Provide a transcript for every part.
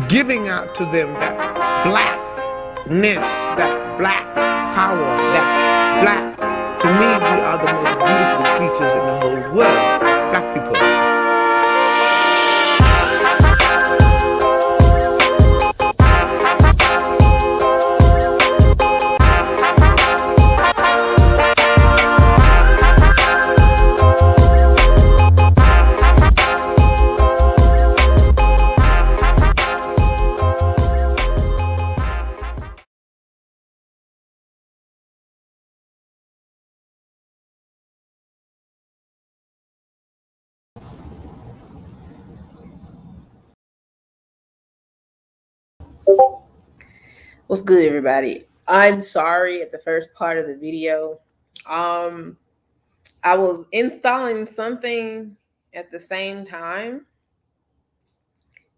giving out to them that blackness, that black power, that black. To me, we are the most beautiful creatures in the whole world, black people. What's good, everybody? I'm sorry at the first part of the video. Um, I was installing something at the same time,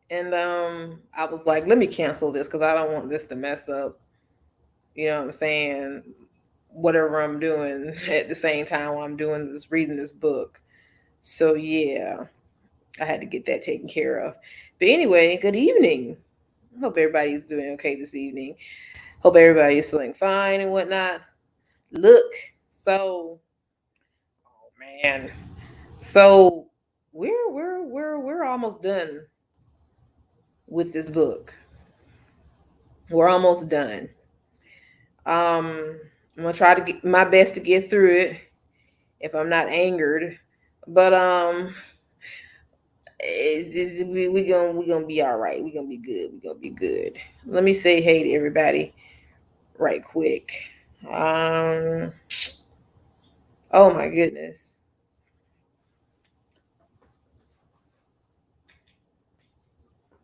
and I was like, let me cancel this because I don't want this to mess up. You know what I'm saying? Whatever I'm doing at the same time while I'm doing this, reading this book. So yeah, I had to get that taken care of. But anyway, good evening. Hope everybody's doing okay this evening. Hope everybody's feeling fine and whatnot. Look, so oh man, so we're almost done with this book. We're almost done. I'm gonna try to get my best to get through it if I'm not angered, but it's just we gonna be all right. We gonna be good. We gonna be good. Let me say hey to everybody right quick. Um, oh my goodness.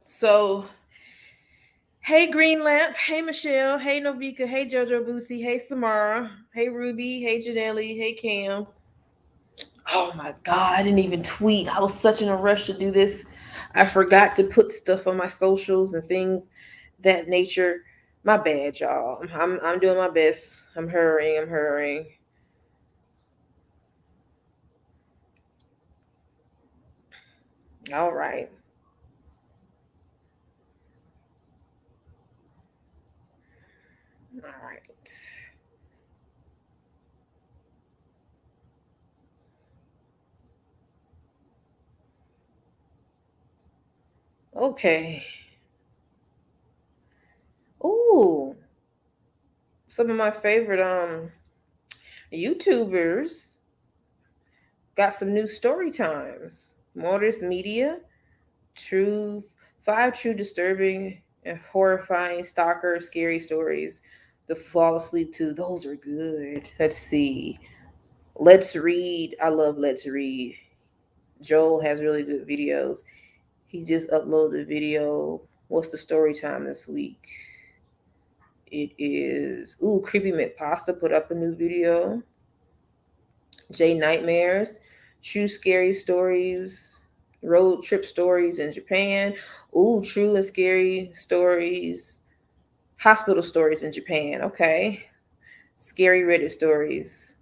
So hey Green Lamp, hey Michelle, hey Noveika, hey Jojo Boosie, hey Samara, hey Ruby, hey Janelli, hey Cam. Oh my god, I didn't even tweet. I was such in a rush to do this. I forgot to put stuff on my socials and things that nature. My bad, y'all. I'm doing my best. I'm hurrying. I'm hurrying. All right. All right. Okay. Ooh, some of my favorite YouTubers got some new story times. Mortis Media, Truth, five true disturbing and horrifying stalker scary stories to fall asleep to. Those are good. Let's see. Let's Read. I love Let's Read. Joel has really good videos. He just uploaded a video. What's the story time this week? It is Creepy McPasta put up a new video. J Nightmares, True Scary Stories, Road Trip Stories in Japan. True and Scary Stories, Hospital Stories in Japan. Okay. Scary Reddit Stories.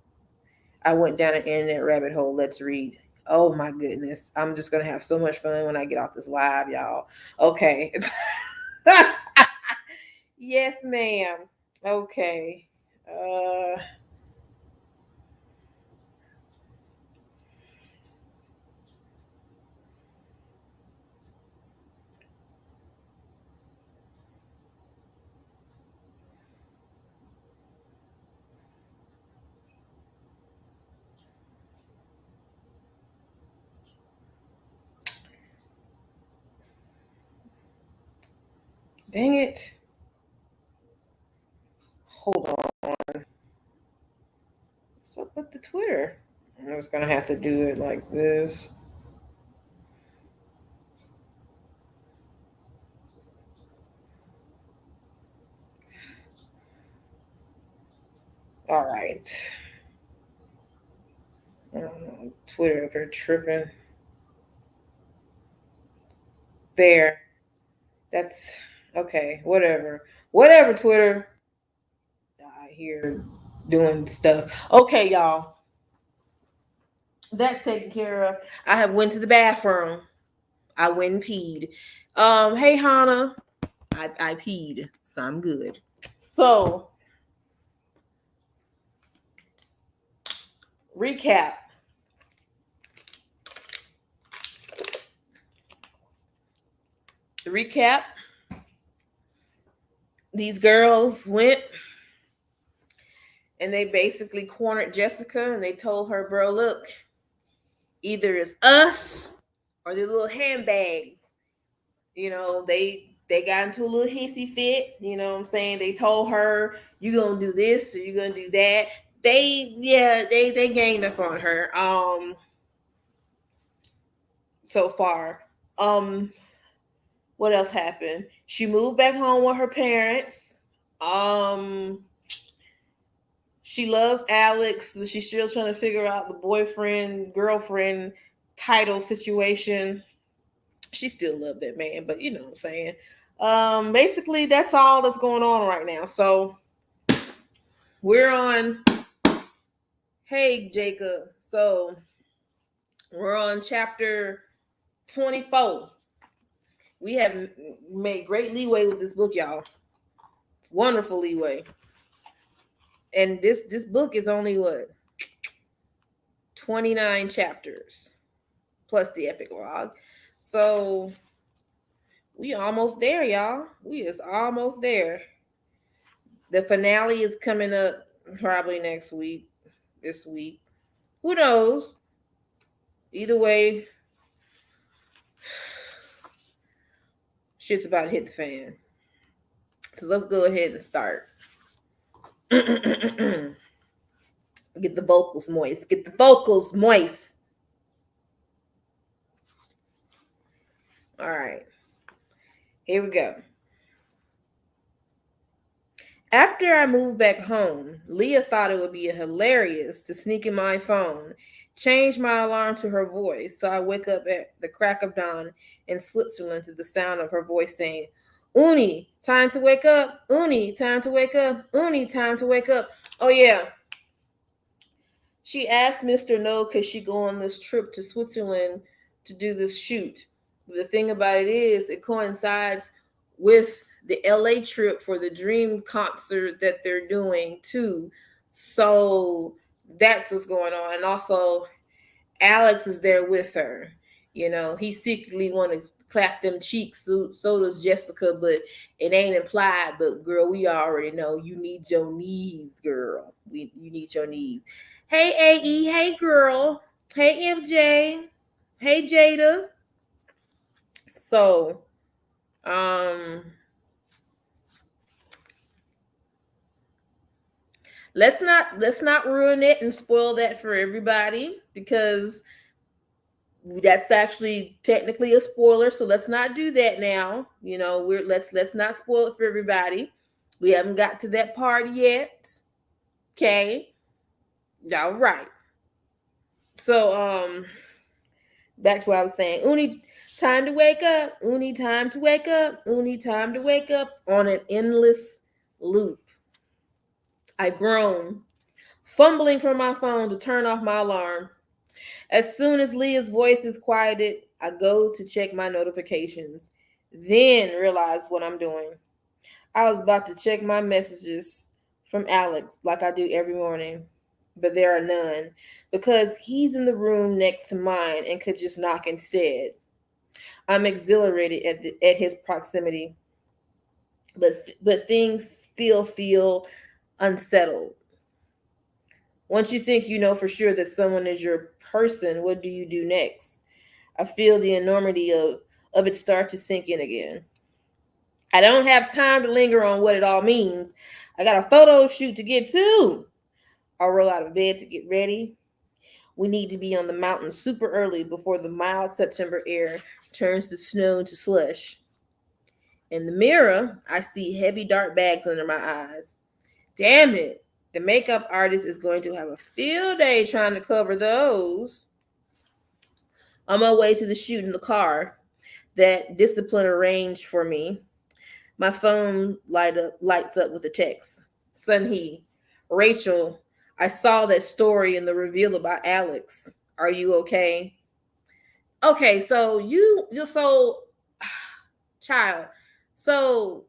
I went down an internet rabbit hole. Let's Read. Oh my goodness. I'm just going to have so much fun when I get off this live, y'all. Okay. Yes, ma'am. Okay. Uh, dang it. Hold on. What's up with the Twitter? I'm just gonna have to do it like this. All right. Twitter up here tripping. There. That's okay. Whatever. Whatever, Twitter. I hear doing stuff. Okay, y'all. That's taken care of. I have went to the bathroom. I went and peed. Hey Hannah. I peed, so I'm good. So recap. Recap. These girls went and they basically cornered Jessica and they told her, bro, look, either it's us or the little handbags. They got into a little hissy fit. You know what I'm saying? They told her, you gonna do this or you gonna do that. They ganged up on her. So far. Um, what else happened? She moved back home with her parents. Um, She loves Alex, but she's still trying to figure out the boyfriend girlfriend title situation. She still loved that man, but you know what I'm saying. Basically, that's all that's going on right now. So we're on. Hey, Jacob. So we're on chapter 24. We have made great leeway with this book, y'all. Wonderful leeway. And this book is only what, 29 chapters plus the epilogue. So we almost there, y'all. We is almost there. The finale is coming up probably next week, this week. Who knows? Either way, shit's about to hit the fan. So let's go ahead and start. Get the vocals moist. Get the vocals moist. All right. Here we go. After I moved back home, Leah thought it would be hilarious to sneak in my phone, change my alarm to her voice, so I wake up at the crack of dawn in Switzerland to the sound of her voice saying, Uni, time to wake up. Uni, time to wake up. Uni, time to wake up. Oh, yeah. She asked Mr. No, could she go on this trip to Switzerland to do this shoot? The thing about it is, it coincides with the LA trip for the Dream concert that they're doing too. So that's what's going on. And also, Alex is there with her. You know, he secretly want to clap them cheeks. So does Jessica, but it ain't implied. But girl, we already know you need your knees, girl. You need your knees. Hey AE, hey girl, hey MJ, hey Jada. So, let's not ruin it and spoil that for everybody, because that's actually technically a spoiler. So let's not do that now. You know, let's not spoil it for everybody. We haven't got to that part yet. Okay. All right. So back to what I was saying. Uni, time to wake up. Uni, time to wake up. Uni, time to wake up, on an endless loop. I groan, fumbling for my phone to turn off my alarm. As soon as Leah's voice is quieted, I go to check my notifications, then realize what I'm doing. I was about to check my messages from Alex like I do every morning, but there are none because he's in the room next to mine and could just knock instead. I'm exhilarated at his proximity, but things still feel unsettled. Once you think you know for sure that someone is your person, what do you do next? I feel the enormity of it start to sink in again. I don't have time to linger on what it all means. I got a photo shoot to get to. I'll roll out of bed to get ready. We need to be on the mountain super early before the mild September air turns the snow into slush. In the mirror, I see heavy dark bags under my eyes. Damn it. The makeup artist is going to have a field day trying to cover those. On my way to the shoot in the car that discipline arranged for me, my phone lights up with a text. Sunhee, Rachel, I saw that story in the reveal about Alex. Are you okay? Okay, so so child. So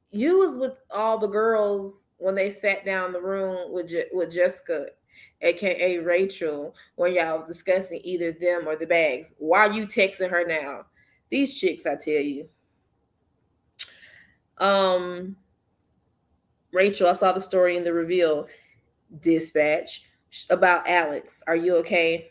you was with all the girls when they sat down in the room with Jessica, aka Rachel, when y'all discussing either them or the bags. Why are you texting her now? These chicks, I tell you. Rachel, I saw the story in the reveal dispatch about Alex. Are you okay?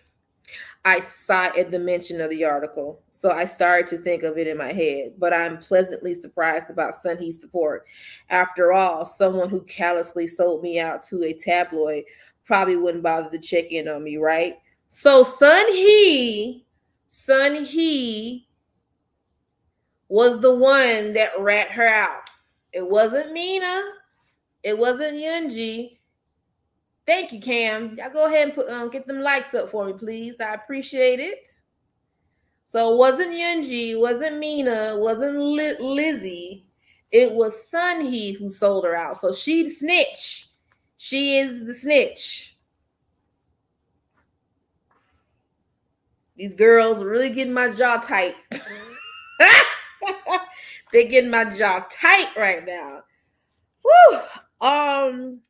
I sighed at the mention of the article, so I started to think of it in my head, but I'm pleasantly surprised about Sunhee's support. After all, someone who callously sold me out to a tabloid probably wouldn't bother to check in on me, right? So Sunhee was the one that rat her out. It wasn't Mina. It wasn't Yunji. Thank you, Cam. Y'all go ahead and get them likes up for me, please. I appreciate it. So it wasn't Yunji, wasn't Mina, wasn't Lizzie. It was Sunhee who sold her out. So she the snitch. She is the snitch. These girls are really getting my jaw tight. They're getting my jaw tight right now. Woo!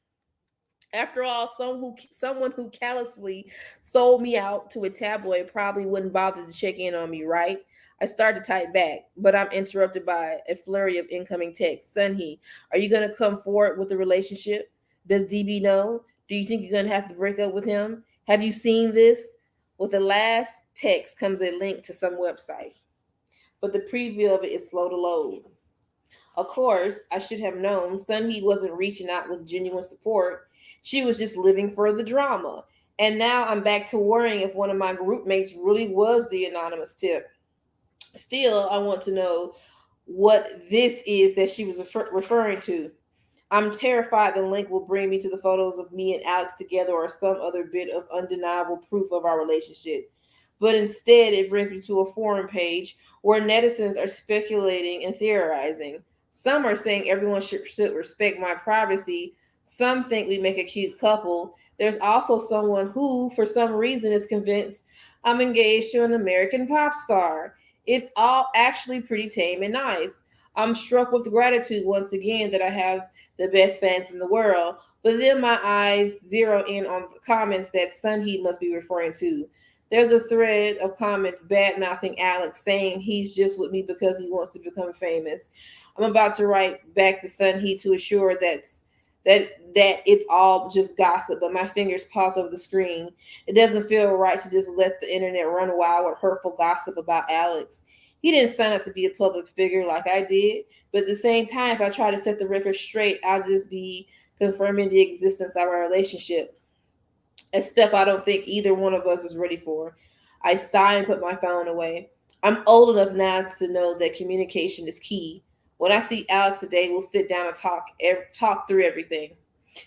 After all, someone who callously sold me out to a tabloid probably wouldn't bother to check in on me, right? I start to type back, but I'm interrupted by a flurry of incoming texts. Sunhee, are you going to come forward with a relationship? Does DB know? Do you think you're going to have to break up with him? Have you seen this? With the last text comes a link to some website, but the preview of it is slow to load. Of course, I should have known Sunhee wasn't reaching out with genuine support. She was just living for the drama. And now I'm back to worrying if one of my group mates really was the anonymous tip. Still, I want to know what this is that she was referring to. I'm terrified the link will bring me to the photos of me and Alex together or some other bit of undeniable proof of our relationship. But instead, it brings me to a forum page where netizens are speculating and theorizing. Some are saying everyone should respect my privacy. Some think we make a cute couple. There's also someone who, for some reason, is convinced I'm engaged to an American pop star. It's all actually pretty tame and nice. I'm struck with gratitude once again that I have the best fans in the world. But then my eyes zero in on the comments that Sunheat must be referring to. There's a thread of comments bad mouthing Alex, saying he's just with me because he wants to become famous. I'm about to write back to Sunheat to assure that it's all just gossip, but my fingers pause over the screen. It doesn't feel right to just let the internet run wild with hurtful gossip about Alex. He didn't sign up to be a public figure like I did, but at the same time, if I try to set the record straight, I'll just be confirming the existence of our relationship. A step I don't think either one of us is ready for. I sigh and put my phone away. I'm old enough now to know that communication is key. When I see Alex today, we'll sit down and talk through everything.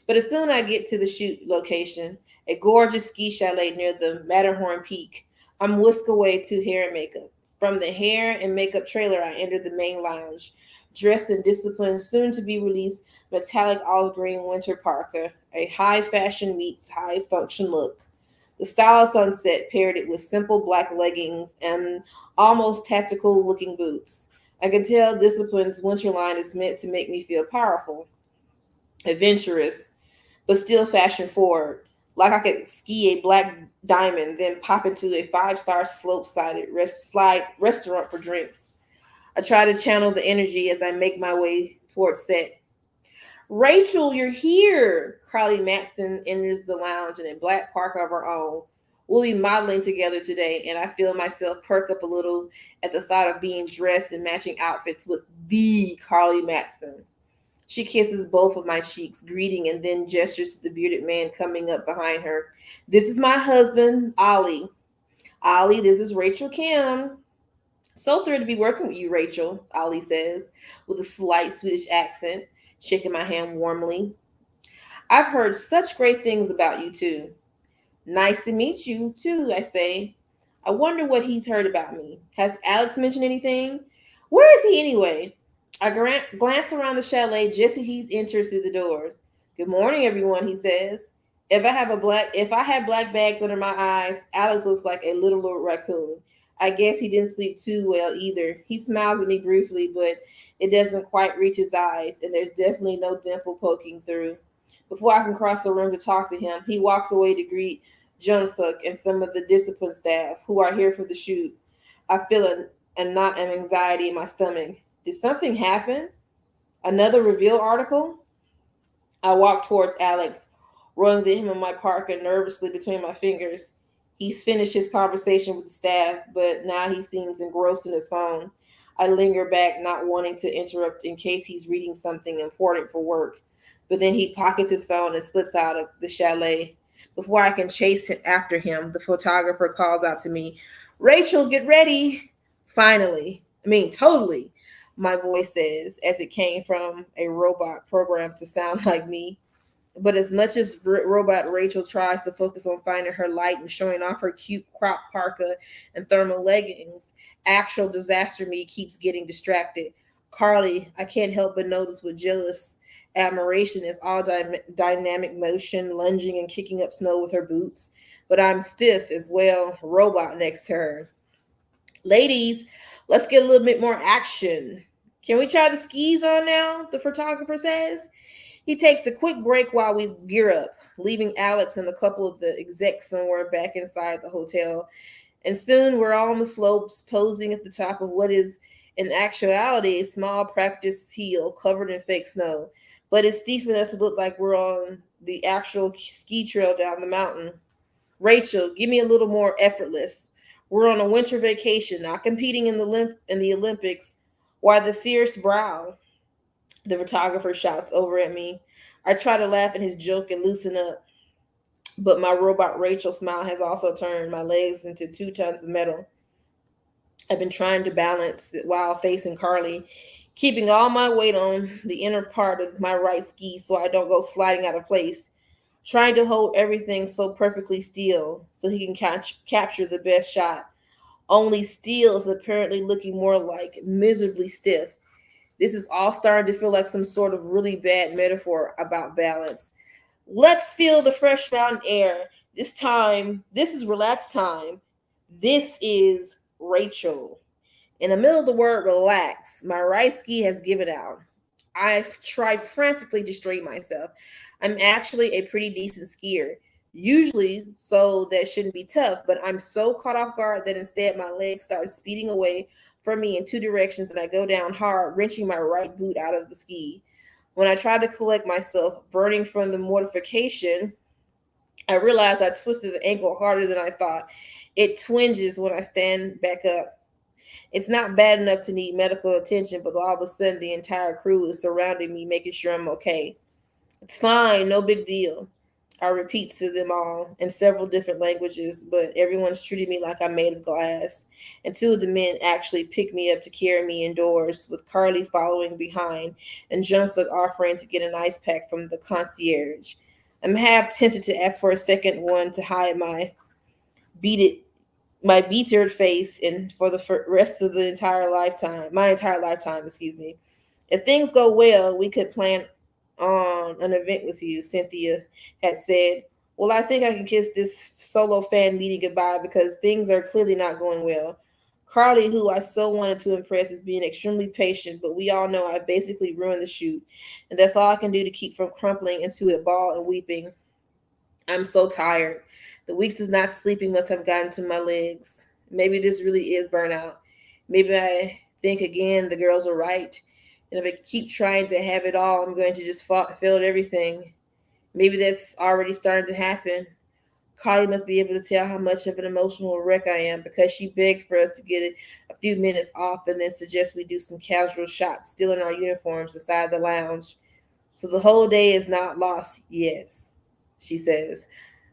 But as soon as I get to the shoot location, a gorgeous ski chalet near the Matterhorn Peak, I'm whisked away to hair and makeup. From the hair and makeup trailer, I enter the main lounge, dressed in disciplined, soon to be released metallic olive green winter parka, a high fashion meets high function look. The style of sunset paired it with simple black leggings and almost tactical looking boots. I can tell Discipline's winter line is meant to make me feel powerful, adventurous, but still fashion forward. Like I could ski a black diamond, then pop into a five-star slope-sided restaurant for drinks. I try to channel the energy as I make my way towards set. Rachel, you're here. Carly Matson enters the lounge in a black parka of her own. We'll be modeling together today, and I feel myself perk up a little at the thought of being dressed in matching outfits with the Carly Matson. She kisses both of my cheeks, greeting, and then gestures to the bearded man coming up behind her. This is my husband, Ollie. Ollie, this is Rachel Kim. So thrilled to be working with you, Rachel, Ollie says, with a slight Swedish accent, shaking my hand warmly. I've heard such great things about you, too. Nice to meet you, too, I say. I wonder what he's heard about me. Has Alex mentioned anything? Where is he anyway? I glance around the chalet just as he enters through the doors. Good morning, everyone, he says. If I have black bags under my eyes, Alex looks like a little raccoon. I guess he didn't sleep too well either. He smiles at me briefly, but it doesn't quite reach his eyes, and there's definitely no dimple poking through. Before I can cross the room to talk to him, he walks away to greet Jung and some of the discipline staff who are here for the shoot. I feel a knot of anxiety in my stomach. Did something happen? Another reveal article? I walk towards Alex, rolling the hem of my parka nervously between my fingers. He's finished his conversation with the staff, but now he seems engrossed in his phone. I linger back, not wanting to interrupt in case he's reading something important for work. But then he pockets his phone and slips out of the chalet. Before I can chase after him, the photographer calls out to me, Rachel, get ready. Finally. Totally, my voice says, as it came from a robot programmed to sound like me. But as much as robot Rachel tries to focus on finding her light and showing off her cute crop parka and thermal leggings, actual disaster me keeps getting distracted. Carly, I can't help but notice with jealous admiration is all dynamic motion, lunging and kicking up snow with her boots. But I'm stiff as well, robot next to her. Ladies, let's get a little bit more action. Can we try the skis on now? The photographer says. He takes a quick break while we gear up, leaving Alex and a couple of the execs somewhere back inside the hotel. And soon we're all on the slopes, posing at the top of what is, in actuality, a small practice hill covered in fake snow. But it's steep enough to look like we're on the actual ski trail down the mountain. Rachel, give me a little more effortless. We're on a winter vacation, not competing in the Olympics. Why the fierce brow? The photographer shouts over at me. I try to laugh at his joke and loosen up, but my robot Rachel smile has also turned my legs into 2 tons of metal. I've been trying to balance it while facing Carly, keeping all my weight on the inner part of my right ski so I don't go sliding out of place. Trying to hold everything so perfectly still so he can capture the best shot. Only steel is apparently looking more like miserably stiff. This is all starting to feel like some sort of really bad metaphor about balance. Let's feel the fresh mountain air. This is relaxed time. This is Rachel. In the middle of the word relax, my right ski has given out. I've tried frantically to straighten myself. I'm actually a pretty decent skier. Usually, so that shouldn't be tough, but I'm so caught off guard that instead my legs start speeding away from me in 2 directions and I go down hard, wrenching my right boot out of the ski. When I try to collect myself, burning from the mortification, I realize I twisted the ankle harder than I thought. It twinges when I stand back up. It's not bad enough to need medical attention, but all of a sudden the entire crew is surrounding me, making sure I'm okay. It's fine, no big deal. I repeat to them all in several different languages, but everyone's treating me like I'm made of glass. And 2 of the men actually pick me up to carry me indoors, with Carly following behind and Jungsook offering to get an ice pack from the concierge. I'm half tempted to ask for a second one to hide beat my beatered face and for the rest of the entire lifetime, my entire lifetime, excuse me. If things go well, we could plan on an event with you, Cynthia had said. Well, I think I can kiss this solo fan meeting goodbye because things are clearly not going well. Carly, who I so wanted to impress, is being extremely patient, but we all know I basically ruined the shoot, and that's all I can do to keep from crumpling into a ball and weeping. I'm so tired. The weeks of not sleeping must have gotten to my legs. Maybe this really is burnout. Maybe I think again the girls are right. And if I keep trying to have it all, I'm going to just fail at everything. Maybe that's already starting to happen. Carly must be able to tell how much of an emotional wreck I am because she begs for us to get a few minutes off and then suggests we do some casual shots still in our uniforms inside the lounge. So the whole day is not lost, yes, she says.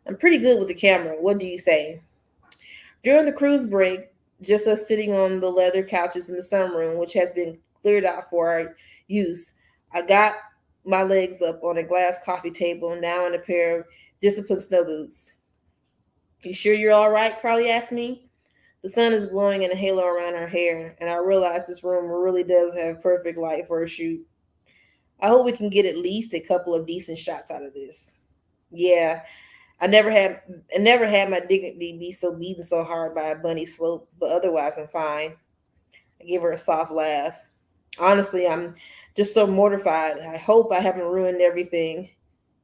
I'm pretty good with the camera. What do you say? During the cruise break, just us sitting on the leather couches in the sunroom, which has been cleared out for our use, I got my legs up on a glass coffee table, now in a pair of disciplined snow boots. You sure you're all right? Carly asked me. The sun is glowing in a halo around her hair, and I realize this room really does have perfect light for a shoot. I hope we can get at least a couple of decent shots out of this. Yeah, I never had my dignity be so beaten so hard by a bunny slope, but otherwise I'm fine. I give her a soft laugh. Honestly, I'm just so mortified. I hope I haven't ruined everything.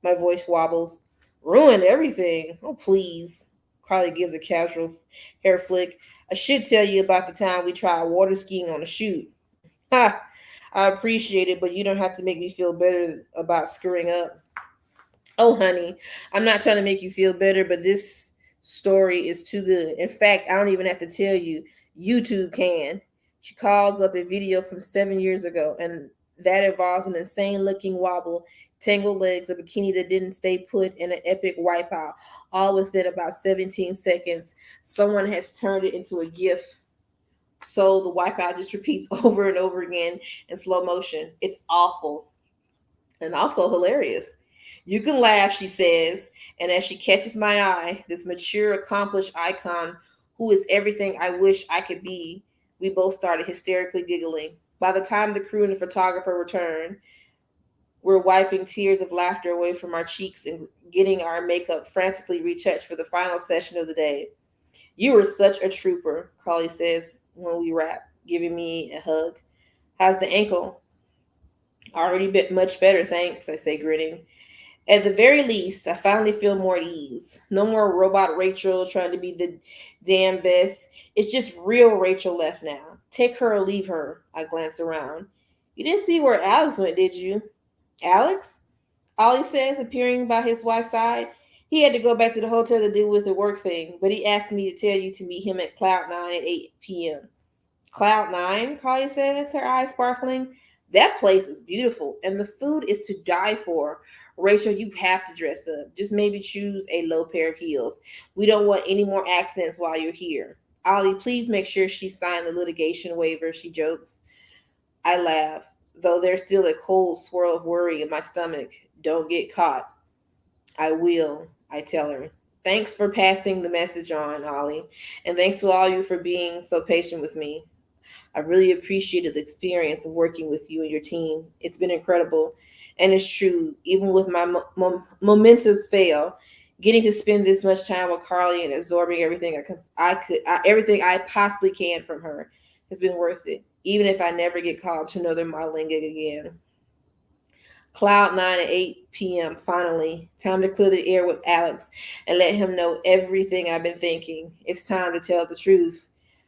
My voice wobbles. Ruined everything? Oh, please. Carly gives a casual hair flick. I should tell you about the time we tried water skiing on a shoot. Ha! I appreciate it, but you don't have to make me feel better about screwing up. Oh, honey, I'm not trying to make you feel better, but this story is too good. In fact, I don't even have to tell you. YouTube can. She calls up a video from 7 years ago, and that involves an insane looking wobble, tangled legs, a bikini that didn't stay put, and an epic wipeout, all within about 17 seconds. Someone has turned it into a GIF. So the wipeout just repeats over and over again in slow motion. It's awful and also hilarious. You can laugh, she says, and as she catches my eye, this mature, accomplished icon who is everything I wish I could be, we both started hysterically giggling. By the time the crew and the photographer returned, we're wiping tears of laughter away from our cheeks and getting our makeup frantically retouched for the final session of the day. You were such a trooper, Carly says when we wrap, giving me a hug. How's the ankle? Already bit much better, thanks, I say, grinning. At the very least, I finally feel more at ease. No more robot Rachel trying to be the damn best. It's just real Rachel left now. Take her or leave her. I glance around. You didn't see where Alex went, did you? Alex? Ollie says, appearing by his wife's side. He had to go back to the hotel to deal with the work thing, but he asked me to tell you to meet him at Cloud 9 at 8 p.m. Cloud 9, Carly says, her eyes sparkling. That place is beautiful, and the food is to die for. Rachel, you have to dress up. Just maybe choose a low pair of heels. We don't want any more accidents while you're here. Ollie, please make sure she signed the litigation waiver, she jokes. I laugh, though there's still a cold swirl of worry in my stomach. Don't get caught. I will, I tell her. Thanks for passing the message on, Ollie, and thanks to all you for being so patient with me. I really appreciated the experience of working with you and your team. It's been incredible. And it's true, even with my momentous fail, getting to spend this much time with Carly and absorbing everything everything I possibly can from her has been worth it. Even if I never get called to another modeling gig again. Cloud 9 at 8 p.m. Finally, time to clear the air with Alex and let him know everything I've been thinking. It's time to tell the truth.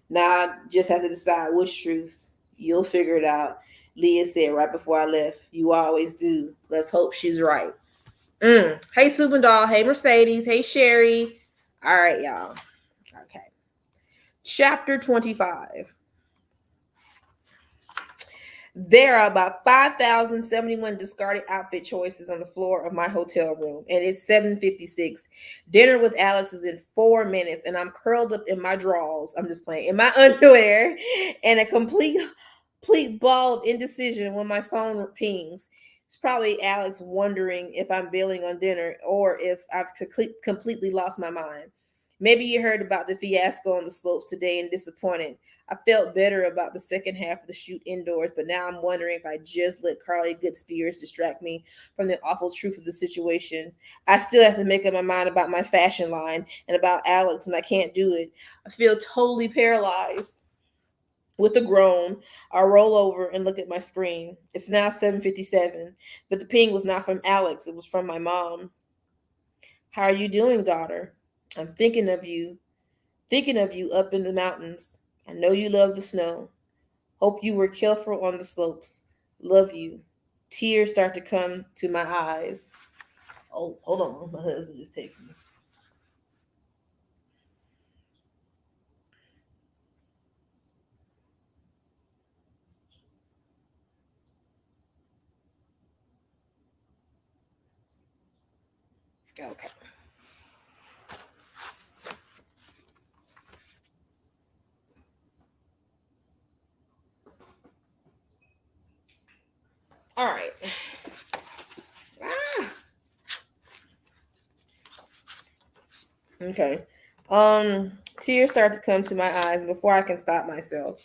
Now I just have to decide which truth. You'll figure it out. Leah said right before I left. You always do. Let's hope she's right. Hey, Subin Doll. Hey, Mercedes. Hey, Sherry. All right, y'all. Okay. Chapter 25. There are about 5,071 discarded outfit choices on the floor of my hotel room, and it's 7:56. Dinner with Alex is in 4 minutes, and I'm curled up in my drawers. I'm just playing in my underwear, and a complete ball of indecision when my phone pings. It's probably Alex wondering if I'm bailing on dinner or if I've completely lost my mind. Maybe you heard about the fiasco on the slopes today and disappointed. I felt better about the second half of the shoot indoors, but now I'm wondering if I just let Carly Good Spirits distract me from the awful truth of the situation. I still have to make up my mind about my fashion line and about Alex, and I can't do it. I feel totally paralyzed. With a groan, I roll over and look at my screen. It's now 7:57, but the ping was not from Alex. It was from my mom. How are you doing, daughter? I'm thinking of you up in the mountains. I know you love the snow. Hope you were careful on the slopes. Love you. Tears start to come to my eyes. Oh, hold on. My husband is taking me. Okay. All right. Ah. Okay. Tears start to come to my eyes before I can stop myself.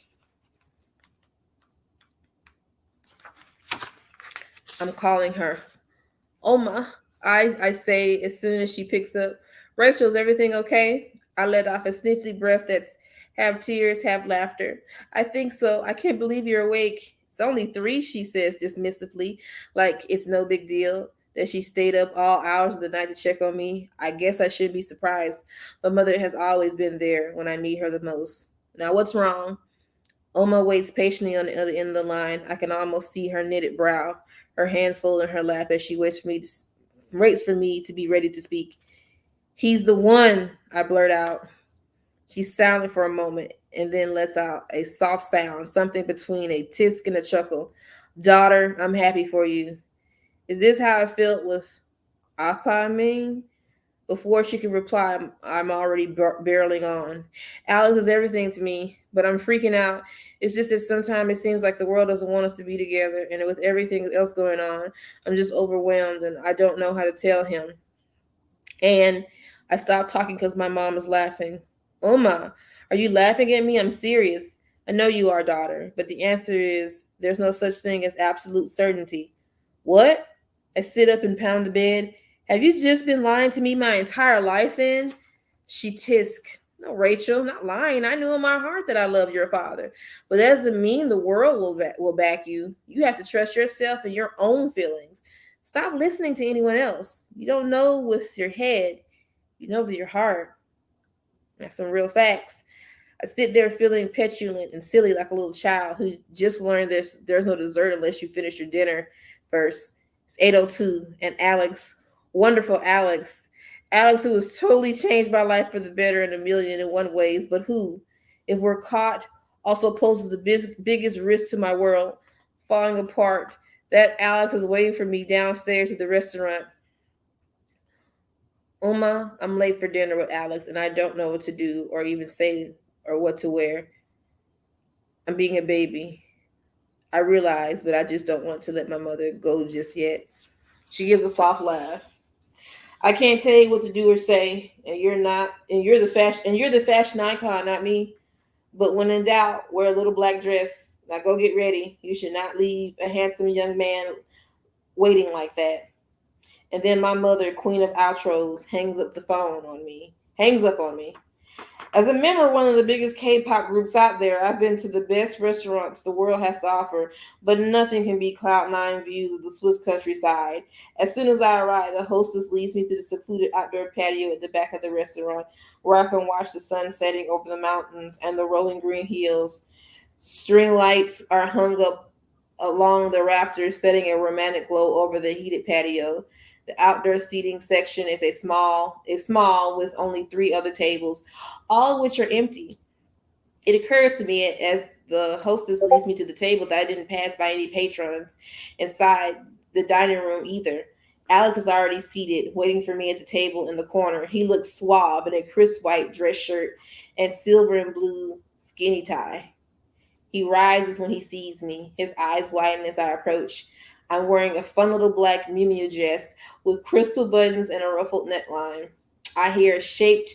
I'm calling her. Oma, I say as soon as she picks up. Rachel, is everything okay? I let off a sniffly breath that's half tears, half laughter. I think so. I can't believe you're awake. It's only 3, she says dismissively, like it's no big deal that she stayed up all hours of the night to check on me. I guess I should be surprised, but mother has always been there when I need her the most. Now, what's wrong? Oma waits patiently on the other end of the line. I can almost see her knitted brow, her hands folded in her lap as she waits for me to be ready to speak. He's the one, I blurt out. She's silent for a moment and then lets out a soft sound, something between a tisk and a chuckle. Daughter, I'm happy for you. Is this how I felt with Appa, I mean? Before she could reply, I'm already barreling on. Alex is everything to me, but I'm freaking out. It's just that sometimes it seems like the world doesn't want us to be together, and with everything else going on, I'm just overwhelmed and I don't know how to tell him. And I stopped talking because my mom is laughing. Oma, are you laughing at me? I'm serious. I know you are, daughter, but the answer is there's no such thing as absolute certainty. What? I sit up and pound the bed. Have you just been lying to me my entire life then? She tisked. No, Rachel, not lying. I knew in my heart that I love your father. But that doesn't mean the world will back you. You have to trust yourself and your own feelings. Stop listening to anyone else. You don't know with your head, you know with your heart. That's some real facts. I sit there feeling petulant and silly like a little child who just learned there's no dessert unless you finish your dinner first. It's 8:02 and Alex, wonderful Alex. Alex who has totally changed my life for the better in a million and one ways, but who, if we're caught, also poses the biggest risk to my world falling apart. That Alex is waiting for me downstairs at the restaurant. Uma, I'm late for dinner with Alex and I don't know what to do or even say or what to wear. I'm being a baby. I realize, but I just don't want to let my mother go just yet. She gives a soft laugh. I can't tell you what to do or say, and you're the fashion icon, not me. But when in doubt, wear a little black dress. Now go get ready. You should not leave a handsome young man waiting like that. And then my mother, queen of outros, hangs up on me. As a member of one of the biggest K-pop groups out there, I've been to the best restaurants the world has to offer, but nothing can beat Cloud Nine views of the Swiss countryside. As soon as I arrive, the hostess leads me to the secluded outdoor patio at the back of the restaurant, where I can watch the sun setting over the mountains and the rolling green hills. String lights are hung up along the rafters, setting a romantic glow over the heated patio. The outdoor seating section is small with only three other tables, all of which are empty. It occurs to me as the hostess leads me to the table that I didn't pass by any patrons inside the dining room either. Alex is already seated, waiting for me at the table in the corner. He looks suave in a crisp white dress shirt and silver and blue skinny tie. He rises when he sees me. His eyes widen as I approach. I'm wearing a fun little black Miu Miu dress with crystal buttons and a ruffled neckline. I hear a shaped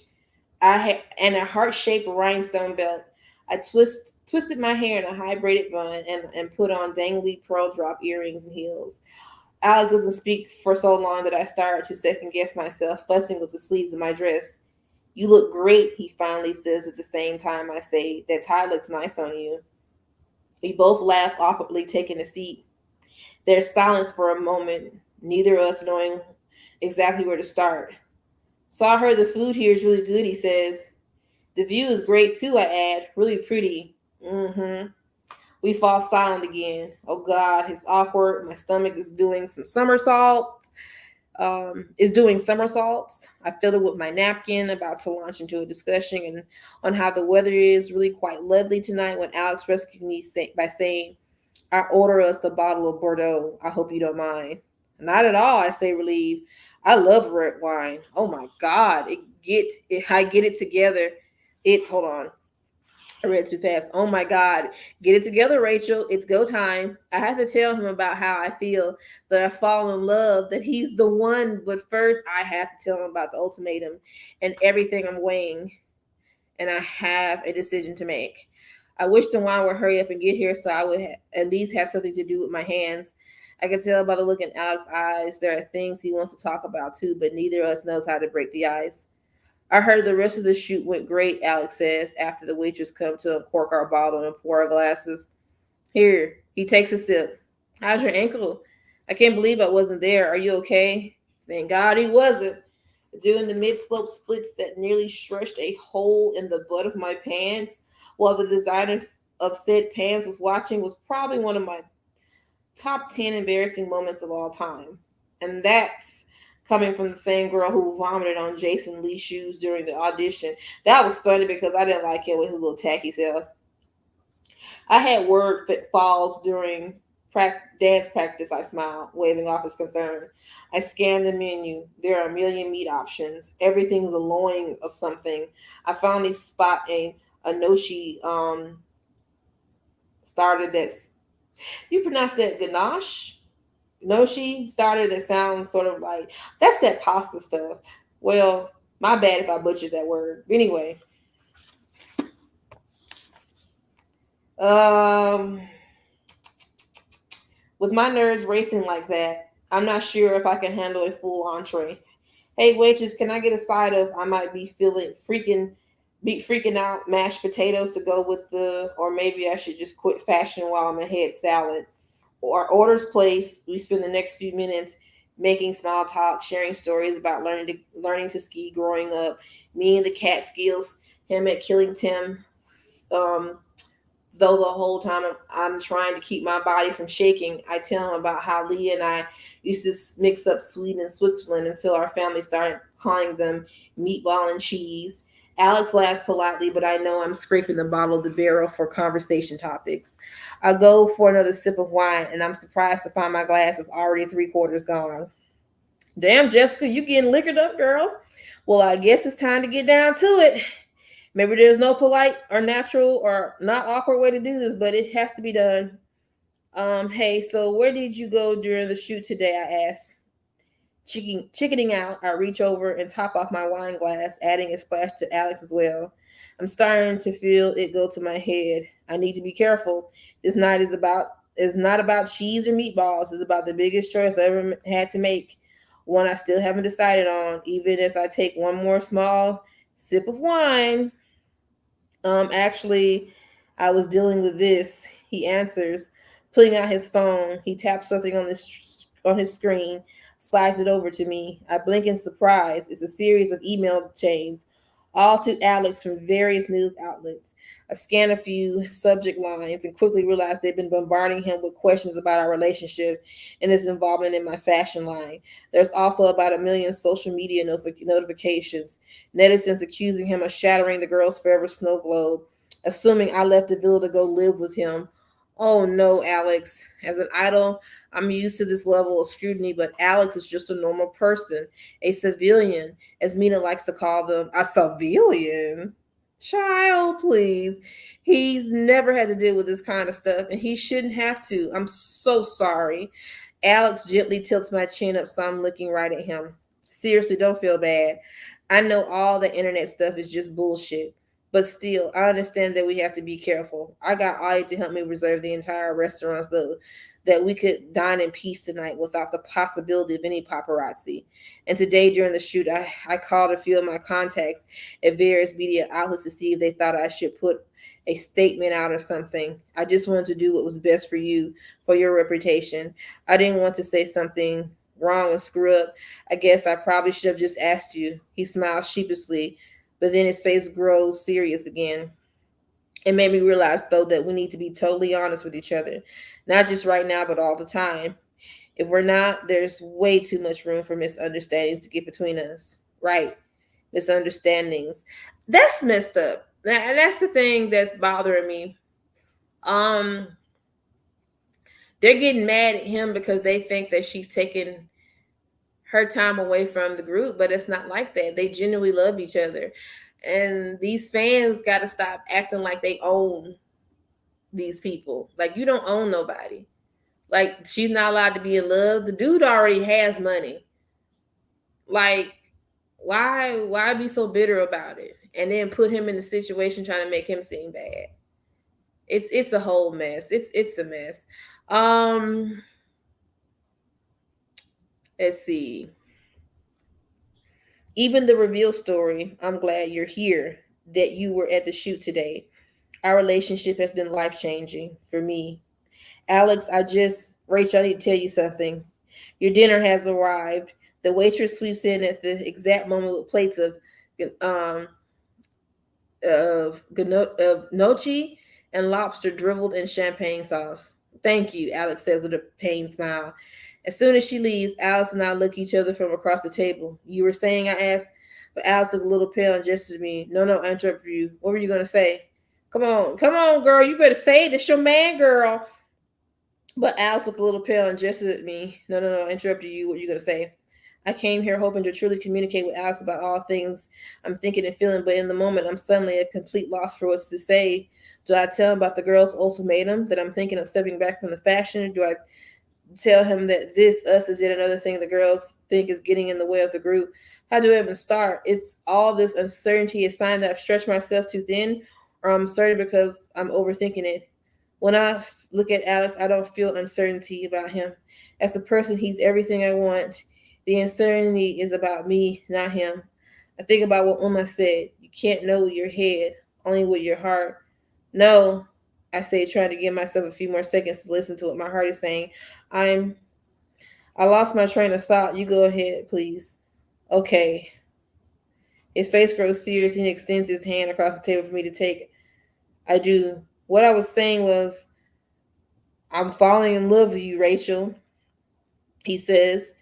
and a heart-shaped rhinestone belt. I twisted my hair in a high braided bun and put on dangly pearl drop earrings and heels. Alex doesn't speak for so long that I start to second guess myself, fussing with the sleeves of my dress. You look great, he finally says at the same time I say, that tie looks nice on you. We both laugh awkwardly, taking a seat. There's silence for a moment, neither of us knowing exactly where to start. So I heard the food here is really good, he says. The view is great too, I add. Really pretty. Mm-hmm. We fall silent again. Oh God, it's awkward. My stomach is doing some somersaults. Is doing somersaults. I fill it with my napkin, about to launch into a discussion and on how the weather is really quite lovely tonight when Alex rescued me by saying, I order us a bottle of Bordeaux. I hope you don't mind. Not at all, I say relieved. I love red wine. Oh my God. I get it together. Hold on. I read too fast. Oh my God. Get it together, Rachel. It's go time. I have to tell him about how I feel, that I fall in love, that he's the one. But first, I have to tell him about the ultimatum and everything I'm weighing. And I have a decision to make. I wish the wine would hurry up and get here so I would at least have something to do with my hands. I can tell by the look in Alex's eyes there are things he wants to talk about too, but neither of us knows how to break the ice. I heard the rest of the shoot went great, Alex says, after the waitress come to uncork our bottle and pour our glasses. Here, he takes a sip. How's your ankle? I can't believe I wasn't there. Are you okay? Thank God he wasn't. Doing the mid-slope splits that nearly stretched a hole in the butt of my pants while the designer of said pants was watching was probably one of my top 10 embarrassing moments of all time. And that's coming from the same girl who vomited on Jason Lee's shoes during the audition. That was funny because I didn't like him with his little tacky self. I had word falls during Dance practice, I smiled, waving off his concern. I scanned the menu. There are a million meat options. Everything's a loin of something. I finally spot a noshi started that. You pronounce that ganache? Noshi starter that sounds sort of like that's that pasta stuff. Well, my bad if I butchered that word. Anyway, um, with my nerves racing like that, I'm not sure if I can handle a full entree. Hey waitress, can I get a side of? I might be freaking out mashed potatoes to go with the, or maybe I should just quit fashion while I'm ahead salad. Or orders placed. We spend the next few minutes making small talk, sharing stories about learning to ski growing up, me and the Catskills, him at Killington. Um, though the whole time I'm trying to keep my body from shaking, I tell him about how Leah and I used to mix up Sweden and Switzerland until our family started calling them meatball and cheese. Alex laughs politely, but I know I'm scraping the bottom of the barrel for conversation topics. I go for another sip of wine, and I'm surprised to find my glass is already three-quarters gone. Damn, Jessica, you getting liquored up, girl. Well, I guess it's time to get down to it. Maybe there's no polite or natural or not awkward way to do this, but it has to be done. Hey, so where did you go during the shoot today? I asked. Chickening out, I reach over and top off my wine glass, adding a splash to Alex as well. I'm starting to feel it go to my head. I need to be careful. This night is not about cheese or meatballs. It's about the biggest choice I ever had to make. One I still haven't decided on, even as I take one more small sip of wine. Actually, I was dealing with this. He answers, pulling out his phone. He taps something on his screen, slides it over to me. I blink in surprise. It's a series of email chains, all to Alex from various news outlets. I scan a few subject lines and quickly realize they've been bombarding him with questions about our relationship and his involvement in my fashion line. There's also about a million social media notifications. Netizens accusing him of shattering the girl's forever snow globe, assuming I left the villa to go live with him. Oh no, Alex. As an idol, I'm used to this level of scrutiny, but Alex is just a normal person, a civilian, as Mina likes to call them. A civilian? Child, please. He's never had to deal with this kind of stuff, and he shouldn't have to. I'm so sorry. Alex gently tilts my chin up so I'm looking right at him. Seriously, don't feel bad. I know all the internet stuff is just bullshit. But still, I understand that we have to be careful. I got Audie to help me reserve the entire restaurants, though, that we could dine in peace tonight without the possibility of any paparazzi. And today, during the shoot, I called a few of my contacts at various media outlets to see if they thought I should put a statement out or something. I just wanted to do what was best for you, for your reputation. I didn't want to say something wrong and screw up. I guess I probably should have just asked you. He smiled sheepishly, but then his face grows serious again. It made me realize, though, that we need to be totally honest with each other, not just right now, but all the time. If we're not, there's way too much room for misunderstandings to get between us. Right? Misunderstandings. That's messed up. And that's the thing that's bothering me. Um, they're getting mad at him because they think that she's taking her time away from the group, but it's not like that. They genuinely love each other. And these fans got to stop acting like they own these people. Like, you don't own nobody. Like, she's not allowed to be in love. The dude already has money. Like, why be so bitter about it? And then put him in the situation trying to make him seem bad. It's a whole mess. It's a mess. Um, let's see. Even the reveal story, I'm glad you're here, that you were at the shoot today. Our relationship has been life changing for me. Alex, Rachel, I need to tell you something. Your dinner has arrived. The waitress sweeps in at the exact moment with plates um, of gnocchi and lobster dribbled in champagne sauce. Thank you, Alex says with a pained smile. As soon as she leaves, Alex and I look at each other from across the table. You were saying, I asked, but Alex looked a little pale and gestured to me. No, I interrupted you. What were you going to say? Come on, girl. You better say it. It's your man, girl. But Alice looked a little pale and gestured at me. No, no, no, interrupted you. What are you going to say? I came here hoping to truly communicate with Alice about all things I'm thinking and feeling, but in the moment, I'm suddenly at complete loss for what to say. Do I tell him about the girl's ultimatum, that I'm thinking of stepping back from the fashion? Do I tell him that this us is yet another thing the girls think is getting in the way of the group? How do I even start? It's all this uncertainty a sign that I've stretched myself too thin, or I'm certain because I'm overthinking it. When I look at Alex, I don't feel uncertainty about him. As a person, he's everything I want. The uncertainty is about me, not him. I think about what Uma said. You can't know your head, only with your heart. No, I say, trying to give myself a few more seconds to listen to what my heart is saying. I'm I lost my train of thought. You go ahead, please. Okay. His face grows serious and he extends his hand across the table for me to take. I do. What I was saying was, I'm falling in love with you, Rachel, he says,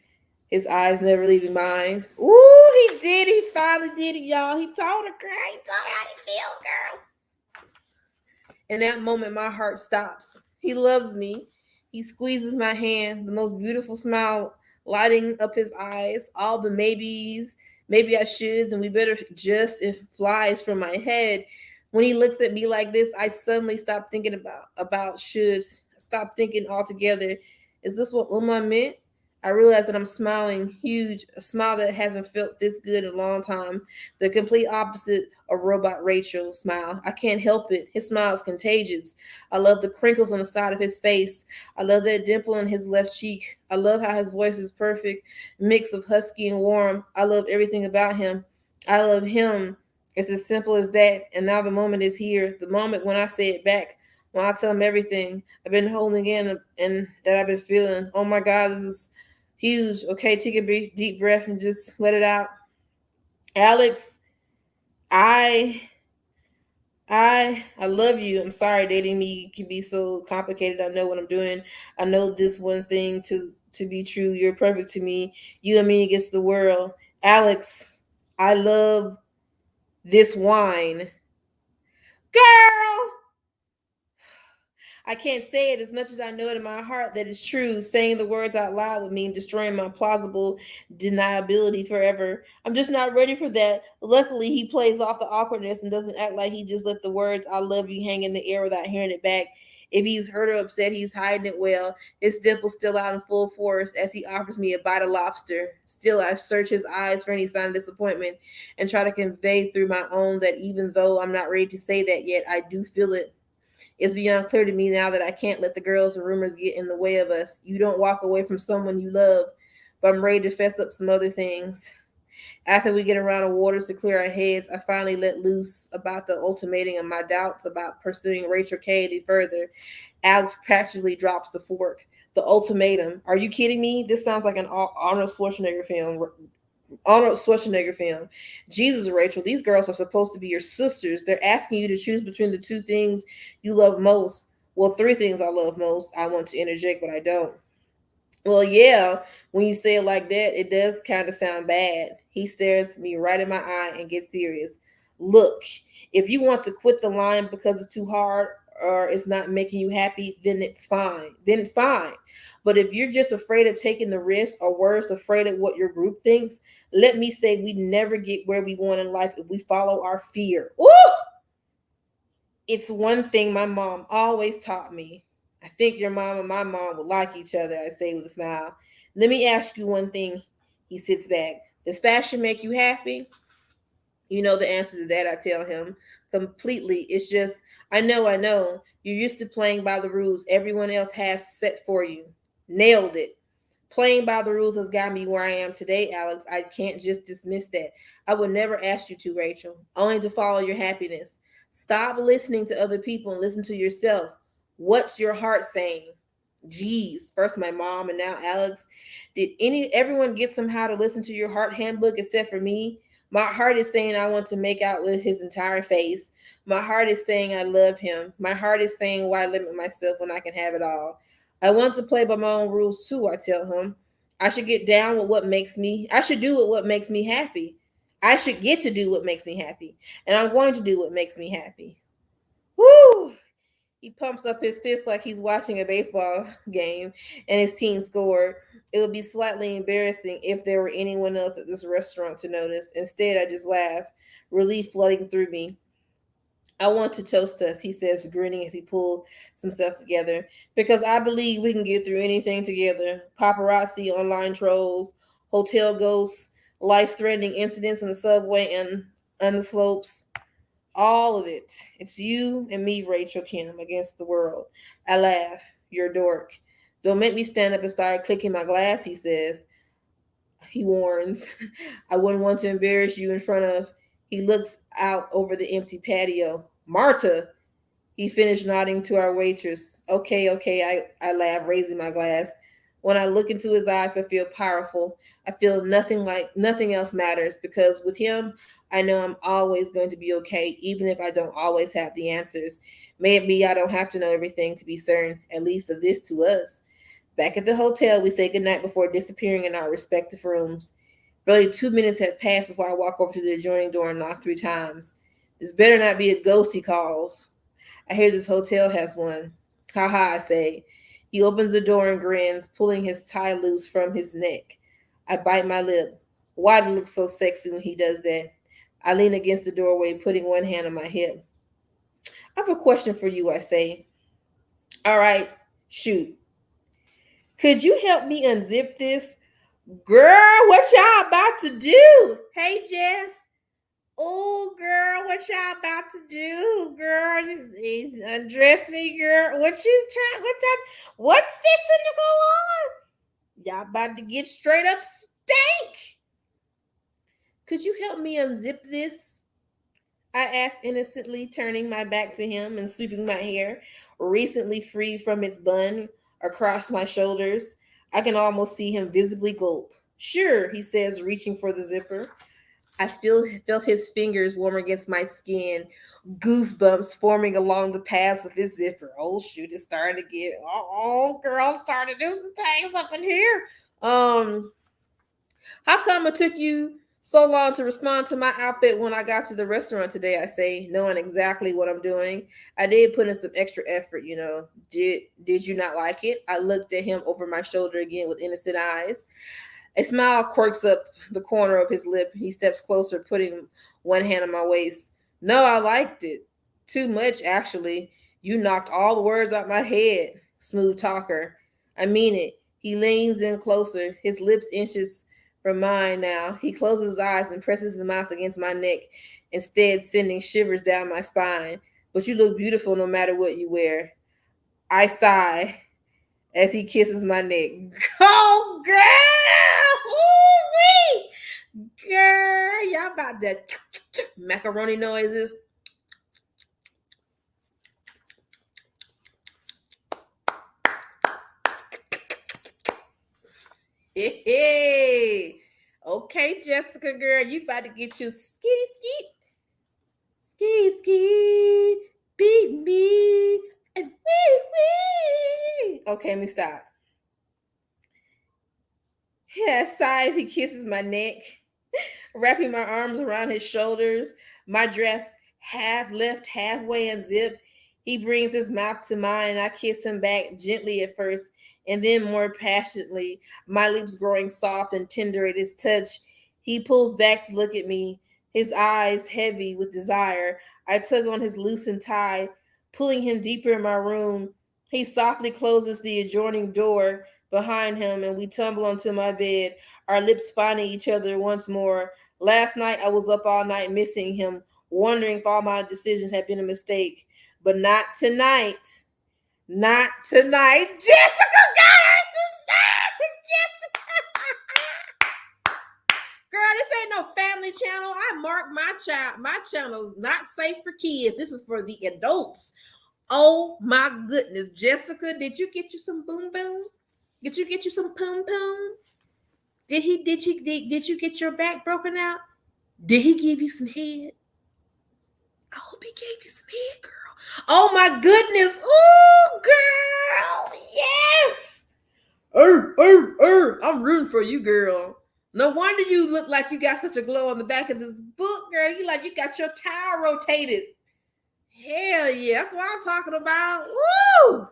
his eyes never leaving mine. Ooh, he did. He finally did it, y'all. He told her, girl. He told her how he feels, girl. In that moment, my heart stops. He loves me. He squeezes my hand, the most beautiful smile lighting up his eyes, all the maybes, maybe I shoulds, and we better just if flies from my head. When he looks at me like this, I suddenly stop thinking about shoulds. Stop thinking altogether. Is this what Uma meant? I realize that I'm smiling huge, a smile that hasn't felt this good in a long time. The complete opposite of robot Rachel's smile. I can't help it. His smile is contagious. I love the crinkles on the side of his face. I love that dimple in his left cheek. I love how his voice is perfect, mix of husky and warm. I love everything about him. I love him. It's as simple as that. And now the moment is here. The moment when I say it back. When I tell him everything I've been holding in and that I've been feeling. Oh my God, this is huge. Okay, take a deep breath and just let it out. Alex, I I love you. I'm sorry dating me can be so complicated. I know what I'm doing. I know this one thing to be true. You're perfect to me. You and me against the world. Alex, I love this wine. Girl, I can't say it as much as I know it in my heart that it's true. Saying the words out loud would mean destroying my plausible deniability forever. I'm just not ready for that. Luckily, he plays off the awkwardness and doesn't act like he just let the words I love you hang in the air without hearing it back. If he's hurt or upset, he's hiding it well. His dimple's still out in full force as he offers me a bite of lobster. Still, I search his eyes for any sign of disappointment and try to convey through my own that even though I'm not ready to say that yet, I do feel it. It's beyond clear to me now that I can't let the girls and rumors get in the way of us. You don't walk away from someone you love, but I'm ready to fess up some other things. After we get around the waters to clear our heads, I finally let loose about the ultimatum and my doubts about pursuing Rachel K any further. Alex practically drops the fork. The ultimatum. Are you kidding me? This sounds like an Arnold Schwarzenegger film. Jesus, Rachel, these girls are supposed to be your sisters. They're asking you to choose between the two things you love most. Well, three things I love most. I want to interject, but I don't. Well, yeah, when you say it like that, it does kind of sound bad. He stares me right in my eye and gets serious. Look, if you want to quit the line because it's too hard or it's not making you happy, then it's fine. Then fine. But if you're just afraid of taking the risk or worse, afraid of what your group thinks, let me say we never get where we want in life if we follow our fear. Ooh! It's one thing my mom always taught me. I think your mom and my mom would like each other, I say with a smile. Let me ask you one thing. He sits back. Does fashion make you happy? You know the answer to that, I tell him. Completely. It's just, I know. You're used to playing by the rules everyone else has set for you. Nailed it. Playing by the rules has got me where I am today, Alex. I can't just dismiss that. I would never ask you to, Rachel, only to follow your happiness. Stop listening to other people and listen to yourself. What's your heart saying? Geez, first my mom and now Alex. Did everyone get somehow to listen to your heart handbook except for me? My heart is saying I want to make out with his entire face. My heart is saying I love him. My heart is saying why limit myself when I can have it all. I want to play by my own rules too, I tell him. I should get down with what makes me I should do what makes me happy. I should get to do what makes me happy. And I'm going to do what makes me happy. Woo! He pumps up his fist like he's watching a baseball game and his team scored. It would be slightly embarrassing if there were anyone else at this restaurant to notice. Instead, I just laugh, relief flooding through me. I want to toast us, he says, grinning as he pulls some stuff together, because I believe we can get through anything together. Paparazzi, online trolls, hotel ghosts, life threatening incidents in the subway and on the slopes. All of it. It's you and me, Rachel Kim, against the world. I laugh. You're a dork. Don't make me stand up and start clicking my glass, he says. He warns. I wouldn't want to embarrass you in front of. He looks out over the empty patio. Marta! He finished nodding to our waitress. Okay, okay, I laugh, raising my glass. When I look into his eyes, I feel powerful. I feel nothing else matters because with him, I know I'm always going to be okay, even if I don't always have the answers. Maybe I don't have to know everything to be certain, at least of this to us. Back at the hotel, we say goodnight before disappearing in our respective rooms. Barely 2 minutes have passed before I walk over to the adjoining door and knock 3 times. This better not be a ghost, he calls. I hear this hotel has one. Ha ha, I say. He opens the door and grins, pulling his tie loose from his neck. I bite my lip. Why do I look so sexy when he does that? I lean against the doorway, putting one hand on my hip. I have a question for you, I say. All right, shoot. Could you help me unzip this? Girl, what y'all about to do? Hey, Jess. Oh, girl, what y'all about to do? Girl, undress me, girl. What you trying? What's fixing to go on? Y'all about to get straight up stank. Could you help me unzip this? I asked innocently, turning my back to him and sweeping my hair, recently freed from its bun, across my shoulders. I can almost see him visibly gulp. Sure, he says, reaching for the zipper. I felt his fingers warm against my skin, goosebumps forming along the paths of his zipper. Oh shoot, it's starting to get girl, starting to do some things up in here. How come it took you so long to respond to my outfit when I got to the restaurant today? I say, knowing exactly what I'm doing. I did put in some extra effort, you know. Did you not like it? I looked at him over my shoulder again with innocent eyes. A smile quirks up the corner of his lip. He steps closer, putting one hand on my waist. No, I liked it. Too much, actually. You knocked all the words out my head. Smooth talker. I mean it. He leans in closer, his lips inches from mine now. He closes his eyes and presses his mouth against my neck, instead sending shivers down my spine. But you look beautiful no matter what you wear. I sigh as he kisses my neck. Oh, girl! Ooh-wee! Girl, y'all about that macaroni noises. Hey, okay, Jessica, girl, you about to get you ski, beat me, and wee. Okay, let me stop. Yeah, sighs. He kisses my neck, wrapping my arms around his shoulders, my dress half left, halfway unzipped. He brings his mouth to mine, and I kiss him back gently at first, and then more passionately, my lips growing soft and tender at his touch. He pulls back to look at me, his eyes heavy with desire. I tug on his loosened tie, pulling him deeper in my room. He softly closes the adjoining door behind him, and we tumble onto my bed, our lips finding each other once more. Last night, I was up all night missing him, wondering if all my decisions had been a mistake. But not tonight. Not tonight. Jessica got her some stuff. Jessica. Girl, this ain't no family channel. I marked my channel's not safe for kids. This is for the adults. Oh my goodness. Jessica, did you get you some boom boom? Did you get you some poom poom? Did you get your back broken out? Did he give you some head? I hope he gave you some head, girl. Oh my goodness. Ooh, girl. Yes. I'm rooting for you, girl. No wonder you look like you got such a glow on the back of this book, girl. You got your towel rotated. Hell yeah, that's what I'm talking about. Woo!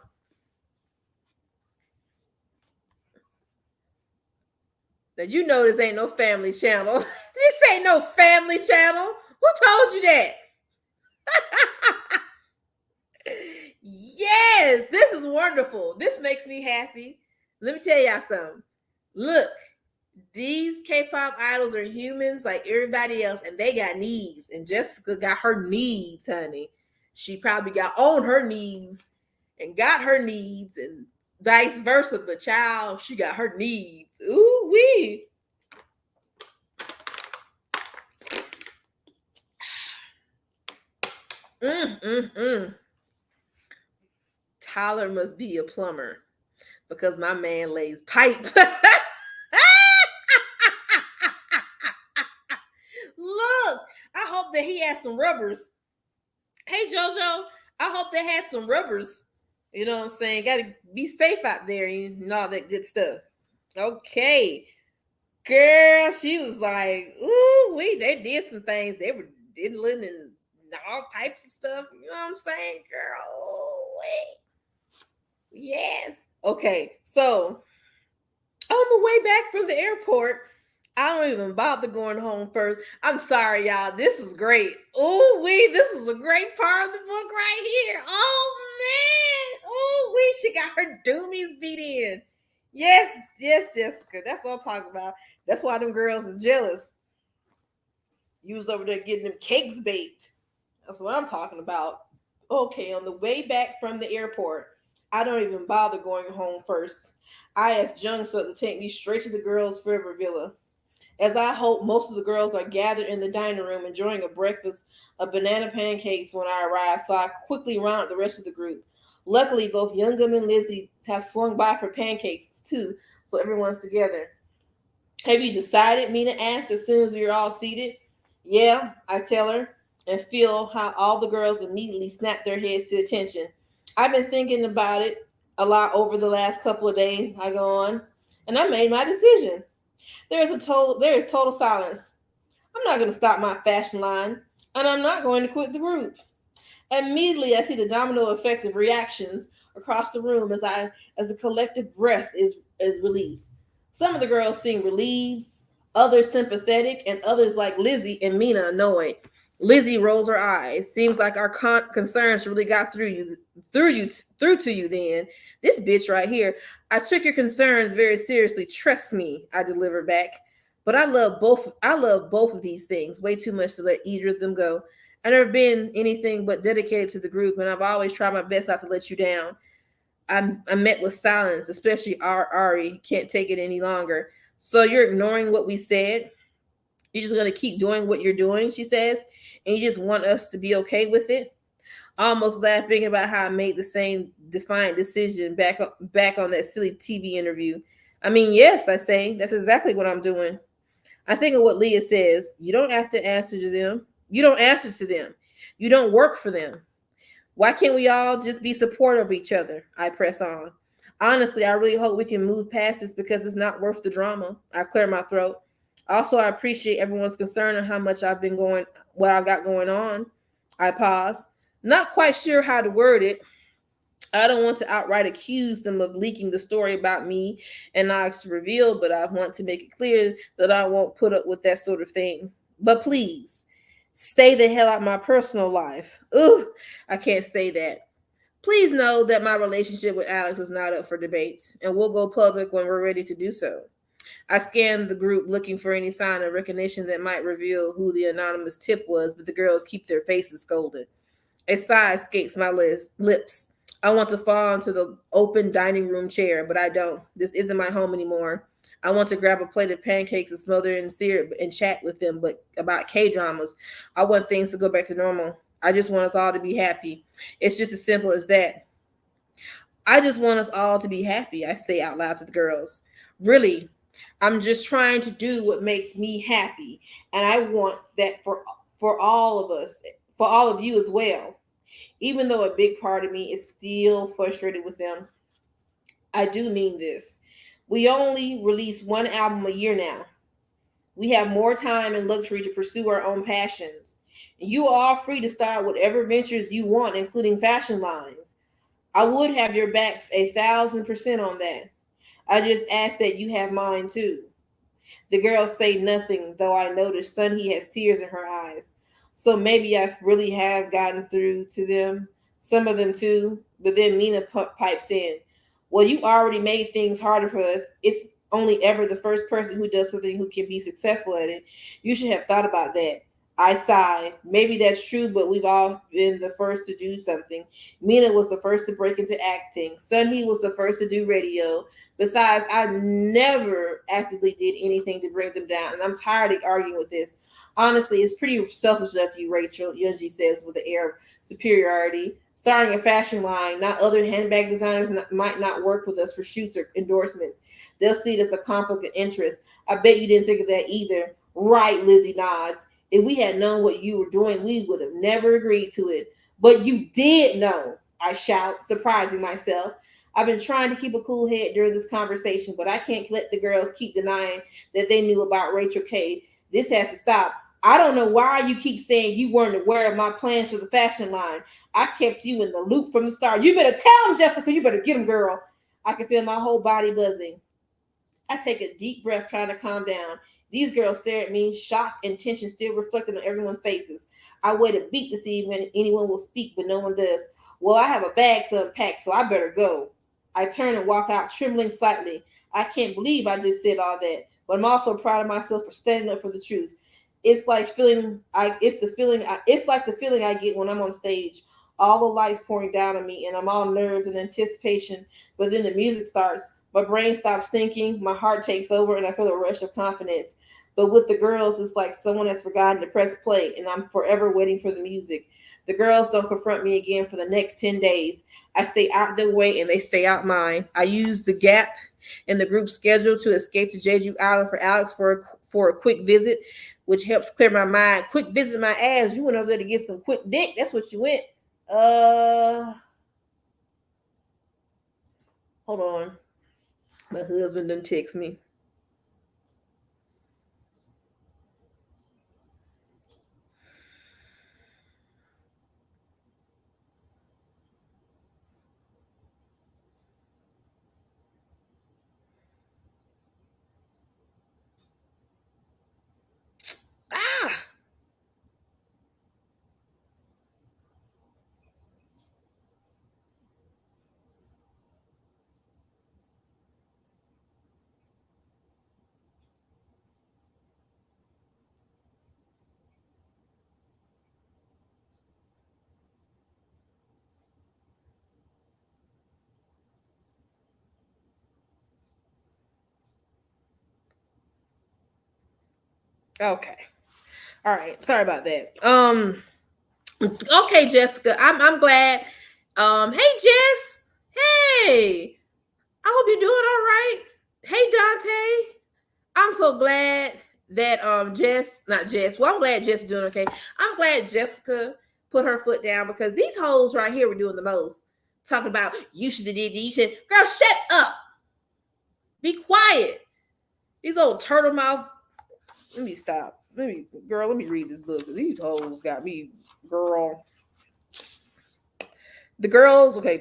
Now you know this ain't no family channel. This ain't no family channel. Who told you that? Yes, this is wonderful. This makes me happy. Let me tell y'all something. Look, these K-pop idols are humans like everybody else, and they got needs. And Jessica got her needs, honey. She probably got on her needs and got her needs, and vice versa. But child, she got her needs. Ooh wee. Mm. Tyler must be a plumber because my man lays pipe. Look, I hope that he had some rubbers. Hey Jojo, I hope they had some rubbers. You know what I'm saying? Got to be safe out there and all that good stuff. Okay, girl, she was like, "Ooh, they did some things. They were diddling and all types of stuff." You know what I'm saying, girl? Oh, wait. Yes. Okay, so on the way back from the airport, I don't even bother going home first. I'm sorry, y'all. This was great. Oh, this is a great part of the book right here. Oh man. Oh, she got her doomies beat in. Yes, Jessica. That's what I'm talking about. That's why them girls is jealous. You was over there getting them cakes baked. That's what I'm talking about. Okay, on the way back from the airport, I don't even bother going home first. I asked Jung so to take me straight to the girls' forever villa. As I hope most of the girls are gathered in the dining room enjoying a breakfast of banana pancakes when I arrive, so I quickly round up the rest of the group. Luckily, both Youngum and Lizzie have swung by for pancakes too, so everyone's together. Have you decided? Mina asked as soon as we were all seated. Yeah, I tell her, and feel how all the girls immediately snap their heads to attention. I've been thinking about it a lot over the last couple of days, I go on, and I made my decision. There is total silence. I'm not going to stop my fashion line, and I'm not going to quit the group. Immediately, I see the domino effect of reactions across the room as a collective breath is released. Some of the girls seem relieved, others sympathetic, and others like Lizzie and Mina annoyed. Lizzie rolls her eyes. Seems like our concerns really got through to you. Then this bitch right here. I took your concerns very seriously. Trust me, I delivered back. But I love both. I love both of these things way too much to let either of them go. I've never been anything but dedicated to the group, and I've always tried my best not to let you down. I met with silence, especially Ari can't take it any longer. So you're ignoring what we said. You're just gonna keep doing what you're doing, she says, and you just want us to be okay with it. I almost laughed thinking about how I made the same defiant decision back on that silly TV interview. I mean, yes, I say that's exactly what I'm doing. I think of what Leah says. You don't have to answer to them. You don't answer to them. You don't work for them. Why can't we all just be supportive of each other? I press on. Honestly, I really hope we can move past this because it's not worth the drama. I clear my throat. Also, I appreciate everyone's concern on how much what I've got going on. I pause. Not quite sure how to word it. I don't want to outright accuse them of leaking the story about me and not to reveal, but I want to make it clear that I won't put up with that sort of thing. But please, stay the hell out of my personal life. Ugh, I can't say that. Please know that my relationship with Alex is not up for debate, and we'll go public when we're ready to do so. I scanned the group looking for any sign of recognition that might reveal who the anonymous tip was, but the girls keep their faces scolded. A sigh escapes my lips. I want to fall into the open dining room chair, but I don't. This isn't my home anymore. I want to grab a plate of pancakes and smother in syrup and chat with them, but about K-dramas. I want things to go back to normal. I just want us all to be happy. It's just as simple as that. I just want us all to be happy, I say out loud to the girls. Really, I'm just trying to do what makes me happy, and I want that for all of us, for all of you as well. Even though a big part of me is still frustrated with them, I do mean this. We only release one album a year now. We have more time and luxury to pursue our own passions. You are all free to start whatever ventures you want, including fashion lines. I would have your backs 1,000% on that. I just ask that you have mine too. The girls say nothing, though I notice Sunny has tears in her eyes. So maybe I really have gotten through to them, some of them too. But then Mina pipes in, well, you already made things harder for us. It's only ever the first person who does something who can be successful at it. You should have thought about that. I sigh. Maybe that's true, but we've all been the first to do something. Mina was the first to break into acting. Sunny was the first to do radio. Besides, I never actively did anything to bring them down, and I'm tired of arguing with this. Honestly, it's pretty selfish of you, Rachel, Yunji says with an air of superiority. Starting a fashion line, not other handbag designers might not work with us for shoots or endorsements. They'll see it as a conflict of interest. I bet you didn't think of that either. Right, Lizzie nods. If we had known what you were doing, we would have never agreed to it. But you did know, I shout, surprising myself. I've been trying to keep a cool head during this conversation, but I can't let the girls keep denying that they knew about Rachel K. This has to stop. I don't know why you keep saying you weren't aware of my plans for the fashion line. I kept you in the loop from the start. You better tell him, Jessica. You better get him, girl. I can feel my whole body buzzing. I take a deep breath, trying to calm down. These girls stare at me, shock and tension still reflected on everyone's faces. I wait a beat to see if anyone will speak, but no one does. Well, I have a bag to unpack, so I better go. I turn and walk out, trembling slightly. I can't believe I just said all that, but I'm also proud of myself for standing up for the truth. It's like it's like the feeling I get when I'm on stage. All the lights pouring down on me, and I'm all nerves and anticipation. But then the music starts. My brain stops thinking. My heart takes over, and I feel a rush of confidence. But with the girls, it's like someone has forgotten to press play, and I'm forever waiting for the music. The girls don't confront me again for the next 10 days. I stay out their way and they stay out mine. I use the gap in the group schedule to escape to Jeju Island for Alex for a quick visit, which helps clear my mind. Quick visit my ass. You went over there to get some quick dick. That's what you went. Hold on. My husband done text me. Ah! Okay. All right. Sorry about that. Okay, Jessica. I'm glad. Hey Jess. Hey. I hope you're doing all right. Hey Dante. I'm so glad that Jess, not Jess. Well, I'm glad Jess is doing okay. I'm glad Jessica put her foot down because these hoes right here were doing the most. Talking about you should have did you should. Girl, shut up. Be quiet. These old turtle mouth. Let me stop. Let me read this book because these hoes got me, girl. The girls, okay.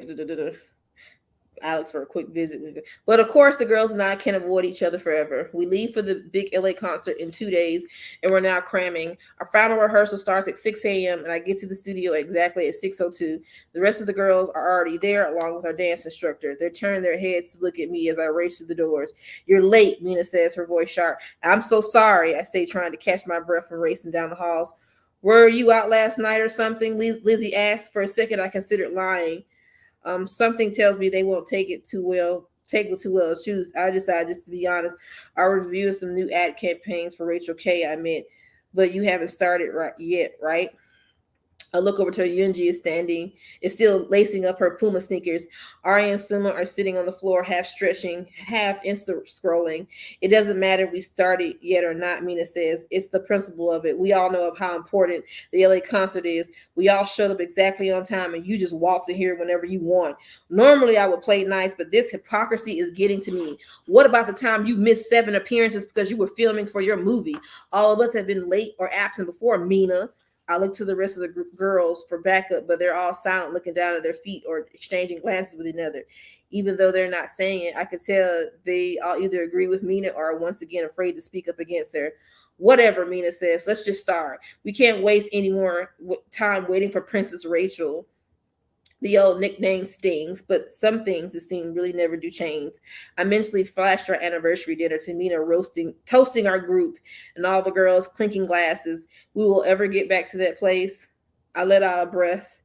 Alex for a quick visit. But of course, the girls and I can't avoid each other forever. We leave for the big LA concert in 2 days, and we're now cramming. Our final rehearsal starts at 6 a.m., and I get to the studio exactly at 6:02. The rest of the girls are already there, along with our dance instructor. They're turning their heads to look at me as I race through the doors. You're late, Mina says, her voice sharp. I'm so sorry, I say, trying to catch my breath and racing down the halls. Were you out last night or something? Lizzie asked. For a second, I considered lying. Something tells me they won't take it too well as truth. I decided, just to be honest, I was reviewing some new ad campaigns for Rachel K. I meant, but you haven't started yet, right? I look over to her. Yunji is still lacing up her Puma sneakers. Ari and Sima are sitting on the floor, half stretching, half scrolling. It doesn't matter if we started yet or not, Mina says. It's the principle of it. We all know of how important the LA concert is. We all showed up exactly on time, and you just walked in here whenever you want. Normally, I would play nice, but this hypocrisy is getting to me. What about the time you missed 7 appearances because you were filming for your movie? All of us have been late or absent before, Mina. I look to the rest of the girls for backup, but they're all silent, looking down at their feet or exchanging glances with each other. Even though they're not saying it, I could tell they all either agree with Mina or are once again afraid to speak up against her. Whatever, Mina says. Let's just start. We can't waste any more time waiting for Princess Rachel. The old nickname stings, but some things it seems really never do change. I mentally flashed our anniversary dinner to Mina toasting our group, and all the girls clinking glasses. We will ever get back to that place. I let out a breath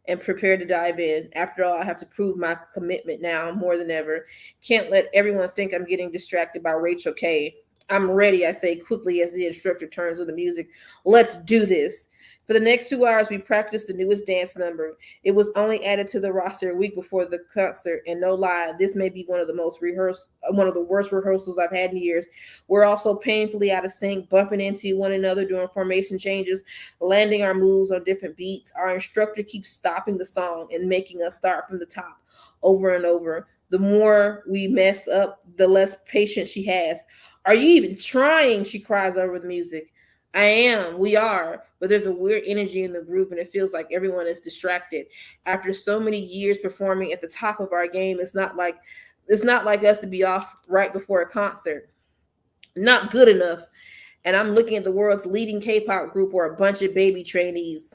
and prepared to dive in. After all, I have to prove my commitment now more than ever. Can't let everyone think I'm getting distracted by Rachel K. I'm ready, I say quickly as the instructor turns on the music. Let's do this. For the next 2 hours, we practiced the newest dance number. It was only added to the roster a week before the concert, and no lie, this may be one of the worst rehearsals I've had in years. We're also painfully out of sync, bumping into one another during formation changes, landing our moves on different beats. Our instructor keeps stopping the song and making us start from the top over and over. The more we mess up, the less patience she has. Are you even trying? She cries over the music. I am. We are. But there's a weird energy in the group, and it feels like everyone is distracted. After so many years performing at the top of our game, it's not like us to be off right before a concert. Not good enough. And I'm looking at the world's leading K-pop group or a bunch of baby trainees.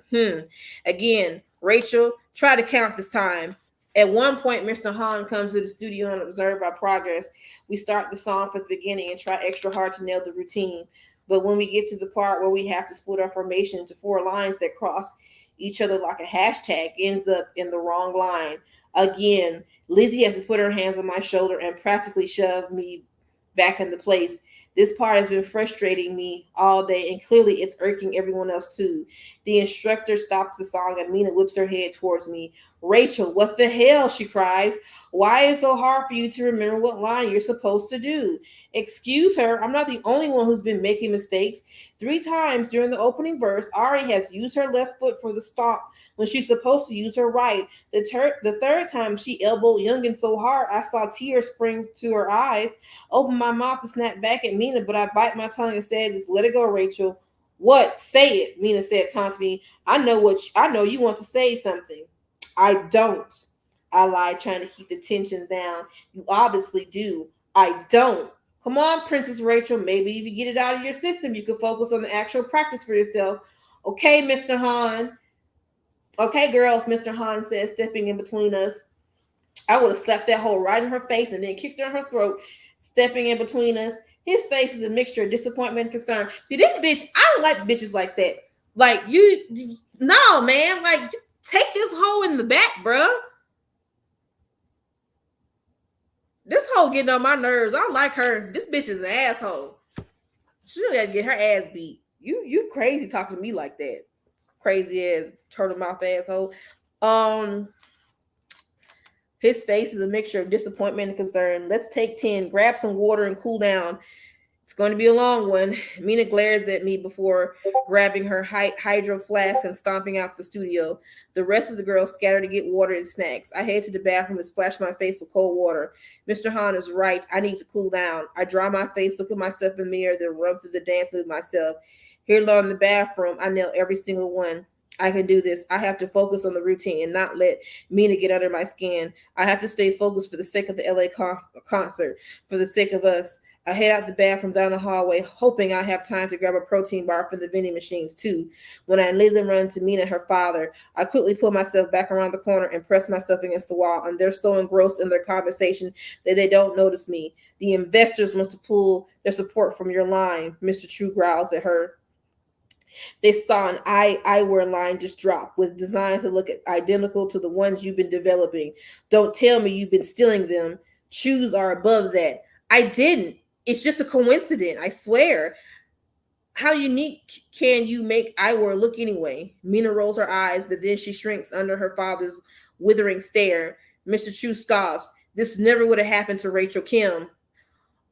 Again, Rachel, try to count this time. At one point, Mr. Han comes to the studio and observes our progress. We start the song from the beginning and try extra hard to nail the routine. But when we get to the part where we have to split our formation into 4 lines that cross each other like a hashtag, ends up in the wrong line. Again, Lizzie has to put her hands on my shoulder and practically shove me back into place. This part has been frustrating me all day, and clearly it's irking everyone else too. The instructor stops the song, and Mina whips her head towards me. Rachel, what the hell? She cries. Why is it so hard for you to remember what line you're supposed to do? Excuse her, I'm not the only one who's been making mistakes. 3 times during the opening verse, Ari has used her left foot for the stomp when she's supposed to use her right. The third time, she elbowed Youngin so hard I saw tears spring to her eyes. Open my mouth to snap back at Mina, but I bite my tongue and said, just let it go, Rachel. What? Say it, Mina said, taunting me. I know you want to say something. I don't. I lied, trying to keep the tensions down. You obviously do. I don't. Come on, Princess Rachel. Maybe if you get it out of your system, you can focus on the actual practice for yourself. Okay, Mr. Han. Okay, girls, Mr. Han says, stepping in between us. I would have slapped that hole right in her face and then kicked her in her throat, stepping in between us. His face is a mixture of disappointment and concern. See, this bitch, I don't like bitches like that. Like, no, man. Like, take this hoe in the back, bruh. This hoe getting on my nerves. I don't like her. This bitch is an asshole. She really got to get her ass beat. You crazy talking to me like that. Crazy ass turtle mouth asshole. His face is a mixture of disappointment and concern. Let's take 10, grab some water and cool down. It's going to be a long one. Mina glares at me before grabbing her hydro flask and stomping out the studio. The rest of the girls scatter to get water and snacks. I head to the bathroom to splash my face with cold water. Mr. Han is right. I need to cool down. I dry my face, look at myself in the mirror, then run through the dance with myself. Here alone in the bathroom, I nail every single one. I can do this. I have to focus on the routine and not let Mina get under my skin. I have to stay focused for the sake of the LA concert, for the sake of us. I head out the bathroom down the hallway, hoping I have time to grab a protein bar from the vending machines too. When I immediately run to Mina and her father, I quickly pull myself back around the corner and press myself against the wall, and they're so engrossed in their conversation that they don't notice me. The investors must have pulled their support from your line, Mr. True growls at her. They saw an eyewear line just drop with designs that look identical to the ones you've been developing. Don't tell me you've been stealing them. Shoes are above that. I didn't. It's just a coincidence, I swear. How unique can you make eyewear look anyway? Mina rolls her eyes, but then she shrinks under her father's withering stare. Mr. Chu scoffs. This never would have happened to Rachel Kim.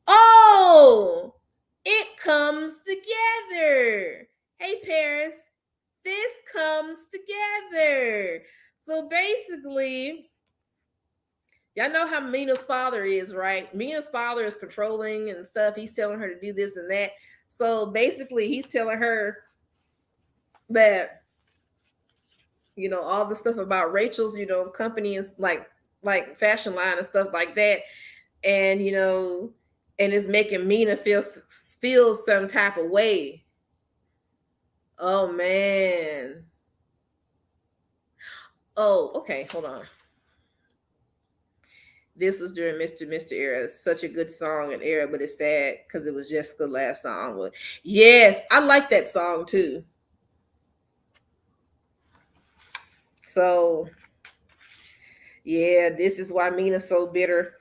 Oh, it comes together. Hey, Paris, this comes together. So basically, y'all know how Mina's father is, right? Mina's father is controlling and stuff. He's telling her to do this and that. So basically, he's telling her, that, all the stuff about Rachel's, company and like fashion line and stuff like that, and and it's making Mina feel some type of way. Oh man. Oh, okay, hold on. This was during Mr. era. It's such a good song and era, but it's sad because it was Jessica's last song. But yes, I like that song too. So yeah, this is why Mina's so bitter.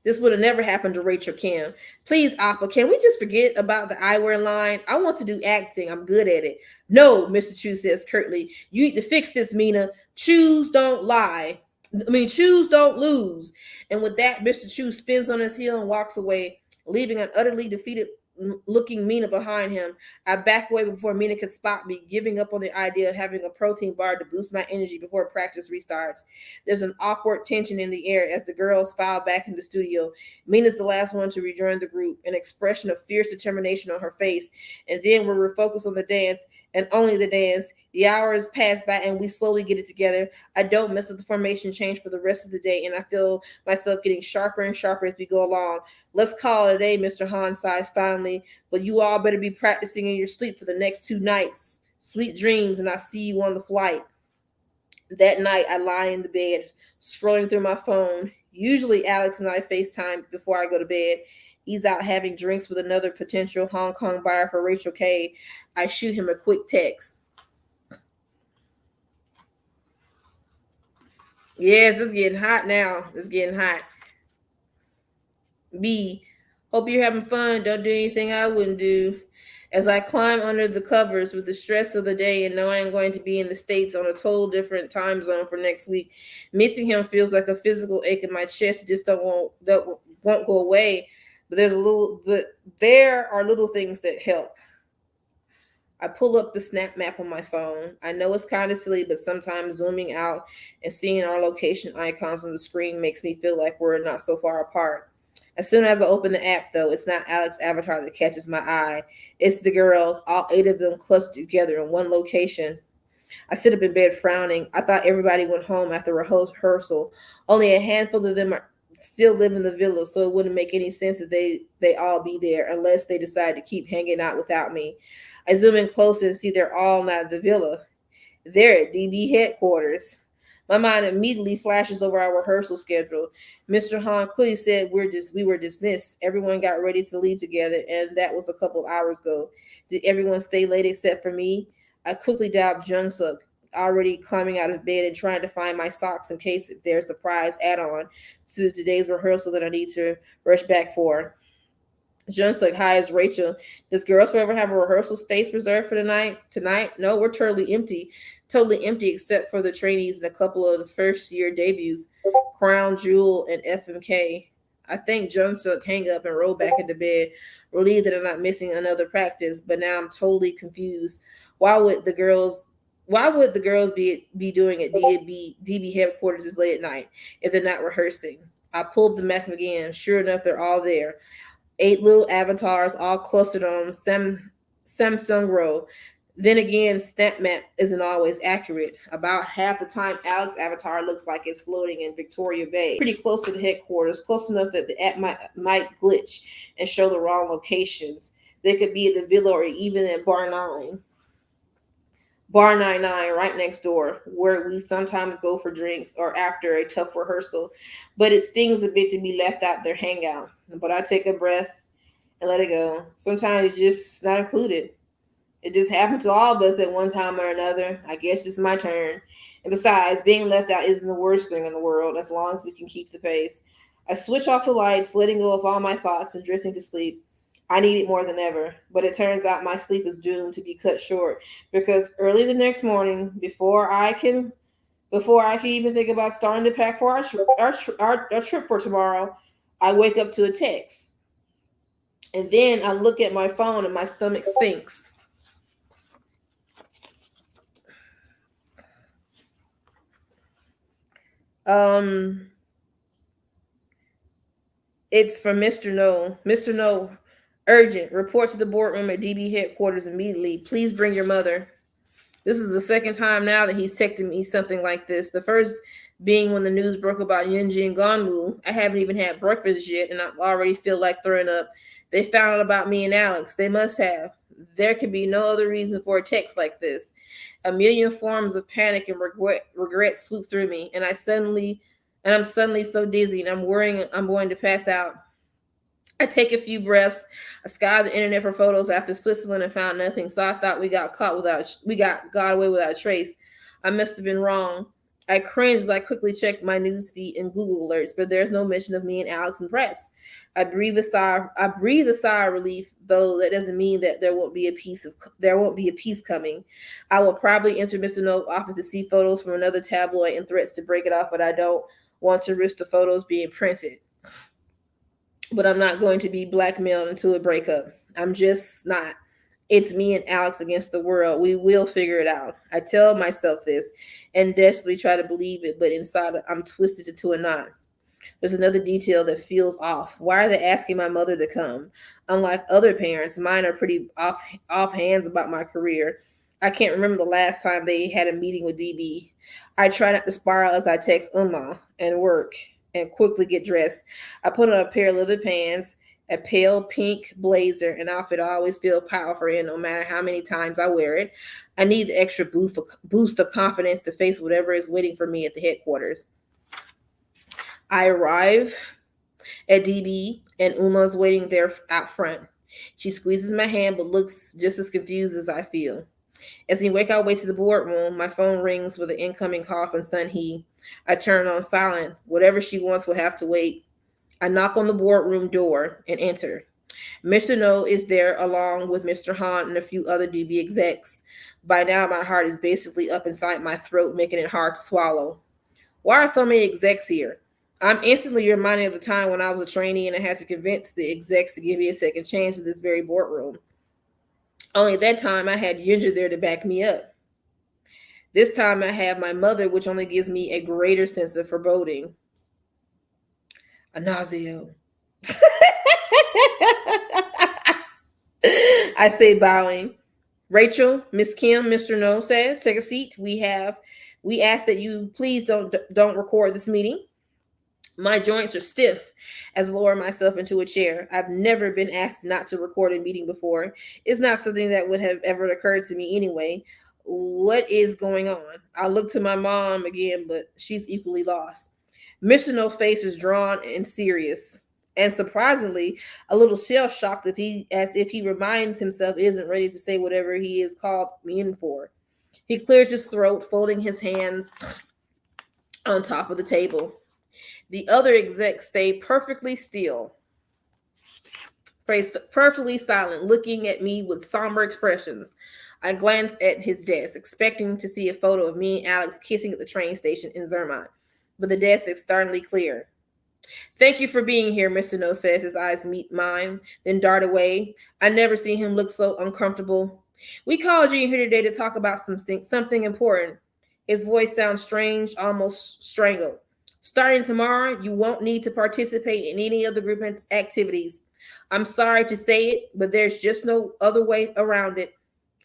This would have never happened to Rachel Kim. Please, Appa, can we just forget about the eyewear line? I want to do acting. I'm good at it. No, Mr. Chu says curtly. You need to fix this, Mina. Choose, don't lie. Choose, don't lose. And with that, Mr. Chu spins on his heel and walks away, leaving an utterly defeated looking Mina behind him. I back away before Mina could spot me, giving up on the idea of having a protein bar to boost my energy before practice restarts. There's an awkward tension in the air as the girls file back in the studio. Mina's the last one to rejoin the group, an expression of fierce determination on her face. And then we're refocused on the dance, and only the dance. The hours pass by and we slowly get it together. I don't mess up the formation change for the rest of the day, and I feel myself getting sharper and sharper as we go along. Let's call it a day, Mr. Han sighs finally, but you all better be practicing in your sleep for the next 2 nights. Sweet dreams, and I'll see you on the flight. That night, I lie in the bed, scrolling through my phone. Usually, Alex and I FaceTime before I go to bed. He's out having drinks with another potential Hong Kong buyer for Rachel K. I shoot him a quick text. Yes, it's getting hot now. It's getting hot. B, hope you're having fun. Don't do anything I wouldn't do. As I climb under the covers with the stress of the day and know I am going to be in the States on a total different time zone for next week, missing him feels like a physical ache in my chest. It just won't go away. But there are little things that help. I pull up the snap map on my phone. I know it's kind of silly, but sometimes zooming out and seeing our location icons on the screen makes me feel like we're not so far apart. As soon as I open the app, though, it's not Alex's avatar that catches my eye. It's the girls, all 8 of them clustered together in one location. I sit up in bed frowning. I thought everybody went home after rehearsal. Only a handful of them still live in the villa, so it wouldn't make any sense that they all be there unless they decide to keep hanging out without me. I zoom in closer and see they're all not at the villa. They're at DB headquarters. My mind immediately flashes over our rehearsal schedule. Mr. Han clearly said we were dismissed. Everyone got ready to leave together, and that was a couple hours ago. Did everyone stay late except for me? I quickly dialed Jung Suk, already climbing out of bed and trying to find my socks in case there's a surprise add-on to today's rehearsal that I need to rush back for. Jung's like, hi, it's Rachel. Does Girls Forever have a rehearsal space reserved for tonight? No, we're totally empty. Totally empty except for the trainees and a couple of the first year debuts, Crown Jewel and FMK. I think Jung Suk hang up and roll back into bed, relieved that I'm not missing another practice, but now I'm totally confused. Why would the girls be doing at DB headquarters this late at night if they're not rehearsing? I pull up the map again. Sure enough, they're all there. 8 little avatars all clustered on Samsung Row. Then again, SnapMap isn't always accurate. About half the time, Alex's avatar looks like it's floating in Victoria Bay, pretty close to the headquarters, close enough that the app might glitch and show the wrong locations. They could be at the villa or even at Bar 9. Bar 99 right next door, where we sometimes go for drinks or after a tough rehearsal. But it stings a bit to be left out their hangout. But I take a breath and let it go. Sometimes it's just not included. It just happened to all of us at one time or another. I guess it's my turn. And besides, being left out isn't the worst thing in the world as long as we can keep the pace. I switch off the lights, letting go of all my thoughts and drifting to sleep. I need it more than ever, but it turns out my sleep is doomed to be cut short because early the next morning, before I can even think about starting to pack for our trip for tomorrow, I wake up to a text. And then I look at my phone and my stomach sinks. It's from Mr. No. Mr. No, Urgent. Report to the boardroom at DB headquarters immediately. Please bring your mother. This is the second time now that he's texted me something like this. The first being when the news broke about Yunji and Gonmu. I haven't even had breakfast yet, and I already feel like throwing up. They found out about me and Alex. They must have. There could be no other reason for a text like this. A million forms of panic and regret swoop through me, and I'm suddenly so dizzy, and I'm worrying I'm going to pass out. I take a few breaths. I scoured the internet for photos after Switzerland and found nothing. So I thought we got away without trace. I must have been wrong. I cringed as I quickly checked my news feed and Google alerts, but there's no mention of me and Alex in press. I breathe a sigh of relief, though that doesn't mean that there won't be a piece coming. I will probably enter Mr. No's office to see photos from another tabloid and threats to break it off, but I don't want to risk the photos being printed. But I'm not going to be blackmailed into a breakup. I'm just not. It's me and Alex against the world. We will figure it out. I tell myself this and desperately try to believe it, but inside I'm twisted into a knot. There's another detail that feels off. Why are they asking my mother to come? Unlike other parents, mine are pretty off hands about my career. I can't remember the last time they had a meeting with DB. I try not to spiral as I text Uma and work and quickly get dressed. I put on a pair of leather pants, a pale pink blazer, an outfit I always feel powerful in no matter how many times I wear it. I need the extra boost of confidence to face whatever is waiting for me at the headquarters. I arrive at DB and Uma's waiting there out front. She squeezes my hand but looks just as confused as I feel. As we make our way to the boardroom, my phone rings with an incoming call from Sun Hee. I turn on silent. Whatever she wants will have to wait. I knock on the boardroom door and enter. Mr. No is there along with Mr. Han and a few other DB execs. By now, my heart is basically up inside my throat, making it hard to swallow. Why are so many execs here? I'm instantly reminded of the time when I was a trainee and I had to convince the execs to give me a second chance in this very boardroom. Only at that time, I had Yunja there to back me up. This time, I have my mother, which only gives me a greater sense of foreboding. Anasio. I say, bowing. Rachel, Miss Kim, Mr. No says, take a seat. We ask that you please don't record this meeting. My joints are stiff as I lower myself into a chair. I've never been asked not to record a meeting before. It's not something that would have ever occurred to me anyway. What is going on? I look to my mom again, but she's equally lost. Mr. No face is drawn and serious, and surprisingly, a little shell-shocked as if he reminds himself isn't ready to say whatever he is called me in for. He clears his throat, folding his hands on top of the table. The other execs stay perfectly still, perfectly silent, looking at me with somber expressions. I glance at his desk, expecting to see a photo of me and Alex kissing at the train station in Zermatt, but the desk is startlingly clear. Thank you for being here, Mr. No says. His eyes meet mine, then dart away. I never seen him look so uncomfortable. We called you here today to talk about something important. His voice sounds strange, almost strangled. Starting tomorrow, you won't need to participate in any of the group activities. I'm sorry to say it, but there's just no other way around it.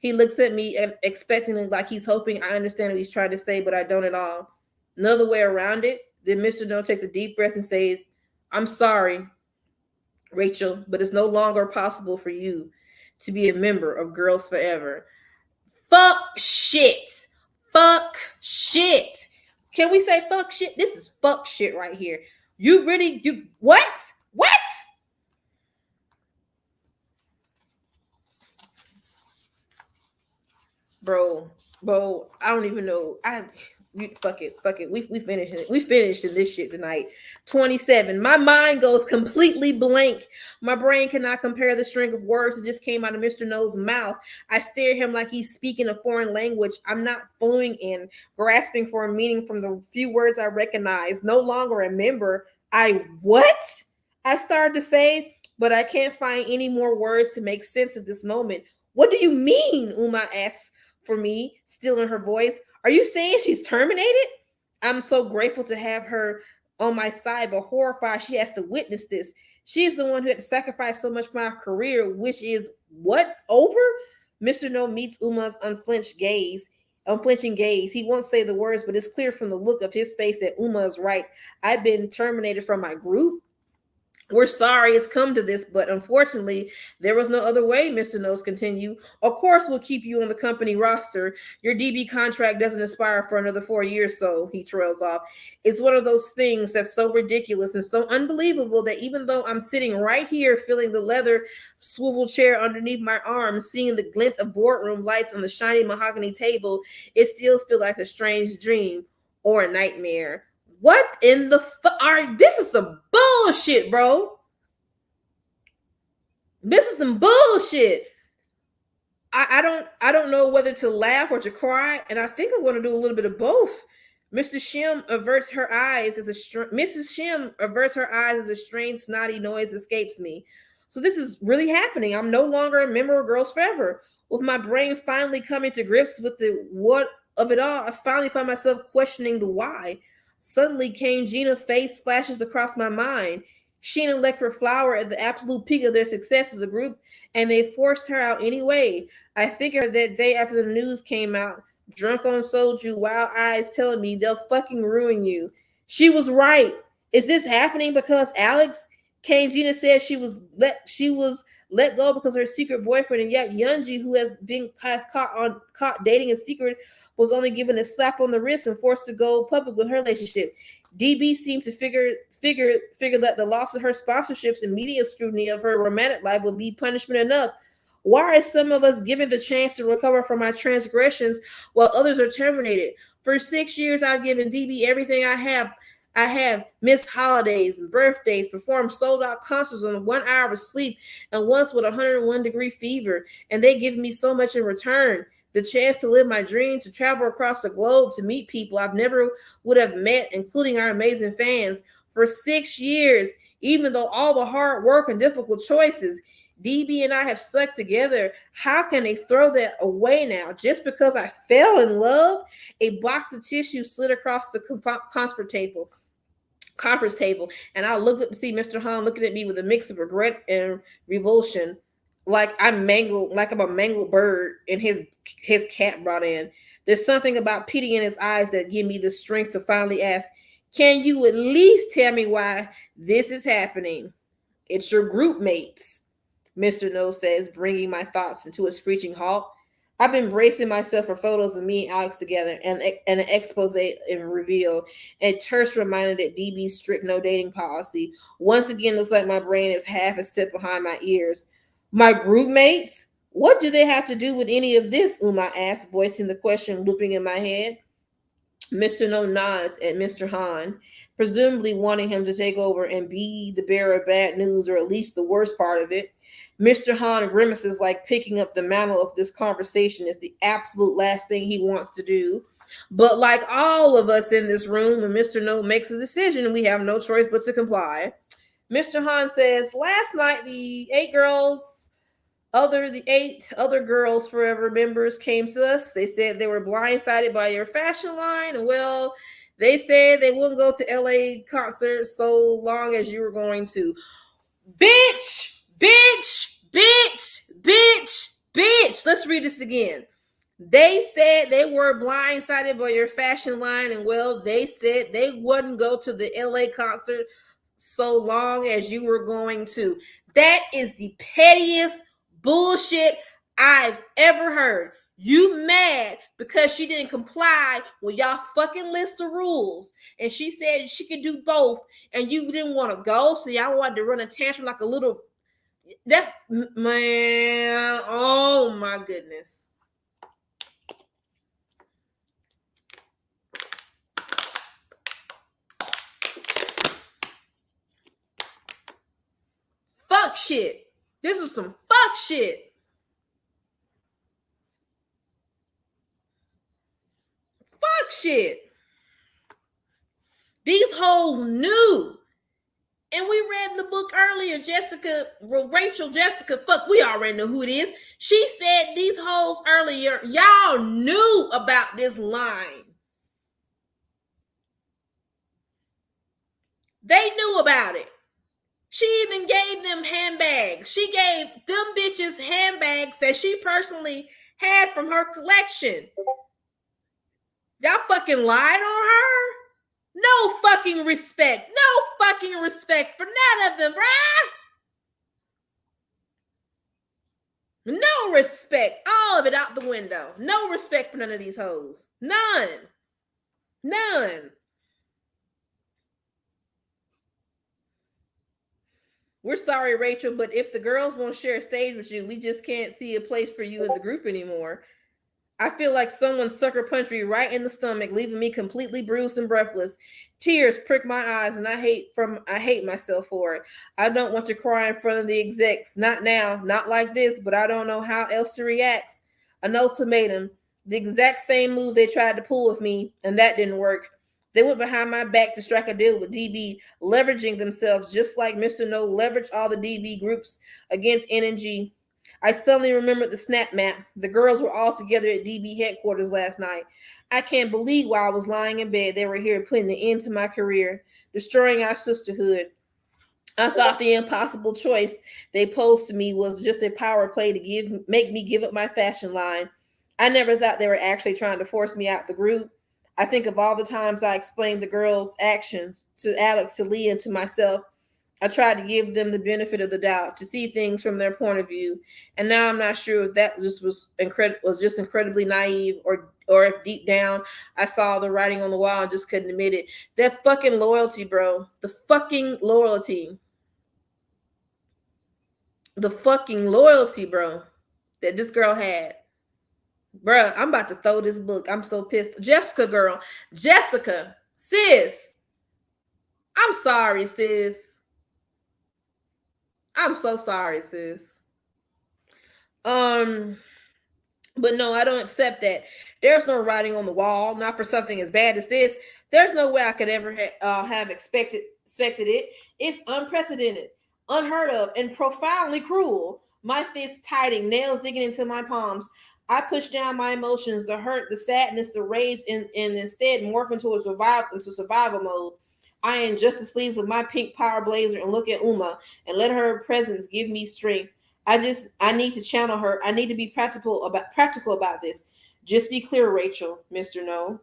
He looks at me expectantly like he's hoping I understand what he's trying to say, but I don't at all. Another way around it. Then Mr. No takes a deep breath and says, I'm sorry, Rachel, but it's no longer possible for you to be a member of Girls Forever. Fuck shit. Fuck shit. Can we say fuck shit? This is fuck shit right here. What? What? Bro, I don't even know. Fuck it. We finished it. We finished in this shit tonight. 27. My mind goes completely blank. My brain cannot compare the string of words that just came out of Mr. No's mouth. I stare at him like he's speaking a foreign language I'm not fluent in, grasping for a meaning from the few words I recognize. No longer remember. What? I started to say, but I can't find any more words to make sense of this moment. What do you mean? Uma asks for me, still in her voice. Are you saying she's terminated? I'm so grateful to have her on my side, but horrified she has to witness this. She's the one who had to sacrifice so much for my career, which is what over? Mr. No meets Uma's unflinching gaze. He won't say the words, but it's clear from the look of his face that Uma is right. I've been terminated from my group. We're sorry it's come to this, but unfortunately, there was no other way, Mr. Nose continued. Of course, we'll keep you on the company roster. Your DB contract doesn't expire for another 4 years, so he trails off. It's one of those things that's so ridiculous and so unbelievable that even though I'm sitting right here feeling the leather swivel chair underneath my arm, seeing the glint of boardroom lights on the shiny mahogany table, it still feels like a strange dream or a nightmare. What in the fuck? All right, this is some bullshit, bro. This is some bullshit. I don't know whether to laugh or to cry, and I think I'm going to do a little bit of both. Mrs. Shim averts her eyes as a strange snotty noise escapes me. So this is really happening. I'm no longer a member of Girls Forever. With my brain finally coming to grips with the what of it all, I finally find myself questioning the why. Suddenly, Kane Gina's face flashes across my mind. Sheena left for Flower at the absolute peak of their success as a group, and they forced her out anyway. I think of that day after the news came out, drunk on soju, wild eyes telling me they'll fucking ruin you. She was right. Is this happening because Alex? Kane Gina said she was let go because her secret boyfriend, and yet Younji, who has caught dating in secret, was only given a slap on the wrist and forced to go public with her relationship. DB seemed to figure that the loss of her sponsorships and media scrutiny of her romantic life would be punishment enough. Why are some of us given the chance to recover from our transgressions while others are terminated? For 6 years, I've given DB everything I have. I have missed holidays and birthdays, performed sold-out concerts on 1 hour of sleep, and once with 101-degree fever, and they give me so much in return. The chance to live my dream, to travel across the globe, to meet people I've never would have met, including our amazing fans, for 6 years, even though all the hard work and difficult choices, DB and I have stuck together. How can they throw that away now just because I fell in love? A box of tissue slid across the conference table, and I looked up to see Mr. Han looking at me with a mix of regret and revulsion, like I'm a mangled bird, and his cat brought in. There's something about pity in his eyes that give me the strength to finally ask, can you at least tell me why this is happening? It's your group mates, Mr. No says, bringing my thoughts into a screeching halt. I've been bracing myself for photos of me and Alex together and an expose and reveal, a terse reminder that DB's strict no dating policy. Once again, looks like my brain is half a step behind my ears. My group mates? What do they have to do with any of this? Uma asked, voicing the question looping in my head. Mr. No nods at Mr. Han, presumably wanting him to take over and be the bearer of bad news, or at least the worst part of it. Mr. Han grimaces like picking up the mantle of this conversation is the absolute last thing he wants to do. But like all of us in this room, when Mr. No makes a decision, we have no choice but to comply. Mr. Han says, last night the 8 other Girls Forever members came to us. They said they were blindsided by your fashion line. And well, they said they wouldn't go to LA concerts so long as you were going to. Bitch! Let's read this again. They said they were blindsided by your fashion line, and well, they said they wouldn't go to the LA concert so long as you were going to. That is the pettiest bullshit I've ever heard. You mad because she didn't comply with y'all fucking list of rules, and she said she could do both, and you didn't want to go, so y'all wanted to run a tantrum like a little. That's, man, oh my goodness. Fuck shit. This is some fuck shit. Fuck shit. These hoes knew. And we read the book earlier, Rachel Jessica, fuck, we already know who it is. She said these hoes earlier, y'all knew about this line. They knew about it. She even gave them handbags. She gave them bitches handbags that she personally had from her collection. Y'all fucking lied on her? No fucking respect. No fucking respect for none of them, bruh. No respect. All of it out the window. No respect for none of these hoes. None. None. We're sorry, Rachel, but if the girls won't share a stage with you, we just can't see a place for you in the group anymore. I feel like someone sucker punched me right in the stomach, leaving me completely bruised and breathless. Tears prick my eyes, and I hate myself for it. I don't want to cry in front of the execs. Not now, not like this, but I don't know how else to react. An ultimatum. The exact same move they tried to pull with me, and that didn't work. They went behind my back to strike a deal with DB, leveraging themselves just like Mr. No leveraged all the DB groups against NNG. I suddenly remembered the snap map. The girls were all together at DB headquarters last night. I can't believe while I was lying in bed, they were here putting an end to my career, destroying our sisterhood. I thought the impossible choice they posed to me was just a power play to make me give up my fashion line. I never thought they were actually trying to force me out the group. I think of all the times I explained the girls' actions to Alex, to Lee, and to myself. I tried to give them the benefit of the doubt, to see things from their point of view, and now I'm not sure if that just was just incredibly naive, or if deep down I saw the writing on the wall and just couldn't admit it. That fucking loyalty, bro. The fucking loyalty. The fucking loyalty, bro, that this girl had. Bruh, I'm about to throw this book. I'm so pissed. Jessica, girl. Jessica. Sis. I'm sorry, sis. I'm so sorry, sis. But no, I don't accept that. There's no writing on the wall, not for something as bad as this. There's no way I could ever have expected it. It's unprecedented, unheard of, and profoundly cruel. My fists tightening, nails digging into my palms. I push down my emotions, the hurt, the sadness, the rage, and instead morph into survival mode. I adjust the sleeves of my pink power blazer and look at Uma and let her presence give me strength. I need to channel her. I need to be practical about this. Just be clear, Rachel, Mr. No.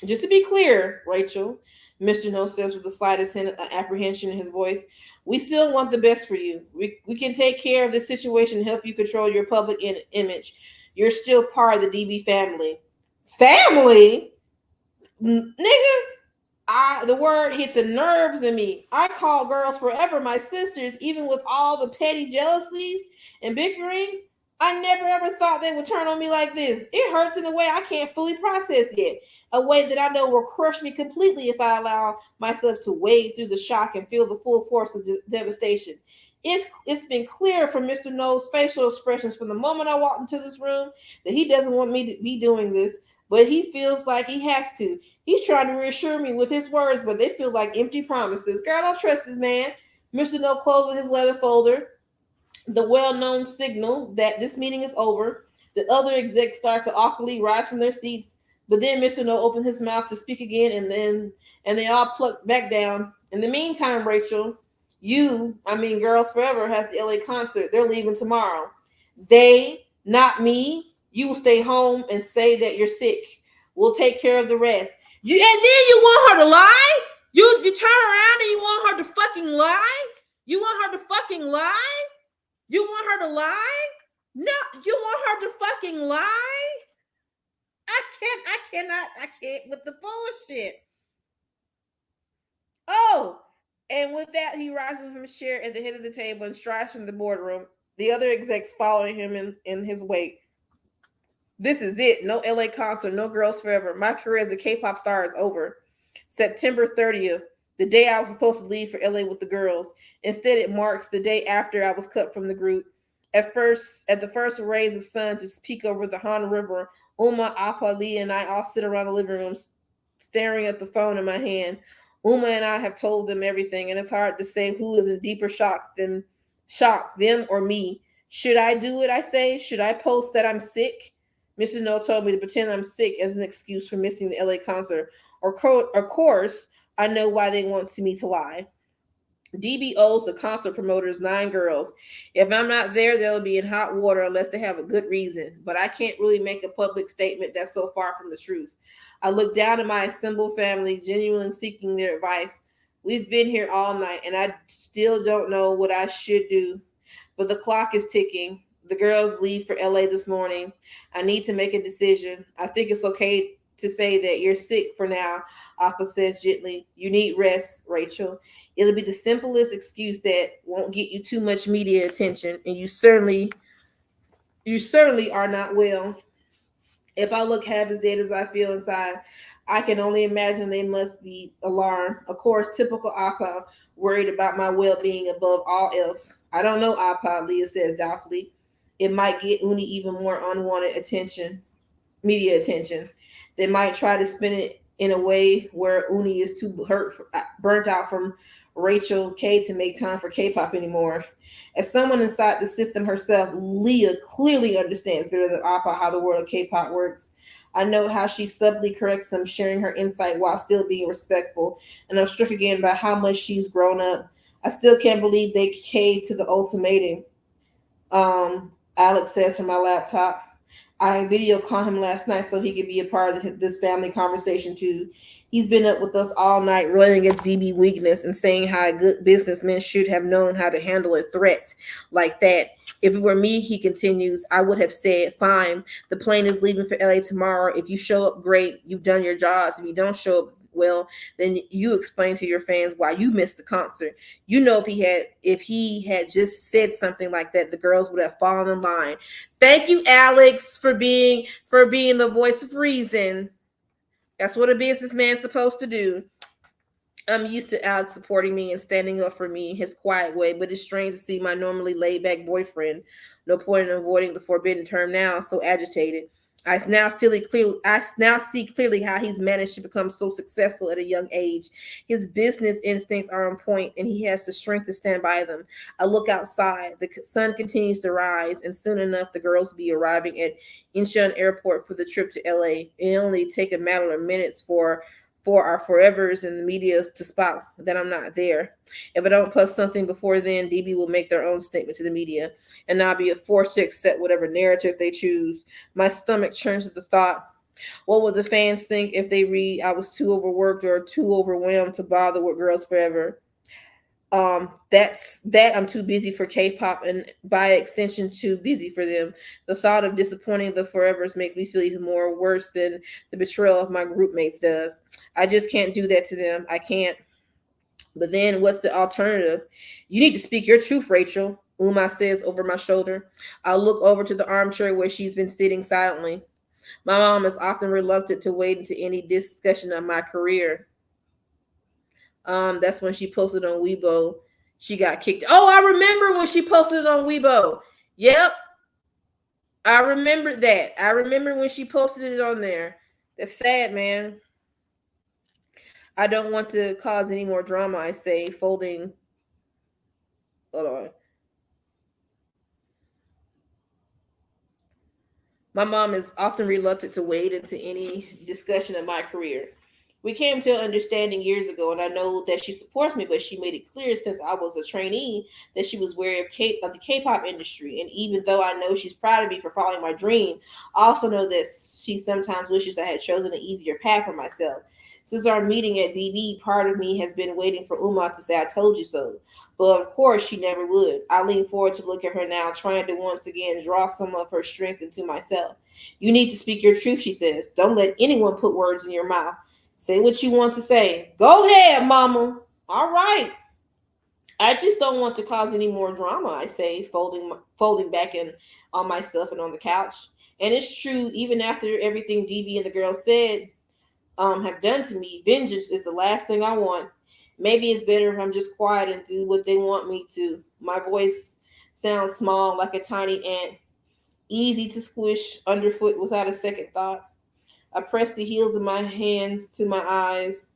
Just to be clear, Rachel, Mr. No says with the slightest hint of apprehension in his voice. We still want the best for you. We can take care of this situation and help you control your public image. You're still part of the DB family. Family? Nigga, the word hits a nerves in me. I call girls forever my sisters, even with all the petty jealousies and bickering. I never ever thought they would turn on me like this. It hurts in a way I can't fully process yet. A way that I know will crush me completely if I allow myself to wade through the shock and feel the full force of devastation. It's been clear from Mr. No's facial expressions from the moment I walked into this room that he doesn't want me to be doing this, but he feels like he has to. He's trying to reassure me with his words, but they feel like empty promises. Girl, I don't trust this man. Mr. No closes his leather folder, the well-known signal that this meeting is over. The other execs start to awkwardly rise from their seats, but then Mr. No opens his mouth to speak again, and they all pluck back down. In the meantime, Rachel, Girls Forever has the LA concert. They're leaving tomorrow. They, not me. You will stay home and say that you're sick. We'll take care of the rest. And then you want her to lie? You turn around and you want her to fucking lie? You want her to fucking lie? You want her to lie? No, you want her to fucking lie? I can't with the bullshit. Oh, and with that, he rises from his chair at the head of the table and strides from the boardroom. The other execs following him in his wake. This is it. No LA concert, no Girls Forever. My career as a K-pop star is over. September 30th, the day I was supposed to leave for LA with the girls. Instead, it marks the day after I was cut from the group. At the first rays of sun just peek over the Han River, Uma, Appa, Lee, and I all sit around the living room staring at the phone in my hand. Uma and I have told them everything, and it's hard to say who is in deeper shock, them or me. Should I do it, I say? Should I post that I'm sick? Mr. No told me to pretend I'm sick as an excuse for missing the LA concert. Of course, I know why they want me to lie. DB owes the concert promoters 9 girls. If I'm not there, they'll be in hot water unless they have a good reason. But I can't really make a public statement that's so far from the truth. I look down at my assembled family, genuinely seeking their advice. We've been here all night, and I still don't know what I should do. But the clock is ticking. The girls leave for LA this morning. I need to make a decision. I think it's okay to say that you're sick for now, Appa says gently. You need rest, Rachel. It'll be the simplest excuse that won't get you too much media attention, and you certainly are not well. If I look half as dead as I feel inside, I can only imagine they must be alarmed. Of course, typical Appa, worried about my well being above all else. I don't know, Appa, Leah says doubtfully. It might get Uni even more unwanted attention, media attention. They might try to spin it in a way where Uni is too burnt out from Rachel K to make time for K-pop anymore. As someone inside the system herself, Leah clearly understands better than Appa how the world of K-pop works. I know how she subtly corrects them, sharing her insight while still being respectful, and I'm struck again by how much she's grown up. I still can't believe they caved to the ultimatum. Alex says from my laptop. I video called him last night so he could be a part of this family conversation too. He's been up with us all night, railing against DB weakness and saying how a good businessman should have known how to handle a threat like that. If it were me, he continues, I would have said, fine, the plane is leaving for LA tomorrow. If you show up, great, you've done your jobs. If you don't show up, well, then you explain to your fans why you missed the concert. You know, if he had just said something like that, the girls would have fallen in line. Thank you, Alex, for being the voice of reason. That's what a businessman's supposed to do. I'm used to Alex supporting me and standing up for me in his quiet way, but it's strange to see my normally laid back boyfriend, no point in avoiding the forbidden term now, so agitated. I now see clearly how he's managed to become so successful at a young age. His business instincts are on point, and he has the strength to stand by them. I look outside. The sun continues to rise, and soon enough, the girls will be arriving at Incheon Airport for the trip to LA. It only take a matter of minutes for our forevers and the medias to spot that I'm not there. If I don't post something before then, DB will make their own statement to the media, and I'll be forced to accept whatever narrative they choose. My stomach churns at the thought. What will the fans think if they read I was too overworked or too overwhelmed to bother with girls forever? That's I'm too busy for K-pop and by extension too busy for them. The thought of disappointing the forevers makes me feel even more worse than the betrayal of my group mates does. I just can't do that to them. I can't. But then what's the alternative? You need to speak your truth, Rachel, Uma says over my shoulder. I'll look over to the armchair where she's been sitting silently. My mom is often reluctant to wade into any discussion of my career. That's when she posted on Weibo. She got kicked. Oh, I remember when she posted it on Weibo. Yep, I remember that. I remember when she posted it on there. That's sad, man. I don't want to cause any more drama, I say, folding. Hold on. My mom is often reluctant to wade into any discussion of my career. We came to an understanding years ago, and I know that she supports me, but she made it clear since I was a trainee that she was wary of the K-pop industry. And even though I know she's proud of me for following my dream, I also know that she sometimes wishes I had chosen an easier path for myself. Since our meeting at DB, part of me has been waiting for Uma to say I told you so. But of course, she never would. I lean forward to look at her now, trying to once again draw some of her strength into myself. You need to speak your truth, she says. Don't let anyone put words in your mouth. Say what you want to say. Go ahead, mama. All right. I just don't want to cause any more drama, I say, folding back in on myself and on the couch. And it's true, even after everything DB and the girls said have done to me, vengeance is the last thing I want. Maybe it's better if I'm just quiet and do what they want me to. My voice sounds small like a tiny ant, easy to squish underfoot without a second thought. I press the heels of my hands to my eyes.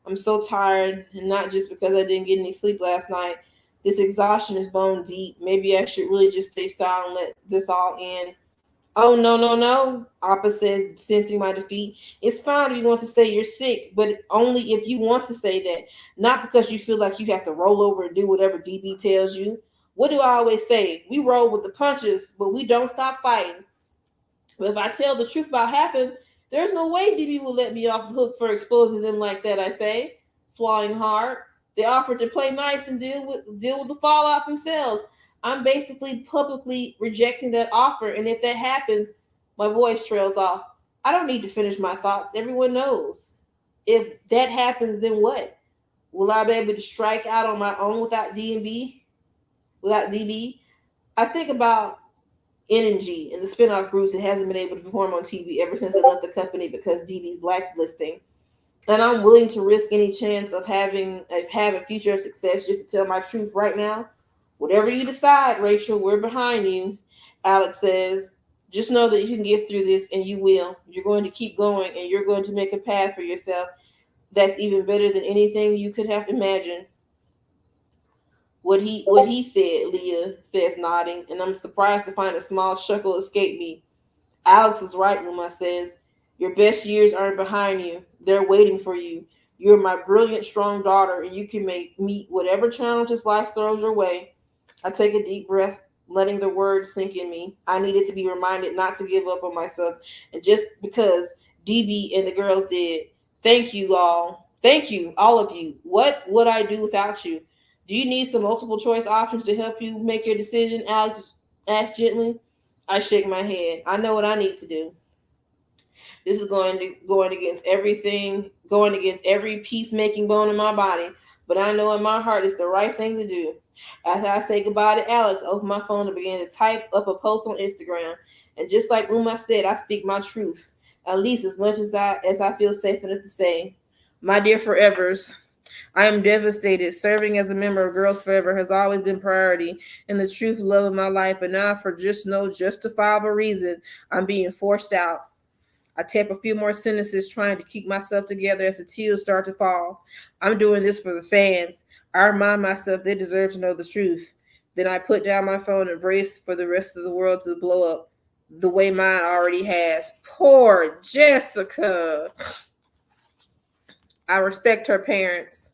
I'm so tired, and not just because I didn't get any sleep last night. This exhaustion is bone deep. Maybe I should really just stay silent and let this all end. Oh, no, no, no. Appa says, sensing my defeat. It's fine if you want to say you're sick, but only if you want to say that, not because you feel like you have to roll over and do whatever DB tells you. What do I always say? We roll with the punches, but we don't stop fighting. But if I tell the truth about happened, there's no way DB will let me off the hook for exposing them like that, I say, swallowing hard. They offered to play nice and deal with the fallout themselves. I'm basically publicly rejecting that offer, and if that happens, my voice trails off. I don't need to finish my thoughts. Everyone knows. If that happens, then what? Will I be able to strike out on my own without D&B? Without DB? I think about NG and the spinoff groups that hasn't been able to perform on TV ever since they left the company because DB's blacklisting. And I'm willing to risk any chance of have a future of success just to tell my truth right now. Whatever you decide, Rachel, we're behind you. Alex says, just know that you can get through this and you will. You're going to keep going and you're going to make a path for yourself that's even better than anything you could have imagined. What he said, Leah says, nodding, and I'm surprised to find a small chuckle escape me. Alex is right, Uma says. Your best years aren't behind you. They're waiting for you. You're my brilliant, strong daughter, and you can meet whatever challenges life throws your way. I take a deep breath, letting the words sink in me. I needed to be reminded not to give up on myself, and just because DB and the girls did. Thank you all. Thank you, all of you. What would I do without you? Do you need some multiple choice options to help you make your decision? Alex asked gently. I shake my head. I know what I need to do. This is going against everything, going against every peacemaking bone in my body. But I know in my heart it's the right thing to do. After I say goodbye to Alex, I open my phone and begin to type up a post on Instagram. And just like Uma said, I speak my truth, at least as much as I feel safe enough to say. My dear forevers, I am devastated. Serving as a member of Girls Forever has always been priority and the truth love of my life, but now for just no justifiable reason, I'm being forced out. I tap a few more sentences trying to keep myself together as the tears start to fall. I'm doing this for the fans. I remind myself they deserve to know the truth. Then I put down my phone and brace for the rest of the world to blow up the way mine already has. Poor Jessica. I respect her parents.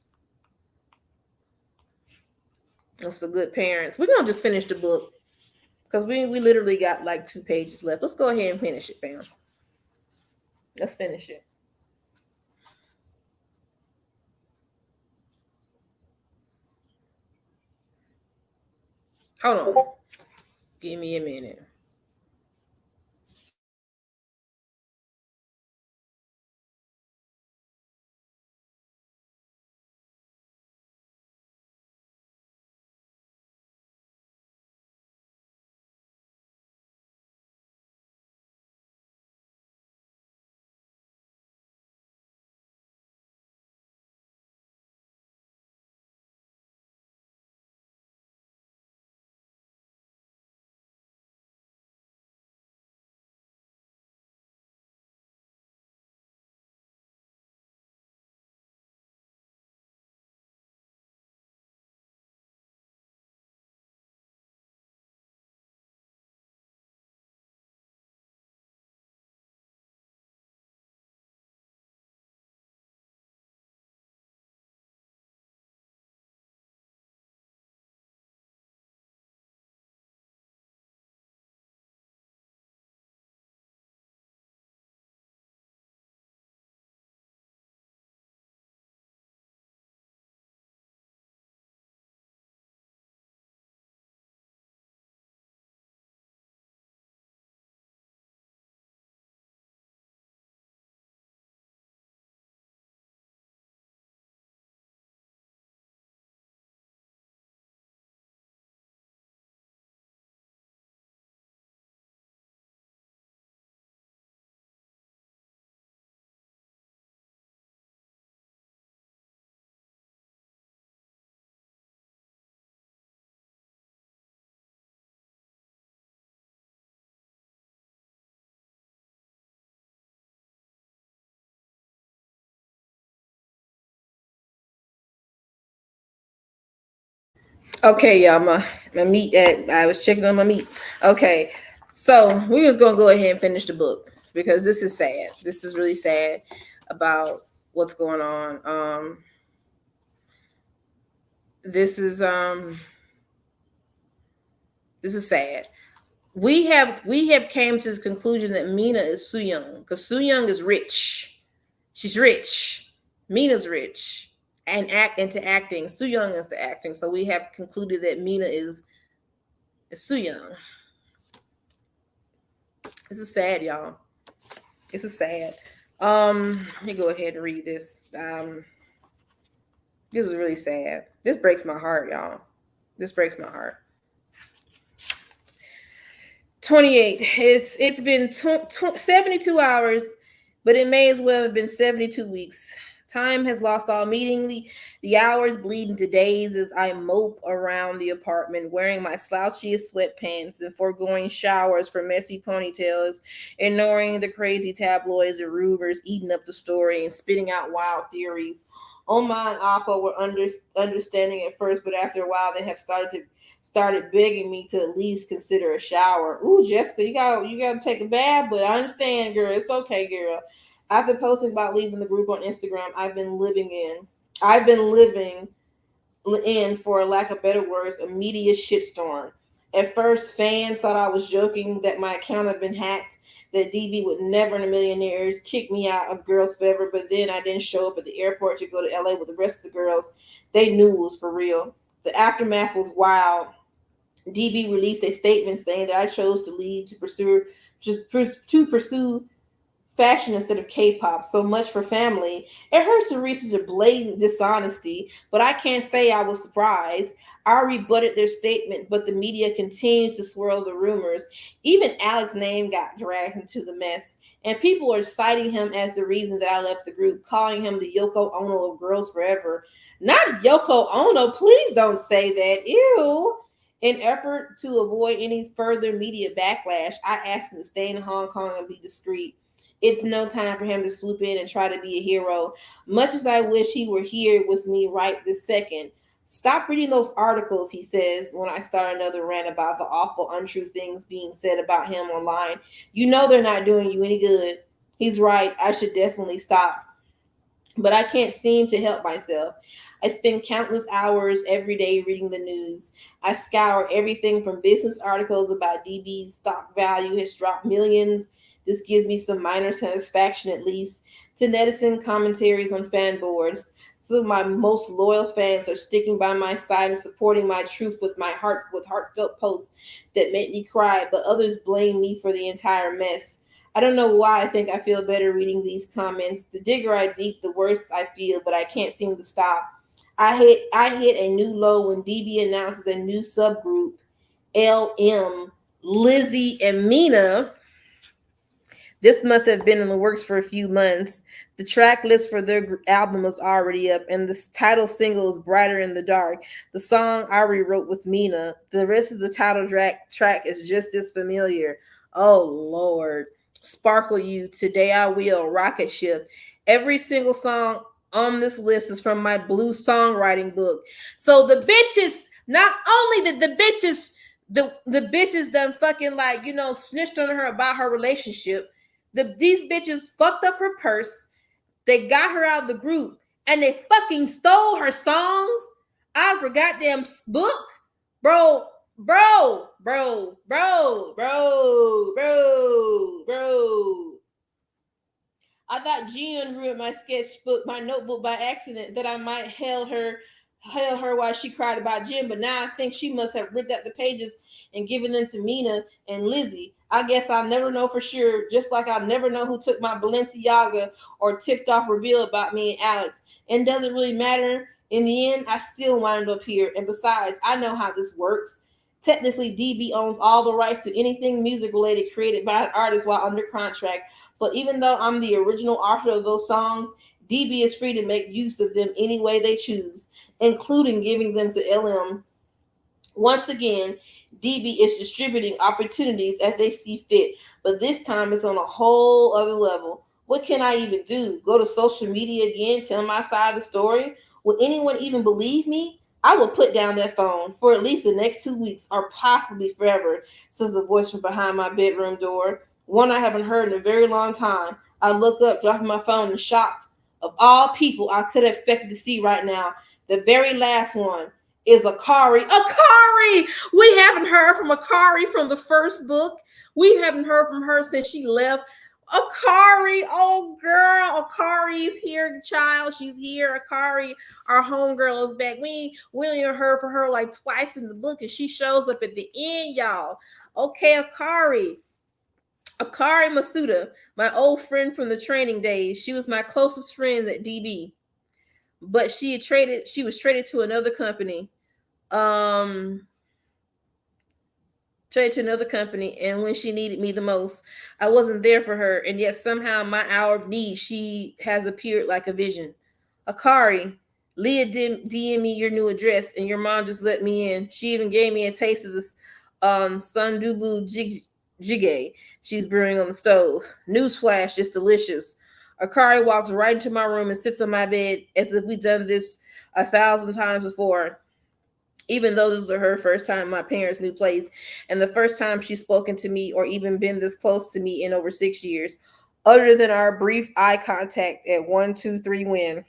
That's the good parents. We're gonna just finish the book because we literally got like 2 pages left. Let's go ahead and finish it, fam. Let's finish it. Hold on. Give me a minute. Okay, y'all, my meat that I was checking on my meat. Okay, So we was gonna go ahead and finish the book because this is sad. This is really sad about what's going on. This is this is sad. We have came to the conclusion that Mina is Soo-young because Soo-young is rich. She's rich. Mina's rich. And act into acting. Soo-young is the acting. So we have concluded that Mina is Soo-young. This is sad, y'all. This is sad. Let me go ahead and read this. This is really sad. This breaks my heart, y'all. This breaks my heart. 28. It's been 72 hours, but it may as well have been 72 weeks. Time has lost all meaning. The hours bleed into days as I mope around the apartment, wearing my slouchiest sweatpants and foregoing showers for messy ponytails, ignoring the crazy tabloids and rumors eating up the story and spitting out wild theories. Oma and Appa were understanding at first, but after a while, they have started begging me to at least consider a shower. Ooh, Jessica, you got to take a bath, but I understand, girl. It's okay, girl. After posting about leaving the group on Instagram, I've been living in, for lack of better words, a media shitstorm. At first, fans thought I was joking that my account had been hacked, that DB would never in a million years kick me out of Girls Forever, but then I didn't show up at the airport to go to LA with the rest of the girls. They knew it was for real. The aftermath was wild. DB released a statement saying that I chose to leave to pursue fashion instead of K-pop. So much for family. It hurts to reach such a blatant dishonesty, but I can't say I was surprised. I rebutted their statement, but the media continues to swirl the rumors. Even Alex's name got dragged into the mess, and people are citing him as the reason that I left the group, calling him the Yoko Ono of Girls Forever. Not Yoko Ono, please don't say that. Ew. In effort to avoid any further media backlash, I asked him to stay in Hong Kong and be discreet. It's no time for him to swoop in and try to be a hero, much as I wish he were here with me right this second. Stop reading those articles, he says, when I start another rant about the awful, untrue things being said about him online. You know they're not doing you any good. He's right. I should definitely stop. But I can't seem to help myself. I spend countless hours every day reading the news. I scour everything from business articles about DB's stock value has dropped millions. This gives me some minor satisfaction at least, to netizen commentaries on fan boards. Some of my most loyal fans are sticking by my side and supporting my truth with heartfelt posts that make me cry, but others blame me for the entire mess. I don't know why I think I feel better reading these comments. The digger I deep, the worse I feel, but I can't seem to stop. I hit a new low when DB announces a new subgroup, LM, Lizzie and Mina. This must have been in the works for a few months. The track list for their album was already up, and the title single is Brighter in the Dark. The song I rewrote with Mina. The rest of the title track is just as familiar. Oh, Lord. Sparkle You, Today I Will, Rocket Ship. Every single song on this list is from my blue songwriting book. So the bitches, not only did the bitches done fucking snitched on her about her relationship, these bitches fucked up her purse. They got her out of the group and they fucking stole her songs out of her goddamn book. Bro. I thought Jung ruined my sketchbook, my notebook by accident, that I might hail her while she cried about Jim, but now I think she must have ripped out the pages and given them to Mina and Lizzie. I guess I'll never know for sure, just like I'll never know who took my Balenciaga or tipped off reveal about me and Alex. And does it really matter? In the end, I still wind up here. And besides, I know how this works. Technically, DB owns all the rights to anything music related created by an artist while under contract. So even though I'm the original author of those songs, DB is free to make use of them any way they choose, including giving them to LM. Once again, DB is distributing opportunities as they see fit, but this time it's on a whole other level. What can I even do? Go to social media again, tell my side of the story? Will anyone even believe me? I will put down that phone for at least the next 2 weeks or possibly forever, says the voice from behind my bedroom door, one I haven't heard in a very long time. I look up, dropping my phone in shock. Of all people I could have expected to see right now, the very last one is Akari. Akari! We haven't heard from Akari from the first book. We haven't heard from her since she left. Akari, oh girl, Akari's here, child. She's here. Akari, our homegirl, is back. We only heard from her like twice in the book, and she shows up at the end, y'all. Okay, Akari Masuda, my old friend from the training days. She was my closest friend at DB, but she was traded to another company. Um Traded to another company, and when she needed me the most, I wasn't there for her, and yet somehow my hour of need, she has appeared like a vision. Akari, Leah DM me your new address, and your mom just let me in. She even gave me a taste of this sundubu jjigae she's brewing on the stove. Newsflash, it's delicious. Akari walks right into my room and sits on my bed as if we've done this 1,000 times before, even though this is her first time in my parents' new place and the first time she's spoken to me or even been this close to me in over 6 years, other than our brief eye contact at 1, 2, 3 win.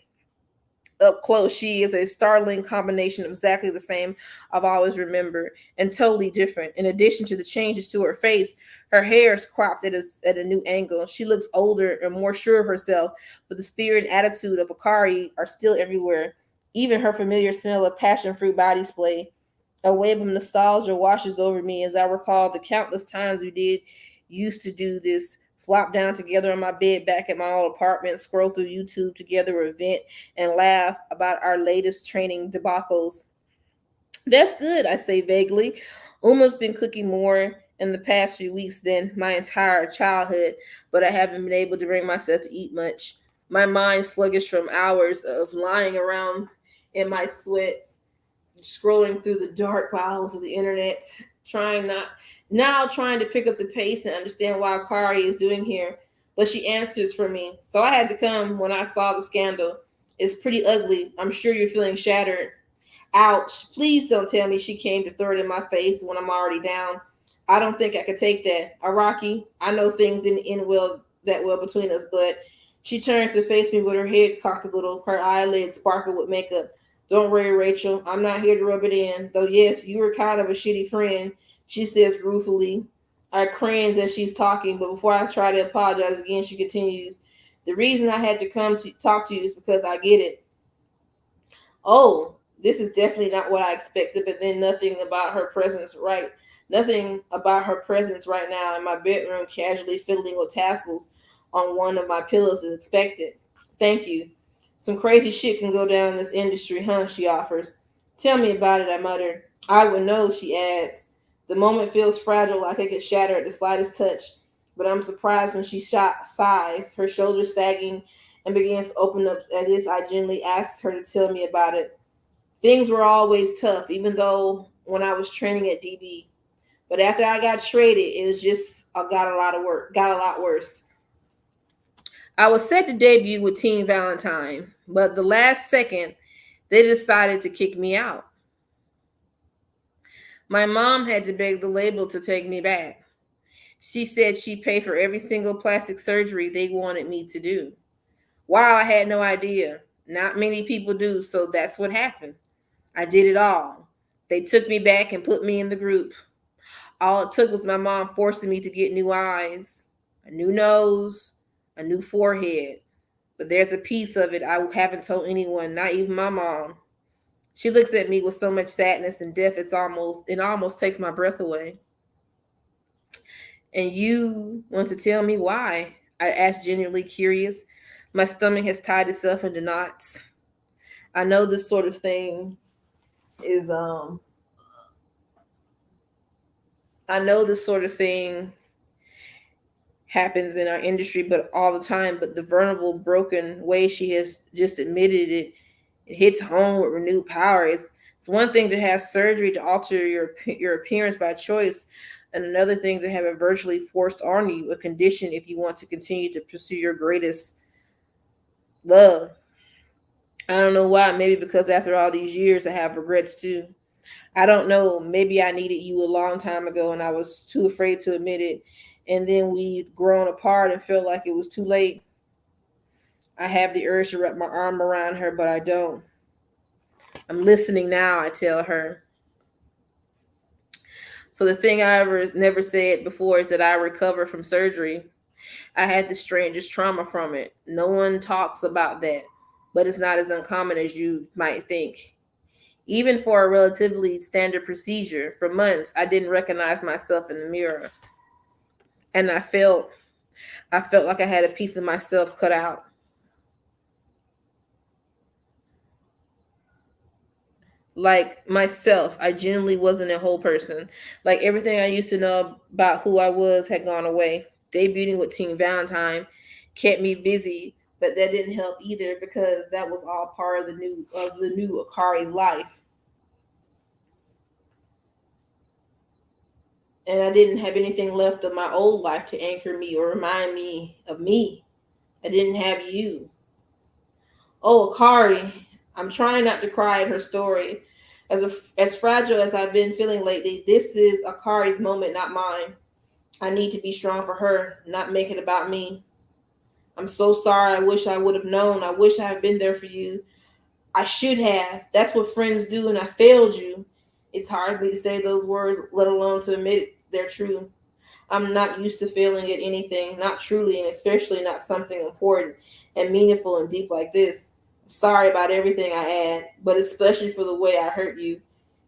Up close, she is a startling combination of exactly the same I've always remembered and totally different. In addition to the changes to her face, her hair is cropped at a new angle. She looks older and more sure of herself, but the spirit and attitude of Akari are still everywhere. Even her familiar smell of passion fruit body spray. A wave of nostalgia washes over me as I recall the countless times used to do this. Flop down together on my bed back at my old apartment, scroll through YouTube together, or vent and laugh about our latest training debacles. That's good, I say vaguely. Uma's been cooking more in the past few weeks than my entire childhood, but I haven't been able to bring myself to eat much. My mind sluggish from hours of lying around in my sweats, scrolling through the dark bowels of the internet, trying not trying to pick up the pace and understand why Akari is doing here. But she answers for me. So I had to come when I saw the scandal. It's pretty ugly. I'm sure you're feeling shattered. Ouch. Please don't tell me she came to throw it in my face when I'm already down. I don't think I could take that. Araki, I know things didn't end well between us, but she turns to face me with her head cocked a little, her eyelids sparkle with makeup. Don't worry, Rachel. I'm not here to rub it in. Though, yes, you were kind of a shitty friend, she says ruefully. I cringe as she's talking, but before I try to apologize again, she continues. The reason I had to come to talk to you is because I get it. Oh, this is definitely not what I expected, but then nothing about her presence right now in my bedroom, casually fiddling with tassels on one of my pillows is expected. Thank you. Some crazy shit can go down in this industry, huh? She offers. Tell me about it, I mutter. I would know, she adds. The moment feels fragile, like it could shatter at the slightest touch, but I'm surprised when she sighs, her shoulders sagging, and begins to open up as if I gently asked her to tell me about it. Things were always tough, even though when I was training at DB. But after I got traded, it was just got a lot worse. I was set to debut with Teen Valentine, but the last second, they decided to kick me out. My mom had to beg the label to take me back. She said she'd pay for every single plastic surgery they wanted me to do. Wow, I had no idea. Not many people do, so that's what happened. I did it all. They took me back and put me in the group. All it took was my mom forcing me to get new eyes, a new nose, a new forehead. But there's a piece of it I haven't told anyone, not even my mom. She looks at me with so much sadness and depth it almost takes my breath away. And you want to tell me why? I asked, genuinely curious. My stomach has tied itself into knots. I know this sort of thing is I know this sort of thing happens in our industry, but all the time. But the vulnerable, broken way she has just admitted it, it hits home with renewed power. It's one thing to have surgery to alter your appearance by choice, and another thing to have it virtually forced on you, a condition if you want to continue to pursue your greatest love. I don't know why. Maybe because after all these years, I have regrets too. I don't know. Maybe I needed you a long time ago and I was too afraid to admit it. And then we've grown apart and felt like it was too late. I have the urge to wrap my arm around her, but I don't. I'm listening now, I tell her. So the thing I ever never said before is that I recovered from surgery. I had the strangest trauma from it. No one talks about that, but it's not as uncommon as you might think. Even for a relatively standard procedure, for months I didn't recognize myself in the mirror. And I felt like I had a piece of myself cut out. Like myself, I genuinely wasn't a whole person. Like everything I used to know about who I was had gone away. Debuting with Teen Valentine kept me busy, but that didn't help either because that was all part of the new Akari's life. And I didn't have anything left of my old life to anchor me or remind me of me. I didn't have you. Oh, Akari, I'm trying not to cry at her story. As fragile as I've been feeling lately, this is Akari's moment, not mine. I need to be strong for her, not make it about me. I'm so sorry. I wish I would have known. I wish I had been there for you. I should have. That's what friends do, and I failed you. It's hard for me to say those words, let alone to admit they're true. I'm not used to failing at anything, not truly, and especially not something important and meaningful and deep like this. I'm sorry about everything I had, but especially for the way I hurt you.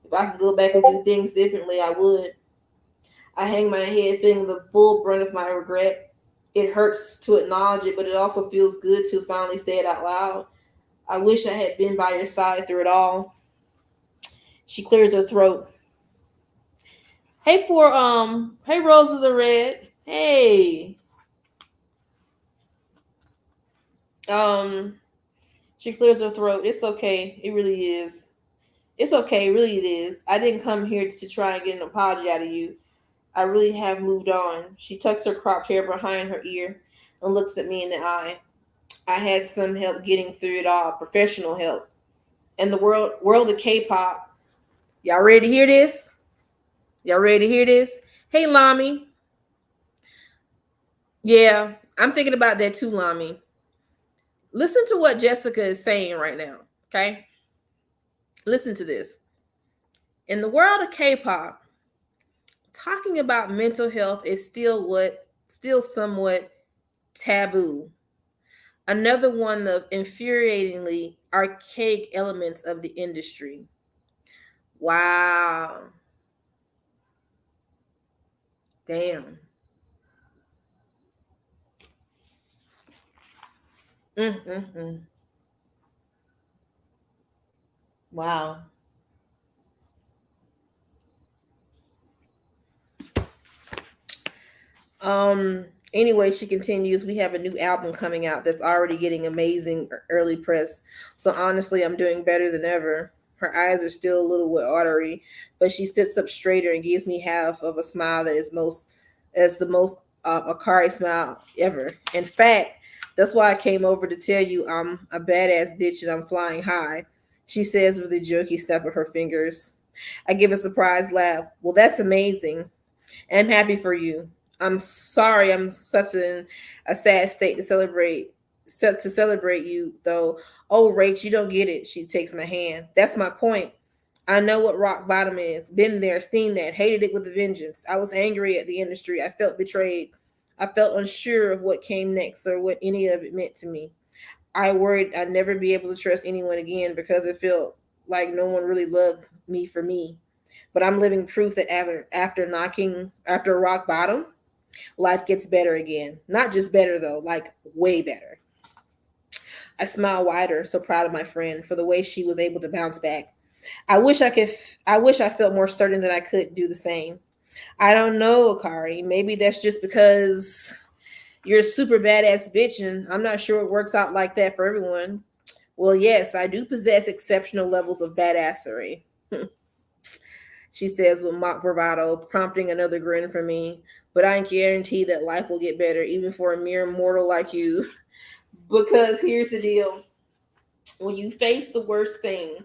If I could go back and do things differently, I would. I hang my head feeling the full brunt of my regret. It hurts to acknowledge it, but it also feels good to finally say it out loud. I wish I had been by your side through it all. She clears her throat. Hey roses are red. Hey. Um she clears her throat. It's okay. It really is. It's okay, really it is. I didn't come here to try and get an apology out of you. I really have moved on. She tucks her cropped hair behind her ear and looks at me in the eye. I had some help getting through it all, professional help. And the world of K-pop. Y'all ready to hear this? Y'all ready to hear this? Hey Lami. Yeah, I'm thinking about that too, Lami. Listen to what Jessica is saying right now. Okay? Listen to this. In the world of K-pop, talking about mental health is still somewhat taboo. Another one of infuriatingly archaic elements of the industry. Wow. Damn. Mm-mm-mm. Wow. Anyway, she continues, we have a new album coming out that's already getting amazing early press. So honestly, I'm doing better than ever. Her eyes are still a little watery, but she sits up straighter and gives me half of a smile that is most as the most Akari smile ever. In fact, that's why I came over to tell you I'm a badass bitch and I'm flying high. She says with a jokey snap of her fingers. I give a surprised laugh. Well, that's amazing. I'm happy for you. I'm sorry. I'm such a sad state to celebrate you though. Oh, Rach, you don't get it. She takes my hand. That's my point. I know what rock bottom is. Been there, seen that, hated it with a vengeance. I was angry at the industry. I felt betrayed. I felt unsure of what came next or what any of it meant to me. I worried I'd never be able to trust anyone again because it felt like no one really loved me for me. But I'm living proof that after rock bottom, life gets better again. Not just better though, like way better. I smile wider, so proud of my friend for the way she was able to bounce back. I wish I felt more certain that I could do the same. I don't know, Akari. Maybe that's just because you're a super badass bitch and I'm not sure it works out like that for everyone. Well, yes, I do possess exceptional levels of badassery. She says with mock bravado, prompting another grin from me. But I guarantee that life will get better, even for a mere mortal like you. Because here's the deal. When you face the worst thing,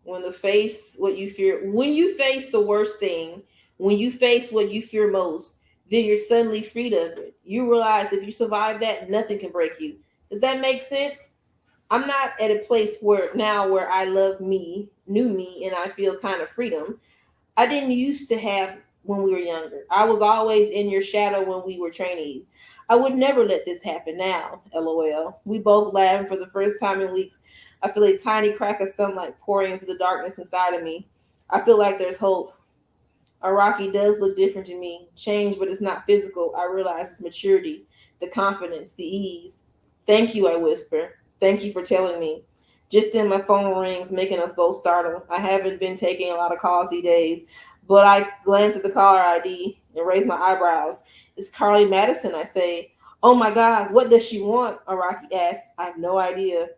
when the face what you fear, when you face the worst thing, when you face what you fear most, then you're suddenly freed of it. You realize if you survive that, nothing can break you. Does that make sense? I'm not at a place where now where I love me, new me, and I feel kind of freedom. I didn't used to have when we were younger. I was always in your shadow when we were trainees. I would never let this happen now, lol. We both laughed for the first time in weeks. I feel a tiny crack of sunlight pouring into the darkness inside of me. I feel like there's hope. Araki does look different to me. Change, but it's not physical. I realize it's maturity, the confidence, the ease. Thank you, I whisper. Thank you for telling me. Just then, my phone rings, making us both startled. I haven't been taking a lot of calls these days, but I glance at the caller ID and raise my eyebrows. It's Carly Madison, I say. Oh my God, what does she want? Araki asks. I have no idea.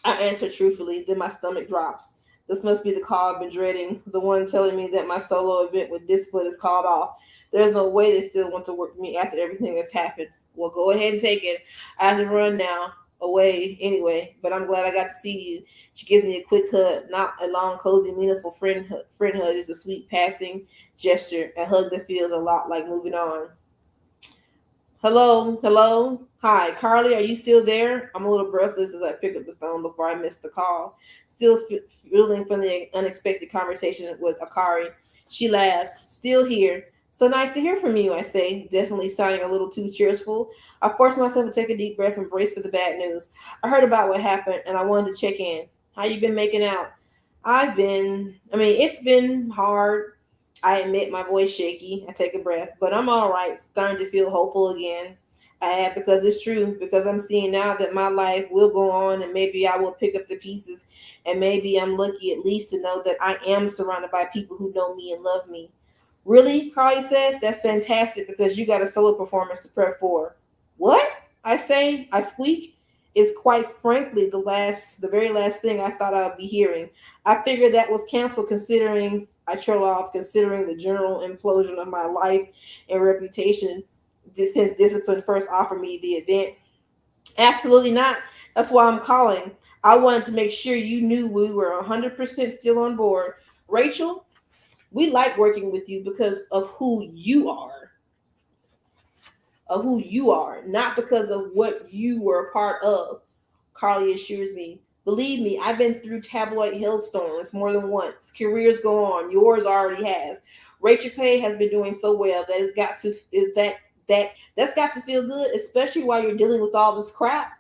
I answer truthfully, then my stomach drops. This must be the call I've been dreading, the one telling me that my solo event with Discipline is called off. There's no way they still want to work with me after everything that's happened. Well, go ahead and take it. I have to run now, away anyway, but I'm glad I got to see you. She gives me a quick hug, not a long, cozy, meaningful friend hug, just a sweet passing gesture, a hug that feels a lot like moving on. Hello, hello. Hi, Carly, are you still there? I'm a little breathless as I pick up the phone before I miss the call. Still feeling from the unexpected conversation with Akari. She laughs. Still here. So nice to hear from you, I say, definitely sounding a little too cheerful. I force myself to take a deep breath and brace for the bad news. I heard about what happened and I wanted to check in. How you been making out? It's been hard. I admit my voice shaky. I take a breath, but I'm all right. Starting to feel hopeful again. I have because it's true. Because I'm seeing now that my life will go on, and maybe I will pick up the pieces, and maybe I'm lucky at least to know that I am surrounded by people who know me and love me. Really, Carly says, that's fantastic because you got a solo performance to prep for. What? I say, I squeak. Is quite frankly the very last thing I thought I'd be hearing. I figured that was canceled considering I trail off considering the general implosion of my life and reputation since Discipline first offered me the event. Absolutely not. That's why I'm calling. I wanted to make sure you knew we were 100% still on board. Rachel, we like working with you because of who you are, not because of what you were a part of. Carly assures me. Believe me, I've been through tabloid hailstorms more than once. Careers go on. Yours already has. Rachel K has been doing so well that it's got to that's got to feel good, especially while you're dealing with all this crap.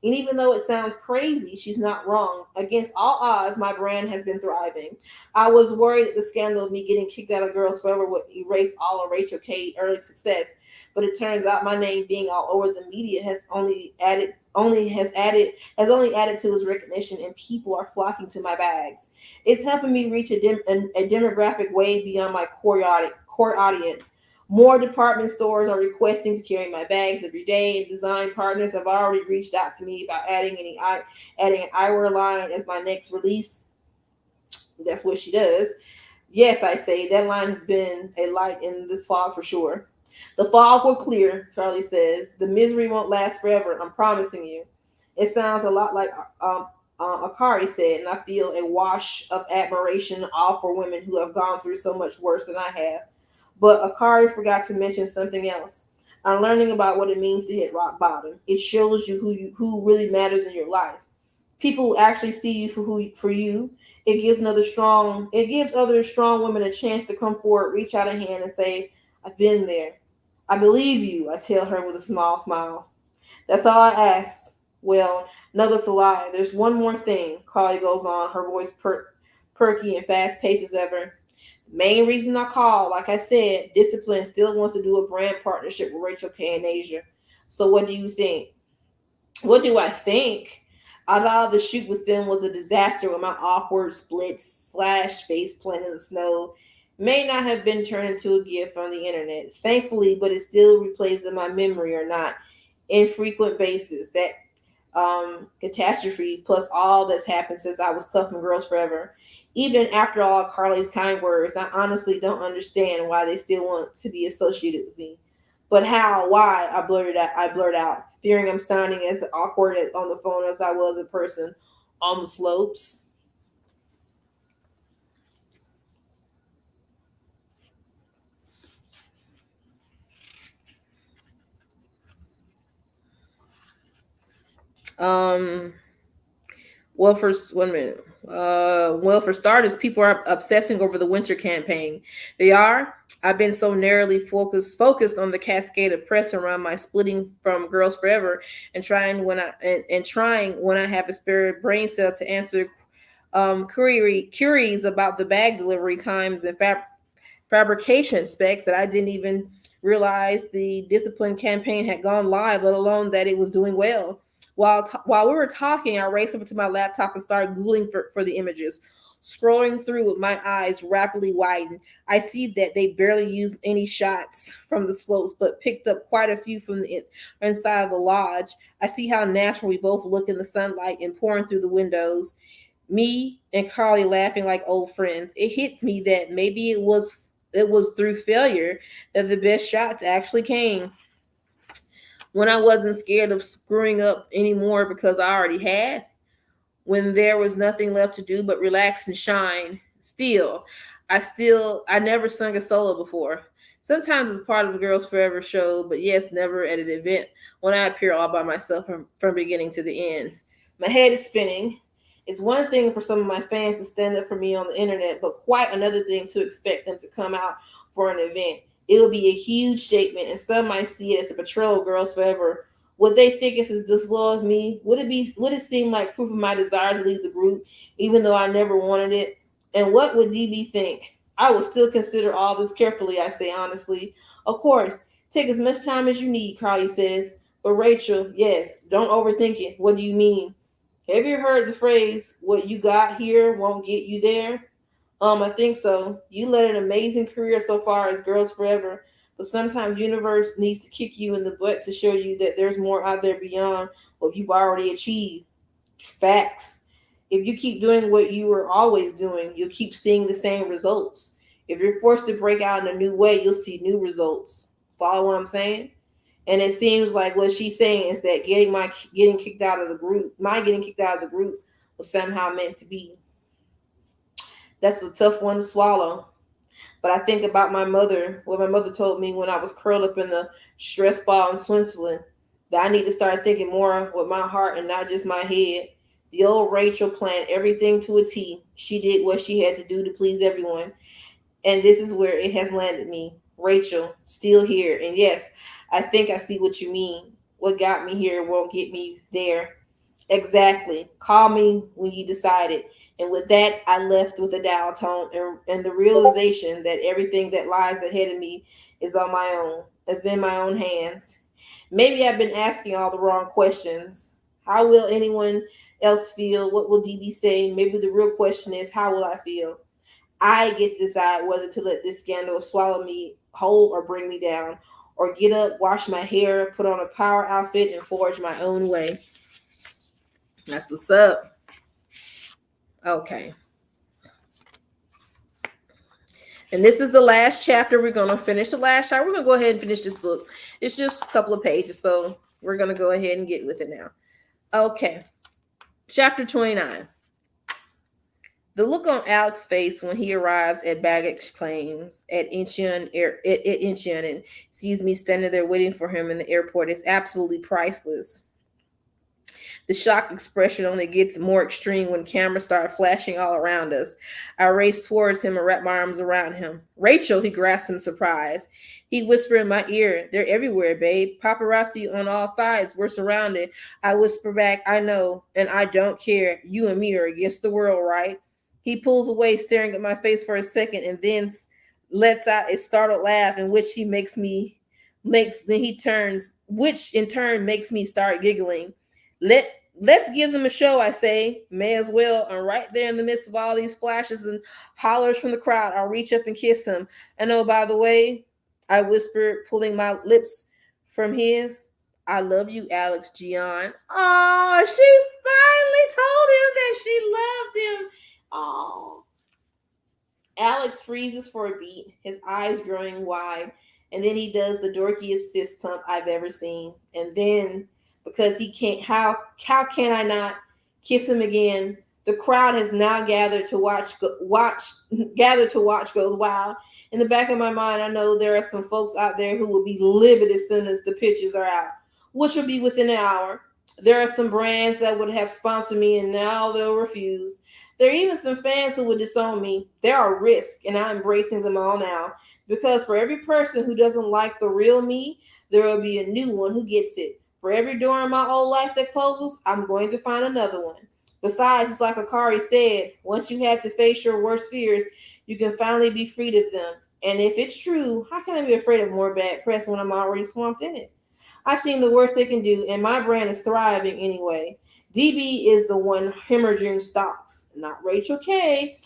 And even though it sounds crazy, she's not wrong. Against all odds, my brand has been thriving. I was worried that the scandal of me getting kicked out of Girls Forever would erase all of Rachel K's early success, but it turns out my name being all over the media has only added to its recognition, and people are flocking to my bags. It's helping me reach a demographic way beyond my core audience. More department stores are requesting to carry my bags every day, and design partners have already reached out to me about adding an eyewear line as my next release. That's what she does. Yes, I say that line has been a light in this fog for sure. The fog will clear, Charlie says. The misery won't last forever. I'm promising you. It sounds a lot like Akari said, and I feel a wash of admiration all for women who have gone through so much worse than I have. But Akari forgot to mention something else. I'm learning about what it means to hit rock bottom. It shows you who really matters in your life. People who actually see you for you. It gives other strong women a chance to come forward, reach out a hand, and say, "I've been there. I believe you," I tell her with a small smile. That's all I ask. Well, no, that's a lie. There's one more thing, Carly goes on, her voice perky and fast paced as ever. Main reason I call, like I said, Discipline still wants to do a brand partnership with Rachel K in Asia. So what do you think? What do I think? I thought the shoot with them was a disaster with my awkward splits slash face plant in the snow. May not have been turned into a gift on the internet, thankfully, but it still replays in my memory or not infrequent basis. That catastrophe plus all that's happened since I was cuffing Girls Forever. Even after all Carly's kind words, I honestly don't understand why they still want to be associated with me. But how? Why? I blurted out, fearing I'm sounding as awkward on the phone as I was in person on the slopes. Um, well, for one minute. Well, for starters, people are obsessing over the winter campaign. They are. I've been so narrowly focused on the cascade of press around my splitting from Girls Forever, and trying when I have a spare brain cell to answer queries about the bag delivery times and fabrication specs that I didn't even realize the discipline campaign had gone live, let alone that it was doing well. While we were talking, I raced over to my laptop and started Googling for the images. Scrolling through with my eyes rapidly widened, I see that they barely used any shots from the slopes, but picked up quite a few from the inside of the lodge. I see how natural we both look in the sunlight and pouring through the windows. Me and Carly laughing like old friends. It hits me that maybe it was through failure that the best shots actually came. When I wasn't scared of screwing up anymore because I already had, when there was nothing left to do but relax and shine. I never sung a solo before. Sometimes it's part of a Girls Forever show, but yes, never at an event when I appear all by myself from beginning to the end. My head is spinning. It's one thing for some of my fans to stand up for me on the internet, but quite another thing to expect them to come out for an event. It will be a huge statement, and some might see it as a betrayal of Girls Forever. Would they think it's disloyal of me? Would it seem like proof of my desire to leave the group, even though I never wanted it? And what would DB think? I will still consider all this carefully, I say honestly. Of course, take as much time as you need, Carly says. But Rachel, yes, don't overthink it. What do you mean? Have you heard the phrase, what you got here won't get you there? I think so. You led an amazing career so far as Girls Forever, but sometimes universe needs to kick you in the butt to show you that there's more out there beyond what you've already achieved. Facts. If you keep doing what you were always doing, you'll keep seeing the same results. If you're forced to break out in a new way, you'll see new results. Follow what I'm saying? And it seems like what she's saying is that getting kicked out of the group, my getting kicked out of the group was somehow meant to be. That's a tough one to swallow. But I think about my mother, what my mother told me when I was curled up in a stress ball in Switzerland, that I need to start thinking more with my heart and not just my head. The old Rachel planned everything to a T. She did what she had to do to please everyone. And this is where it has landed me. Rachel, still here. And yes, I think I see what you mean. What got me here won't get me there. Exactly. Call me when you decide it. And with that, I left with a dial tone and the realization that everything that lies ahead of me is on my own, is in my own hands. Maybe I've been asking all the wrong questions. How will anyone else feel? What will DB say? Maybe the real question is, how will I feel? I get to decide whether to let this scandal swallow me whole or bring me down, or get up, wash my hair, put on a power outfit, and forge my own way. That's what's up. Okay. And this is the last chapter. We're going to finish the last chapter. We're going to go ahead and finish this book. It's just a couple of pages, so we're going to go ahead and get with it now. Okay. Chapter 29. The look on Alex's face when he arrives at baggage claims at Incheon and sees me standing there waiting for him in the airport is absolutely priceless. The shocked expression only gets more extreme when cameras start flashing all around us. I race towards him and wrap my arms around him. Rachel, he grasps in surprise. He whispered in my ear, they're everywhere, babe. Paparazzi on all sides. We're surrounded. I whisper back, I know, and I don't care. You and me are against the world, right? He pulls away, staring at my face for a second, and then lets out a startled laugh in which which in turn makes me start giggling. Let's give them a show, I say. May as well. And right there in the midst of all these flashes and hollers from the crowd, I'll reach up and kiss him. And oh, by the way, I whispered, pulling my lips from his, I love you, Alex Gian. Oh, she finally told him that she loved him. Oh. Alex freezes for a beat, his eyes growing wide. And then he does the dorkiest fist pump I've ever seen. And then, because he can't, how can I not kiss him again? The crowd has now gathered to watch goes wild. In the back of my mind, I know there are some folks out there who will be livid as soon as the pitches are out, which will be within an hour. There are some brands that would have sponsored me and now they'll refuse. There are even some fans who would disown me. There are risks, and I'm embracing them all now. Because for every person who doesn't like the real me, there will be a new one who gets it. For every door in my old life that closes, I'm going to find another one. Besides, it's like Akari said, once you had to face your worst fears, you can finally be freed of them. And if it's true, how can I be afraid of more bad press when I'm already swamped in it? I've seen the worst they can do, and my brand is thriving anyway. DB is the one hemorrhaging stocks, not Rachel K.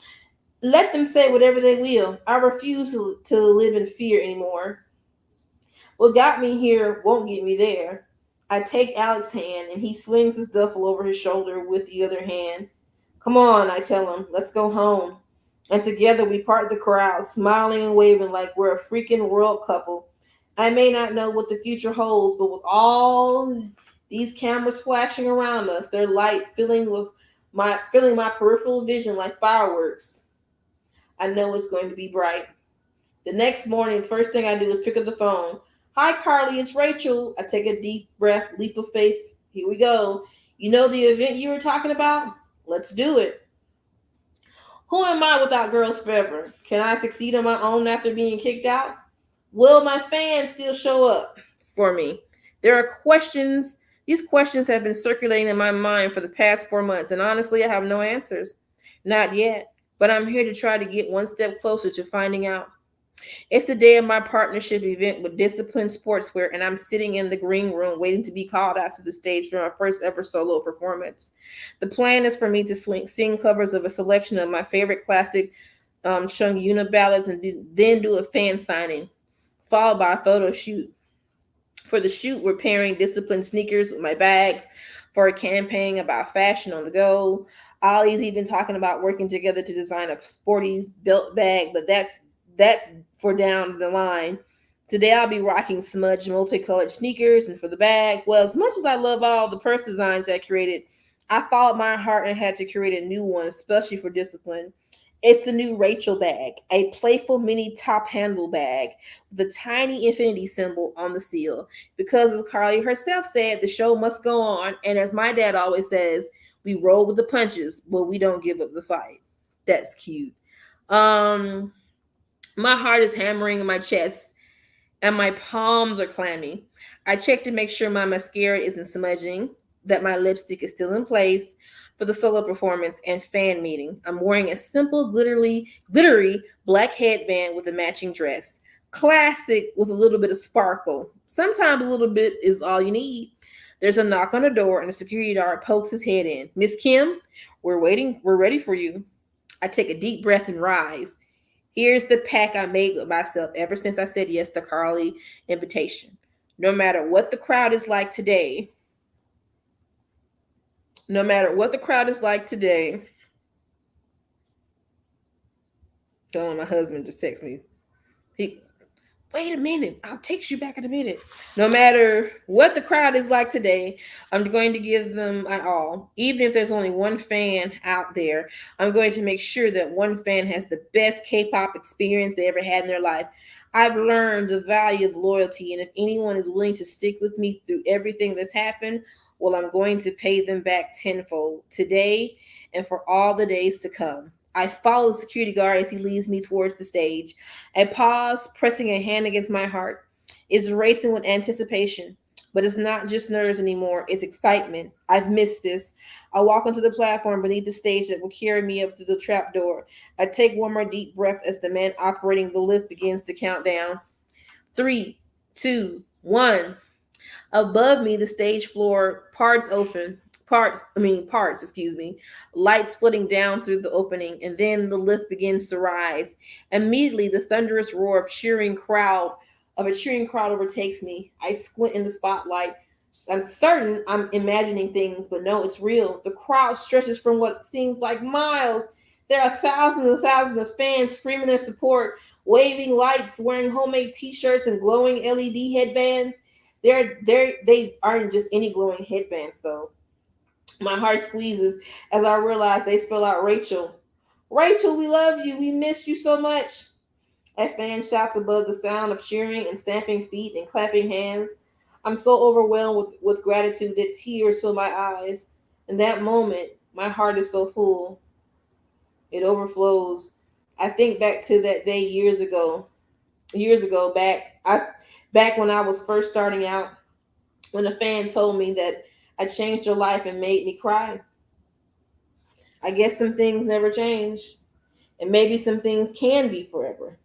Let them say whatever they will. I refuse to live in fear anymore. What got me here won't get me there. I take Alex's hand, and he swings his duffel over his shoulder with the other hand. Come on, I tell him, let's go home. And together we part the crowd, smiling and waving like we're a freaking world couple. I may not know what the future holds, but with all these cameras flashing around us, their light filling my peripheral vision like fireworks, I know it's going to be bright. The next morning, the first thing I do is pick up the phone. Hi, Carly, it's Rachel. I take a deep breath, leap of faith. Here we go. You know the event you were talking about? Let's do it. Who am I without Girls Forever? Can I succeed on my own after being kicked out? Will my fans still show up for me? There are questions. These questions have been circulating in my mind for the past 4 months, and honestly, I have no answers. Not yet, but I'm here to try to get one step closer to finding out. It's the day of my partnership event with Discipline Sportswear, and I'm sitting in the green room waiting to be called out to the stage for my first ever solo performance. The plan is for me to sing covers of a selection of my favorite classic Jung ballads and then do a fan signing, followed by a photo shoot. For the shoot, we're pairing Discipline sneakers with my bags for a campaign about fashion on the go. Ollie's even talking about working together to design a sporty belt bag, but that's for down the line. Today I'll be rocking smudged multicolored sneakers, and for the bag, well, as much as I love all the purse designs I created, I followed my heart and had to create a new one, especially for Discipline. It's the new Rachel bag, a playful mini top handle bag with a tiny infinity symbol on the seal. Because as Carly herself said, the show must go on, and as my dad always says, we roll with the punches, but we don't give up the fight. That's cute. My heart is hammering in my chest and my palms are clammy. I check to make sure my mascara isn't smudging, that my lipstick is still in place for the solo performance and fan meeting. I'm wearing a simple glittery black headband with a matching dress. Classic with a little bit of sparkle. Sometimes a little bit is all you need. There's a knock on the door and a security guard pokes his head in. Miss Kim, we're waiting. We're ready for you. I take a deep breath and rise. Here's the pact I made with myself ever since I said yes to Carly's invitation. No matter what the crowd is like today, hold on, my husband just texted me. Wait a minute, I'll text you back in a minute. No matter what the crowd is like today, I'm going to give them my all. Even if there's only one fan out there, I'm going to make sure that one fan has the best K-pop experience they ever had in their life. I've learned the value of loyalty, and if anyone is willing to stick with me through everything that's happened, well, I'm going to pay them back tenfold today and for all the days to come. I follow the security guard as he leads me towards the stage. I pause, pressing a hand against my heart. It's racing with anticipation, but it's not just nerves anymore. It's excitement. I've missed this. I walk onto the platform beneath the stage that will carry me up through the trap door. I take one more deep breath as the man operating the lift begins to count down. 3, 2, 1. Above me, the stage floor parts, lights flooding down through the opening, and then the lift begins to rise. Immediately, the thunderous roar of a cheering crowd overtakes me. I squint in the spotlight. I'm certain I'm imagining things, but no, it's real. The crowd stretches from what seems like miles. There are thousands and thousands of fans screaming their support. waving lights, wearing homemade t-shirts and glowing LED headbands. They aren't just any glowing headbands though. My heart squeezes as I realize they spell out Rachel. Rachel, we love you. We miss you so much. A fan shouts above the sound of cheering and stamping feet and clapping hands. I'm so overwhelmed with gratitude that tears fill my eyes. In that moment, my heart is so full. It overflows. I think back to that day years ago back when I was first starting out, when a fan told me that I changed your life and made me cry. I guess some things never change, and maybe some things can be forever.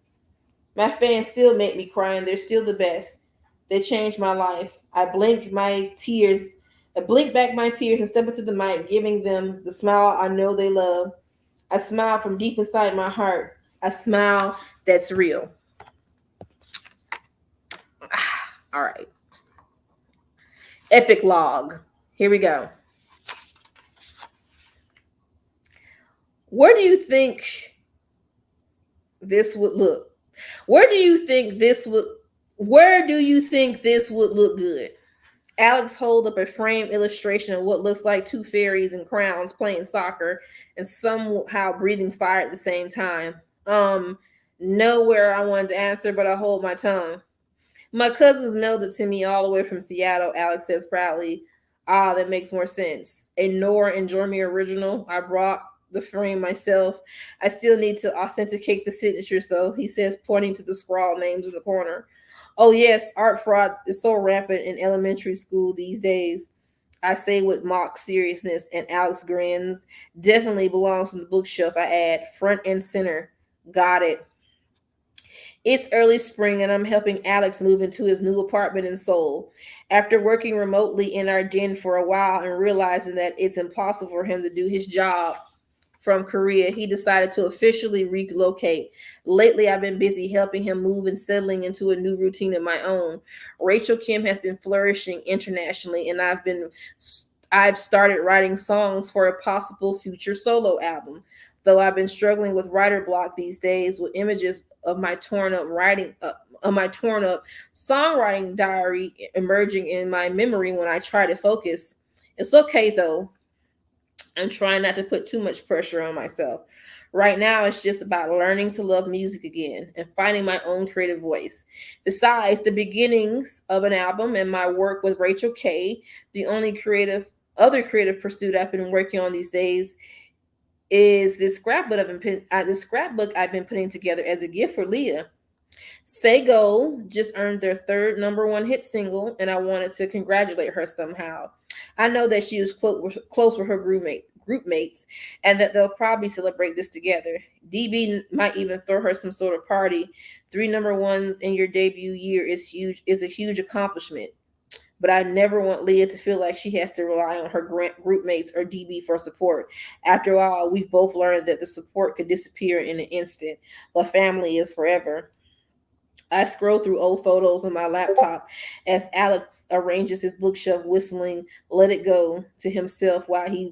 My fans still make me cry, and they're still the best. They changed my life. I blink back my tears and step into the mic, giving them the smile I know they love. I smile from deep inside my heart. A smile that's real. All right. Epic log. Here we go. Where do you think this would look? Where do you think this would where do you think this would look good? Alex hold up a framed illustration of what looks like two fairies in crowns playing soccer and somehow breathing fire at the same time. Um, Nowhere I wanted to answer, but I hold my tongue. My cousins mailed it to me all the way from Seattle, Alex says proudly. Ah, that makes more sense. A Nora and Jormy original. I brought the frame myself. I still need to authenticate the signatures, though, he says, pointing to the scrawled names in the corner. Oh, yes, art fraud is so rampant in elementary school these days. I say with mock seriousness, and Alex grins. Definitely belongs on the bookshelf, I add, front and center. Got it. It's early spring, and I'm helping Alex move into his new apartment in Seoul. After working remotely in our den for a while and realizing that it's impossible for him to do his job from Korea, he decided to officially relocate. Lately, I've been busy helping him move and settling into a new routine of my own. Rachel Kim has been flourishing internationally, and I've started writing songs for a possible future solo album. Though I've been struggling with writer block these days, with images of my torn up songwriting diary emerging in my memory when I try to focus. It's okay though. I'm trying not to put too much pressure on myself. Right now, it's just about learning to love music again and finding my own creative voice. Besides the beginnings of an album and my work with Rachel K, the only other creative pursuit I've been working on these days is this scrapbook I've been putting together as a gift for Leah. Say Go just earned their third number one hit single, and I wanted to congratulate her somehow. I know that she was close with her group mates, and that they'll probably celebrate this together. DB might even throw her some sort of party. Three number ones in your debut year is a huge accomplishment. But I never want Leah to feel like she has to rely on her group mates or DB for support. After all, we've both learned that the support could disappear in an instant, but family is forever. I scroll through old photos on my laptop as Alex arranges his bookshelf, whistling "Let It Go" to himself while he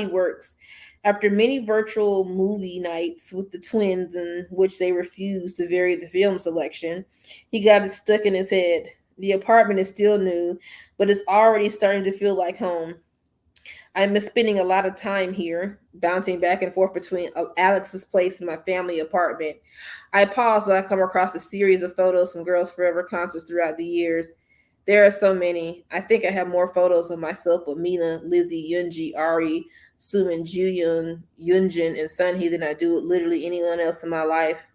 works. After many virtual movie nights with the twins in which they refused to vary the film selection, he got it stuck in his head. The apartment is still new, but it's already starting to feel like home. I miss spending a lot of time here, bouncing back and forth between Alex's place and my family apartment. I pause as I come across a series of photos from Girls Forever concerts throughout the years. There are so many. I think I have more photos of myself with Mina, Lizzie, Yoonji, Ari, Sumin, Juyun, Yunjin, and Sunhee than I do with literally anyone else in my life.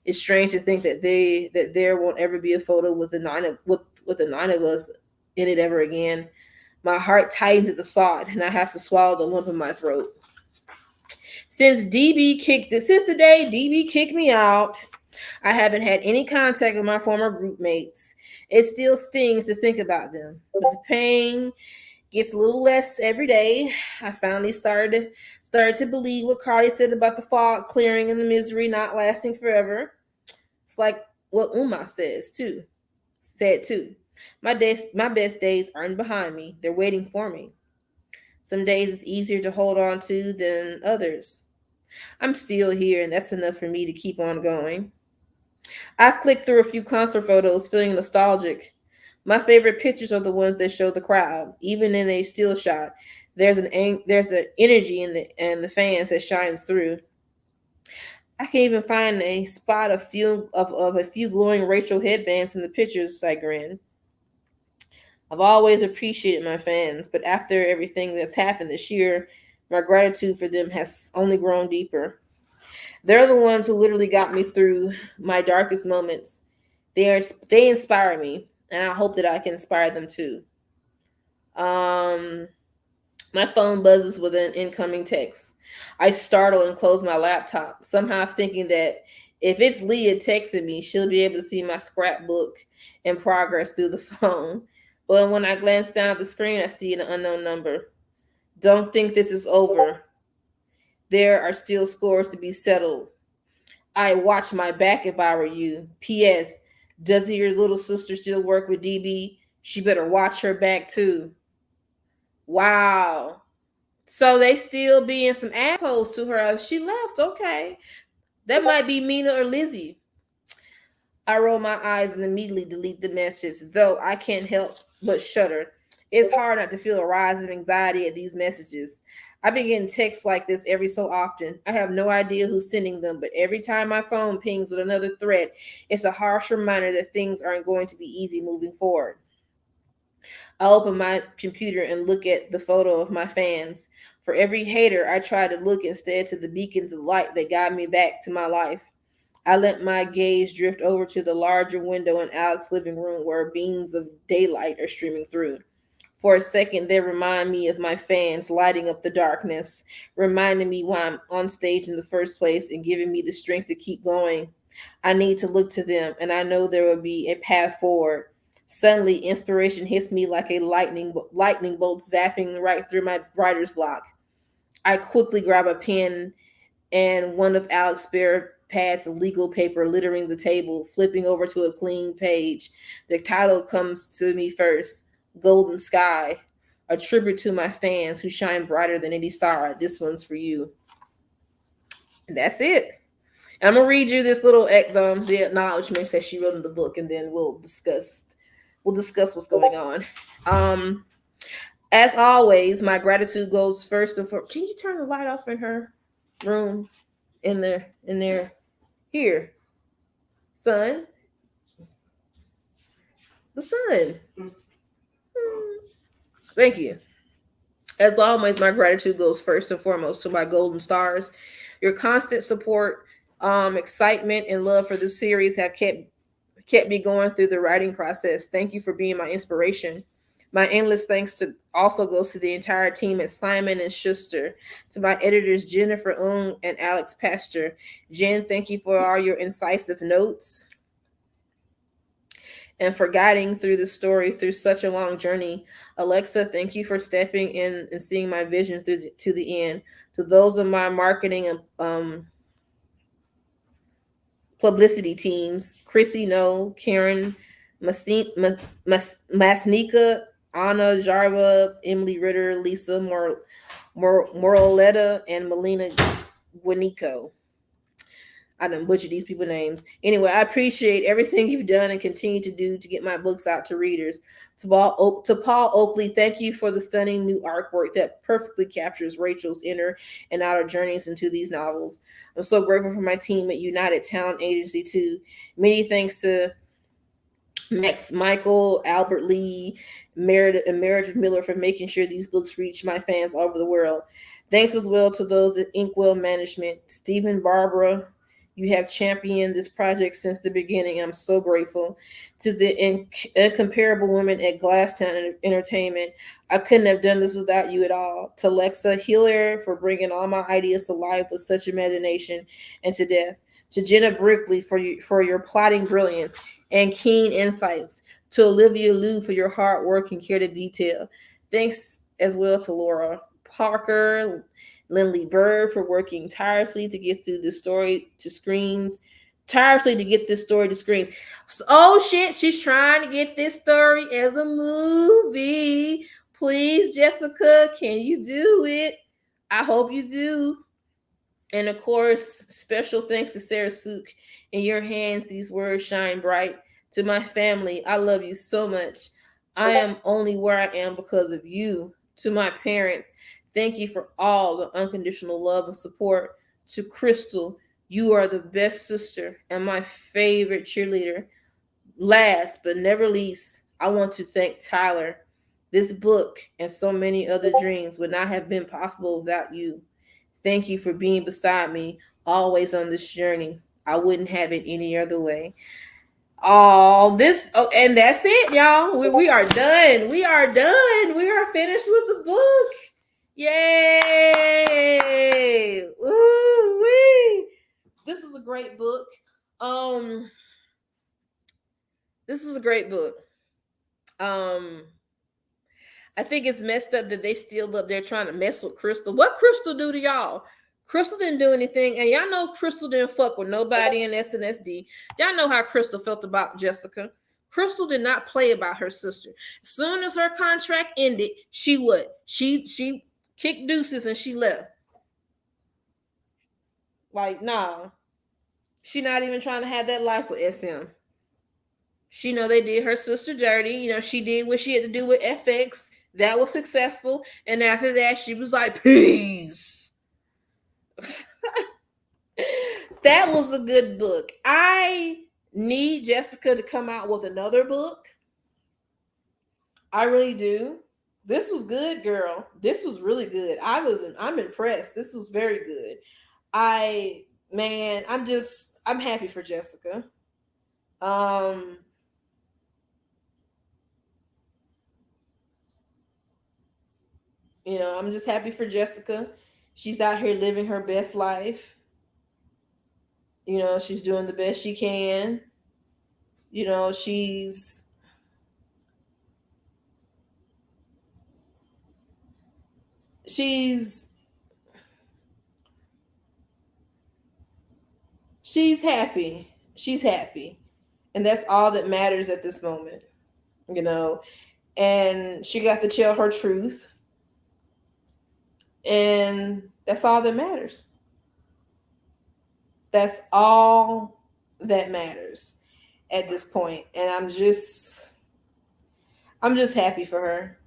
It's strange to think that there won't ever be a photo with the nine of us in it ever again. My heart tightens at the thought, and I have to swallow the lump in my throat. Since the day DB kicked me out, I haven't had any contact with my former group mates. It still stings to think about them, but the pain gets a little less every day. I finally started to believe what Cardi said about the fog clearing and the misery not lasting forever. It's like what Uma said too. My best days aren't behind me. They're waiting for me. Some days it's easier to hold on to than others. I'm still here, and that's enough for me to keep on going. I clicked through a few concert photos, feeling nostalgic. My favorite pictures are the ones that show the crowd, even in a still shot. There's an energy in the fans that shines through. I can even find a spot of a few glowing Rachel headbands in the pictures. I grin. I've always appreciated my fans, but after everything that's happened this year, my gratitude for them has only grown deeper. They're the ones who literally got me through my darkest moments. They inspire me, and I hope that I can inspire them too. Um, my phone buzzes with an incoming text. I startle and close my laptop, somehow thinking that if it's Leah texting me, she'll be able to see my scrapbook in progress through the phone. But when I glance down at the screen, I see an unknown number. Don't think this is over. There are still scores to be settled. I watch my back if I were you. P.S. Doesn't your little sister still work with DB? She better watch her back too. Wow. So they still being some assholes to her. She left. Okay. That might be Mina or Lizzie. I roll my eyes and immediately delete the message, though I can't help but shudder. It's hard not to feel a rise of anxiety at these messages. I've been getting texts like this every so often. I have no idea who's sending them, but every time my phone pings with another threat, it's a harsh reminder that things aren't going to be easy moving forward. I open my computer and look at the photo of my fans. For every hater, I try to look instead to the beacons of light that guide me back to my life. I let my gaze drift over to the larger window in Alex's living room where beams of daylight are streaming through. For a second, they remind me of my fans lighting up the darkness, reminding me why I'm on stage in the first place and giving me the strength to keep going. I need to look to them, and I know there will be a path forward. Suddenly, inspiration hits me like a lightning bolt, zapping right through my writer's block. I quickly grab a pen and one of Alex's spare pads of legal paper littering the table, flipping over to a clean page. The title comes to me first: Golden Sky, a tribute to my fans who shine brighter than any star. This one's for you. And that's it. I'm gonna read you this little the acknowledgments that she wrote in the book, and then we'll discuss what's going on. Um, as always, my gratitude goes first and foremost. Can you turn the light off in her room? In there, here, son, the sun. Thank you. As always, my gratitude goes first and foremost to my golden stars. Your constant support, excitement, and love for this series have kept me going through the writing process. Thank you for being my inspiration. My endless thanks to also goes to the entire team at Simon and Schuster, to my editors Jennifer Ung and Alex Pastor. Jen, thank you for all your incisive notes and for guiding through the story through such a long journey. Alexa, thank you for stepping in and seeing my vision to the end. To those of my marketing and publicity teams: Chrissy No, Karen Masnika, Anna Jarva, Emily Ritter, Lisa Moroletta, and Melina Guinico. I done butchered these people's names. Anyway, I appreciate everything you've done and continue to do to get my books out to readers. To Paul Oakley, thank you for the stunning new artwork that perfectly captures Rachel's inner and outer journeys into these novels. I'm so grateful for my team at United Talent Agency too. Many thanks to Max Michael, Albert Lee, Meredith Miller for making sure these books reach my fans all over the world. Thanks as well to those at Inkwell Management, Stephen, Barbara. You have championed this project since the beginning. I'm so grateful. To the incomparable women at Glasstown Entertainment. I couldn't have done this without you at all. To Lexa Hiller for bringing all my ideas to life with such imagination and to death. To Jenna Brickley for your plotting brilliance and keen insights. To Olivia Liu for your hard work and care to detail. Thanks as well to Laura Parker, Lindley Bird for working tirelessly to get through this story to screens. Tirelessly to get this story to screens. Oh shit, she's trying to get this story as a movie. Please, Jessica, can you do it? I hope you do. And of course, special thanks to Sarah Sook. In your hands, these words shine bright. To my family, I love you so much. I am only where I am because of you. To my parents, thank you for all the unconditional love and support. To Crystal, you are the best sister and my favorite cheerleader. Last but never least, I want to thank Tyler. This book and so many other dreams would not have been possible without you. Thank you for being beside me always on this journey. I wouldn't have it any other way. And that's it, y'all. We are done. We are done. We are finished with the book. Yay! Ooh wee! This is a great book. Um, this is a great book. Um, I think it's messed up that they still up there trying to mess with Crystal. What Crystal do to y'all? Crystal didn't do anything, and y'all know Crystal didn't fuck with nobody in SNSD. Y'all know how Crystal felt about Jessica. Crystal did not play about her sister. As soon as her contract ended, she what? She kicked deuces and she left. Like, nah. She not even trying to have that life with SM. She know they did her sister dirty. You know, she did what she had to do with FX. That was successful. And after that, she was like, peace. That was a good book. I need Jessica to come out with another book. I really do. This was good, girl. This was really good. I'm impressed. This was very good. I'm happy for Jessica. Um I'm just happy for Jessica. She's out here living her best life. She's doing the best she can. You know, she's she's happy. She's happy. And that's all that matters at this moment. You know, and she got to tell her truth. And that's all that matters. That's all that matters at this point. And I'm just happy for her.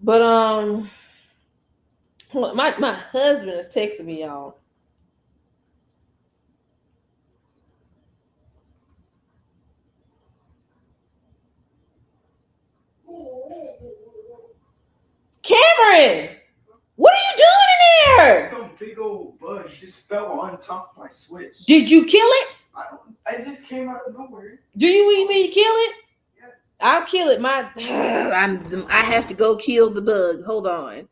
But my husband is texting me, y'all. Cameron, what are you doing in there? Some big old bug just fell on top of my switch. Did you kill it? I just came out of nowhere. Do you need me to kill it? Yes. I'll kill it. I have to go kill the bug. Hold on.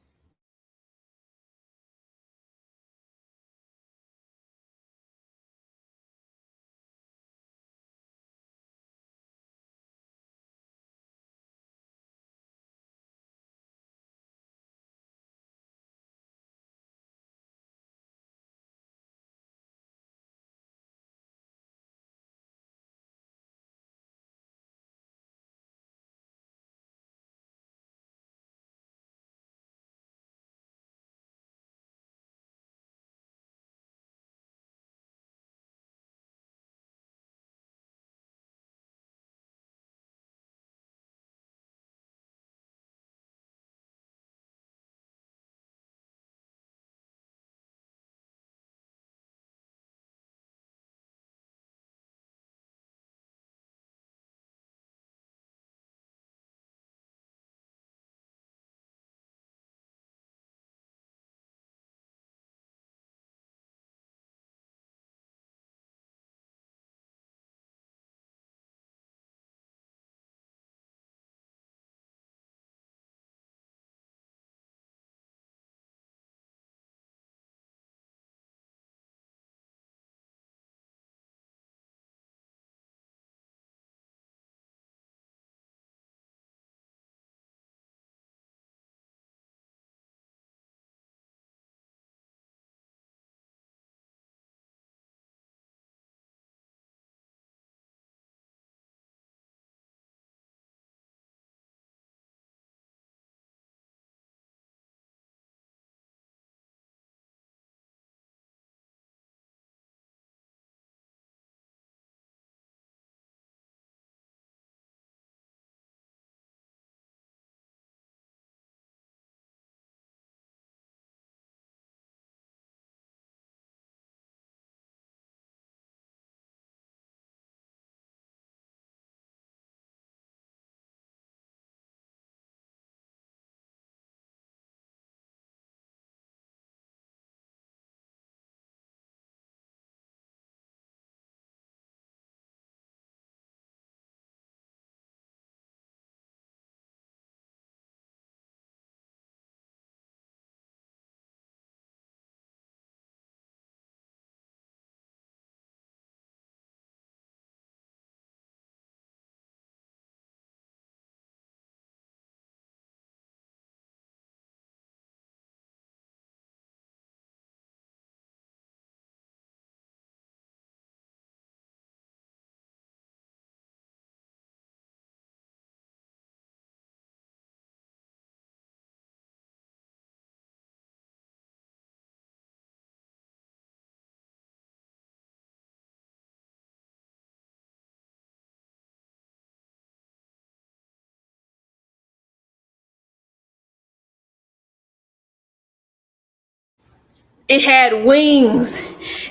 It had wings.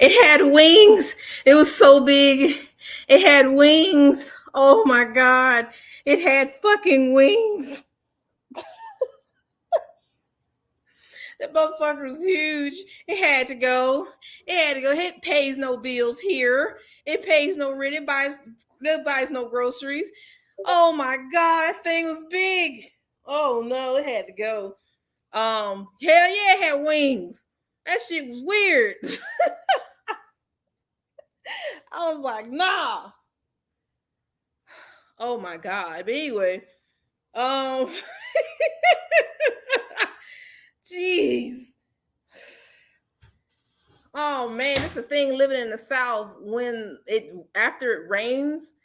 It had wings. It was so big. It had wings. Oh my God. It had fucking wings. That motherfucker was huge. It had to go. It had to go. It pays no bills here. It pays no rent. It buys no groceries. Oh my God, that thing was big. Oh no, it had to go. Hell yeah, it had wings. That shit was weird. I was like, nah. Oh my God. But anyway, um, jeez. Oh man, it's the thing living in the South when it after it rains,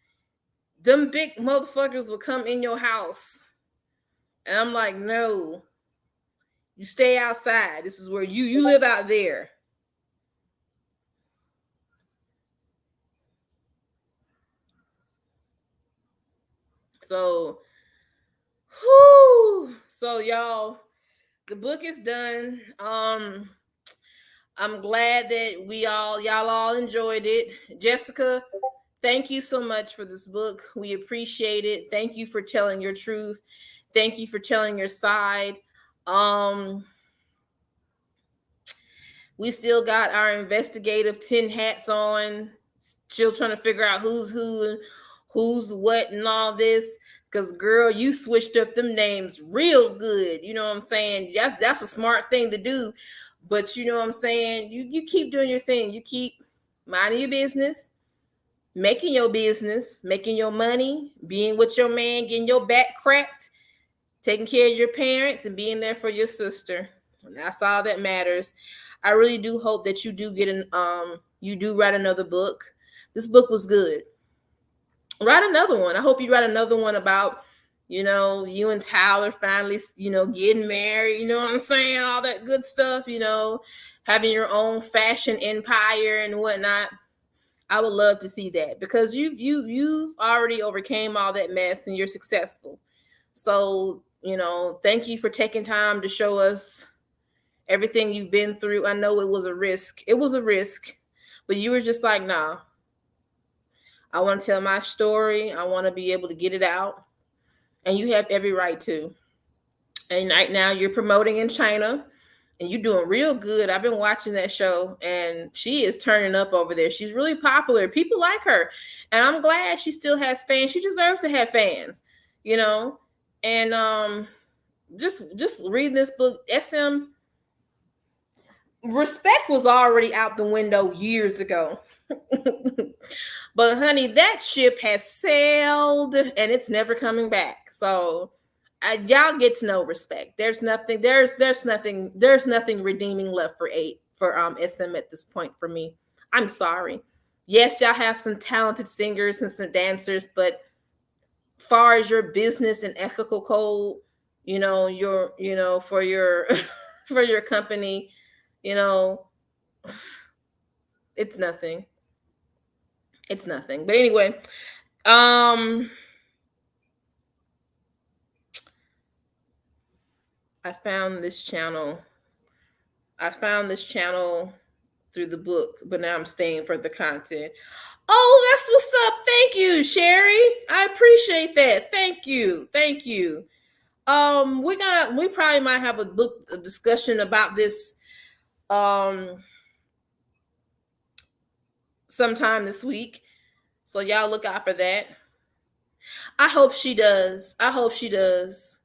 them big motherfuckers will come in your house. And I'm like, no, you stay outside. This is where you live out there. So, whoo. So y'all, the book is done. I'm glad that y'all all enjoyed it. Jessica, thank you so much for this book. We appreciate it. Thank you for telling your truth. Thank you for telling your side. We still got our investigative tin hats on, still trying to figure out who's who and who's what and all this. Cause girl, you switched up them names real good. You know what I'm saying? That's a smart thing to do. But you know what I'm saying? You keep doing your thing. You keep minding your business, making your business, making your money, being with your man, getting your back cracked, taking care of your parents, and being there for your sister. And that's all that matters. I really do hope that you do you do write another book. This book was good. Write another one. I hope you write another one about, you and Tyler finally, getting married, you know what I'm saying? All that good stuff, having your own fashion empire and whatnot. I would love to see that because you've already overcame all that mess and you're successful. So, thank you for taking time to show us everything you've been through. I know it was a risk. It was a risk, but you were just like, nah, I want to tell my story. I want to be able to get it out. And you have every right to. And right now you're promoting in China and you're doing real good. I've been watching that show and she is turning up over there. She's really popular. People like her. And I'm glad she still has fans. She deserves to have fans, And just reading this book, SM respect was already out the window years ago. But honey, that ship has sailed and it's never coming back. So y'all get to know respect. There's nothing redeeming left for SM at this point for me. I'm sorry. Yes, y'all have some talented singers and some dancers, but far as your business and ethical code, for your for your company, it's nothing. It's nothing. But anyway, I found this channel. Through the book, but now I'm staying for the content. Oh, that's what's up. Thank you, Sherry. I appreciate that. Thank you. We probably might have a discussion about this sometime this week. So y'all look out for that. I hope she does. Hope she does.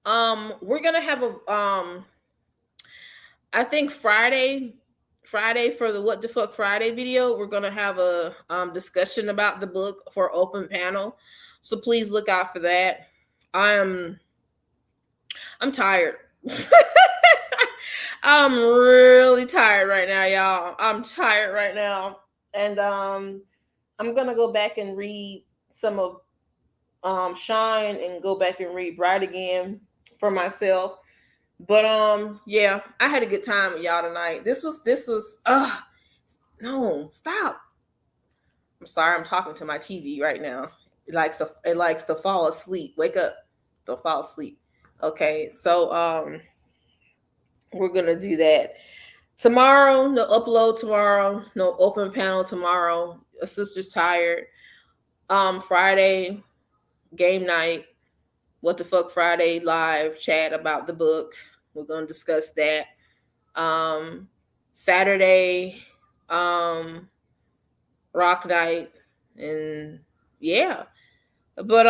We're gonna have I think Friday for the What the Fuck Friday video, we're gonna have a discussion about the book for open panel. So please look out for that. I'm tired. I'm really tired right now, y'all. I'm tired right now. And I'm gonna go back and read some of Shine and go back and read Bright again for myself. But yeah, I had a good time with y'all tonight. This was no, stop. I'm sorry, I'm talking to my TV right now. It likes to fall asleep. Wake up. Don't fall asleep. Okay, so We're gonna do that tomorrow. No upload tomorrow. No open panel tomorrow. A sister's tired. Friday game night. What the fuck Friday live chat about the book. We're gonna discuss that. Saturday, rock night, and yeah. But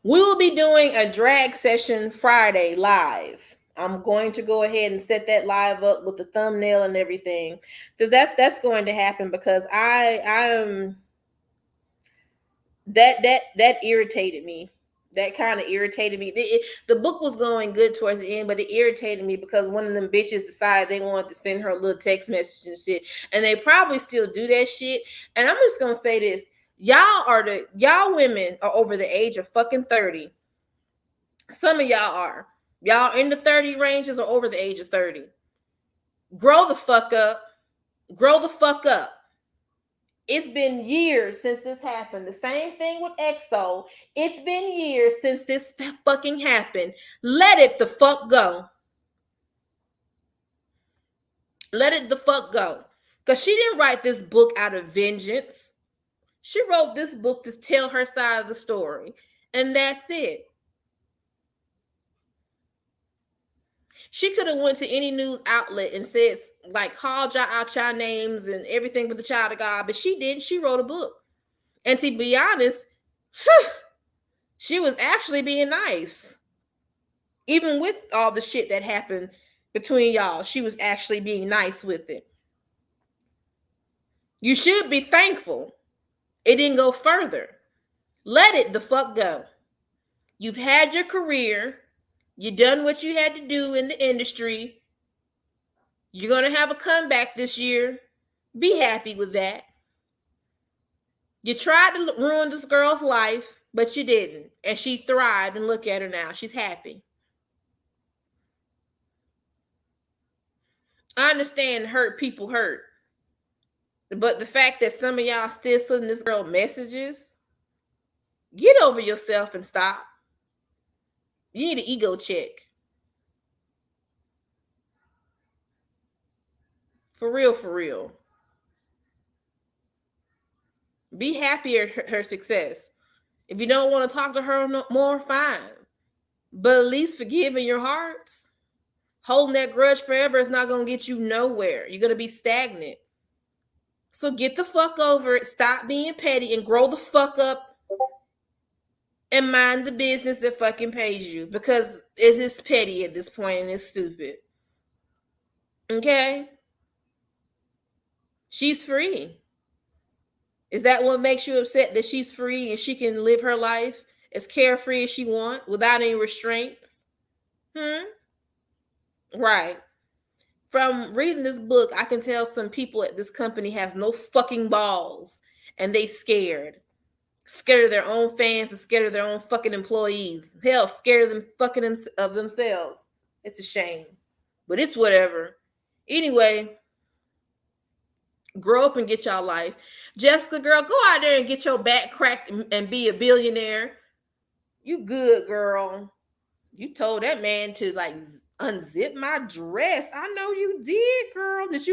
we will be doing a drag session Friday live. I'm going to go ahead and set that live up with the thumbnail and everything. So that's going to happen because I'm that irritated me. That kind of irritated me. The book was going good towards the end, but it irritated me because one of them bitches decided they wanted to send her a little text message and shit, and they probably still do that shit. And I'm just gonna say this: y'all women are over the age of fucking 30. Some of y'all are. Y'all in the 30 ranges or over the age of 30. Grow the fuck up. Grow the fuck up. It's been years since this happened. The same thing with EXO. It's been years since this fucking happened. Let it the fuck go. Let it the fuck go. Because she didn't write this book out of vengeance. She wrote this book to tell her side of the story. And that's it. She could have went to any news outlet and said, like, called y'all out y'all names and everything with the child of God, but she didn't. She wrote a book. And to be honest, she was actually being nice. Even with all the shit that happened between y'all, she was actually being nice with it. You should be thankful it didn't go further. Let it the fuck go. You've had your career. You done what you had to do in the industry. You're going to have a comeback this year. Be happy with that. You tried to ruin this girl's life, but you didn't. And she thrived, and look at her now. She's happy. I understand hurt people hurt. But the fact that some of y'all still sending this girl messages, get over yourself and stop. You need an ego check. For real, for real. Be happy at her success. If you don't want to talk to her no more, fine. But at least forgive in your hearts. Holding that grudge forever is not going to get you nowhere. You're going to be stagnant. So get the fuck over it. Stop being petty and grow the fuck up and mind the business that fucking pays you, because it is petty at this point and it's stupid. Okay? She's free. Is that what makes you upset, that she's free and she can live her life as carefree as she wants without any restraints? Right. From reading this book, I can tell some people at this company has no fucking balls and they scared. Scared of their own fans and scared of their own fucking employees. Hell, scared of them fucking of themselves. It's a shame. But it's whatever. Anyway, grow up and get y'all life. Jessica, girl, go out there and get your back cracked and be a billionaire. You good, girl. You told that man to like unzip my dress. I know you did, girl. Did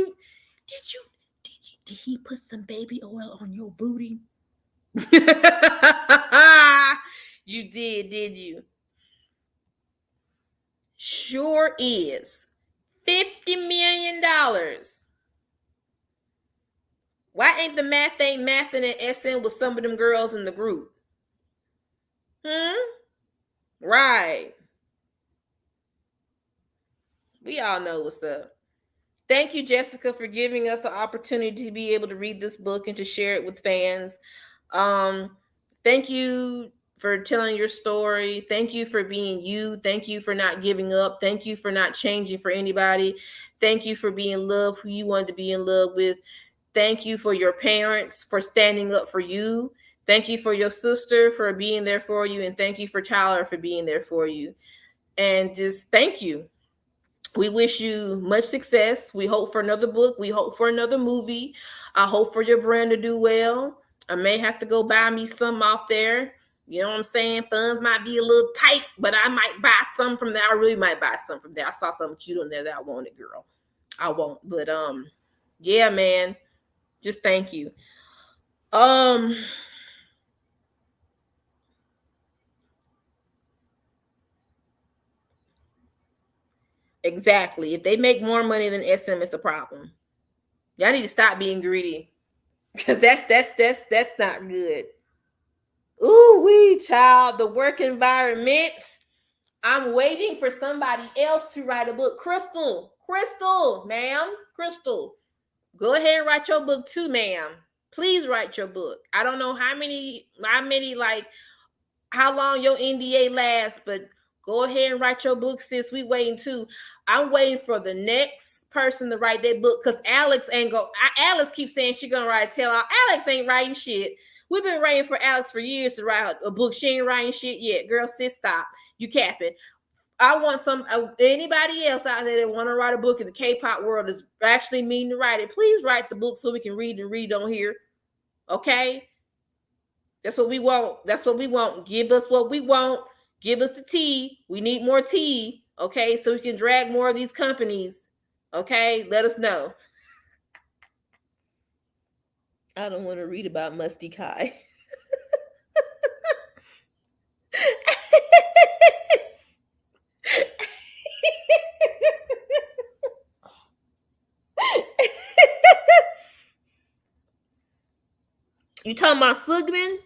he put some baby oil on your booty? You did you? Sure is. $50 million. Why ain't the math ain't mathing at SN with some of them girls in the group? Right. We all know what's up. Thank you, Jessica, for giving us an opportunity to be able to read this book and to share it with fans. Thank you for telling your story. Thank you for being you. Thank you for not giving up. Thank you for not changing for anybody. Thank you for being in love who you wanted to be in love with. Thank you for your parents for standing up for you. Thank you for your sister for being there for you. And thank you for Tyler for being there for you. And just thank you. We wish you much success. We hope for another book. We hope for another movie. I hope for your brand to do well. I may have to go buy me some off there. You know what I'm saying? Funds might be a little tight, but I might buy some from there. I really might buy some from there. I saw something cute on there that I wanted, girl. I won't. But yeah, man. Just thank you. Exactly. If they make more money than SM, it's a problem. Y'all need to stop being greedy. Because that's not good. Ooh, wee, child. The work environment. I'm waiting for somebody else to write a book. Crystal, ma'am, Crystal. Go ahead and write your book too, ma'am. Please write your book. I don't know how many, like, how long your NDA lasts, but go ahead and write your book, sis. We waiting too. I'm waiting for the next person to write that book because Alex ain't go. Alex keeps saying she gonna write a tell-all. Alex ain't writing shit. We've been waiting for Alex for years to write a book. She ain't writing shit yet. Girl, sis, stop. You capping. I want some anybody else out there that want to write a book in the K-pop world is actually mean to write it. Please write the book so we can read on here. Okay? That's what we want. That's what we want. Give us what we want. Give us the tea. We need more tea. Okay? So we can drag more of these companies. Okay? Let us know. I don't want to read about Musty Kai. You talking about Sugman?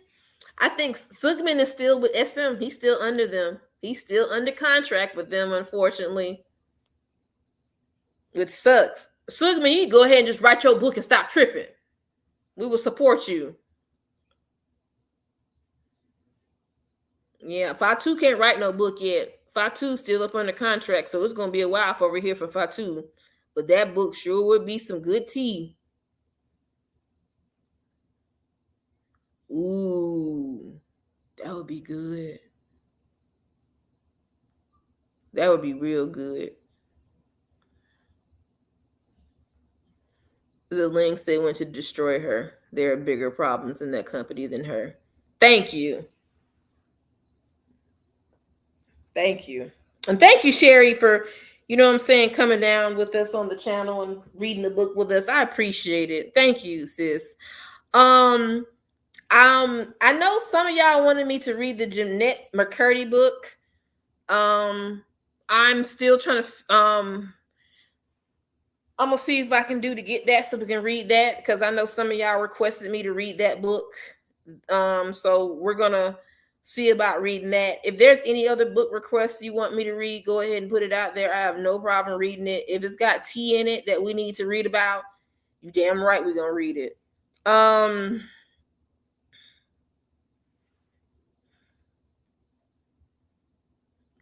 I think Sugman is still with SM. He's still under them. He's still under contract with them, unfortunately. It sucks. Sugman, you go ahead and just write your book and stop tripping. We will support you. Yeah, Fatu can't write no book yet. Fatu's still up under contract, so it's gonna be a while for over here for Fatu. But that book sure would be some good tea. Ooh, that would be good. That would be real good. The links they went to destroy her. There are bigger problems in that company than her. Thank you. Thank you. And thank you, Sherry, for, you know what I'm saying, coming down with us on the channel and reading the book with us. I appreciate it. Thank you, sis. I know some of y'all wanted me to read the Jeanette McCurdy book. I'm still trying to I'm gonna see if I can do to get that so we can read that, because I know some of y'all requested me to read that book. So we're gonna see about reading that. If there's any other book requests you want me to read, go ahead and put it out there. I have no problem reading it. If it's got tea in it that we need to read about, you damn right we're gonna read it.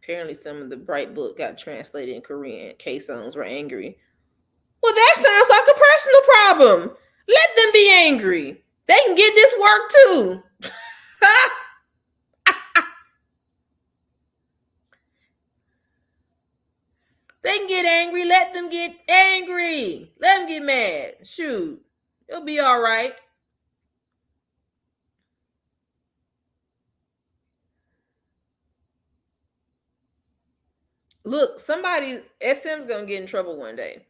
Apparently some of the Bright book got translated in Korean. K-songs were angry. Well, that sounds like a personal problem. Let them be angry. They can get this work too. They can get angry. Let them get angry. Let them get mad. Shoot. It'll be all right. Look, somebody, SM's gonna get in trouble one day.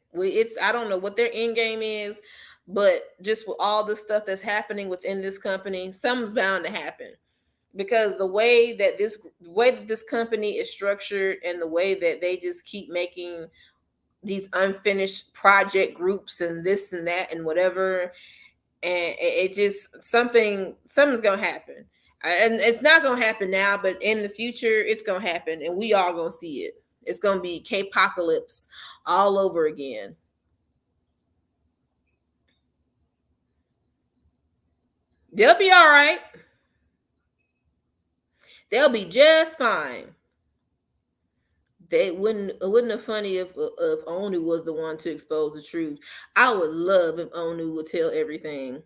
I don't know what their end game is, but just with all the stuff that's happening within this company, something's bound to happen. Because the way that this company is structured and the way that they just keep making these unfinished project groups and this and that and whatever, and it just something's gonna happen. And it's not gonna happen now, but in the future it's gonna happen, and we all gonna see it. It's gonna be K-pocalypse all over again. They'll be all right. They'll be just fine. It wouldn't have funny if Onu was the one to expose the truth. I would love if Onu would tell everything.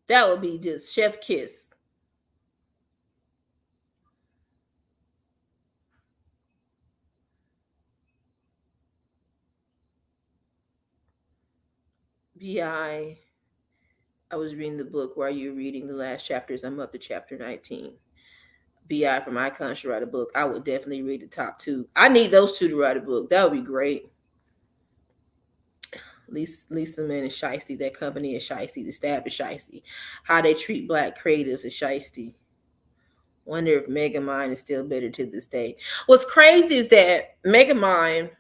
That would be just chef kiss. BI. I was reading the book while you were reading the last chapters. I'm up to chapter 19. BI from Icon should write a book. I would definitely read the top two. I need those two to write a book. That would be great. Lisa Man is shiesty. That company is shiesty. The staff is shiesty. How they treat black creatives is shiesty. Wonder if Megamind is still better to this day. What's crazy is that Megamind,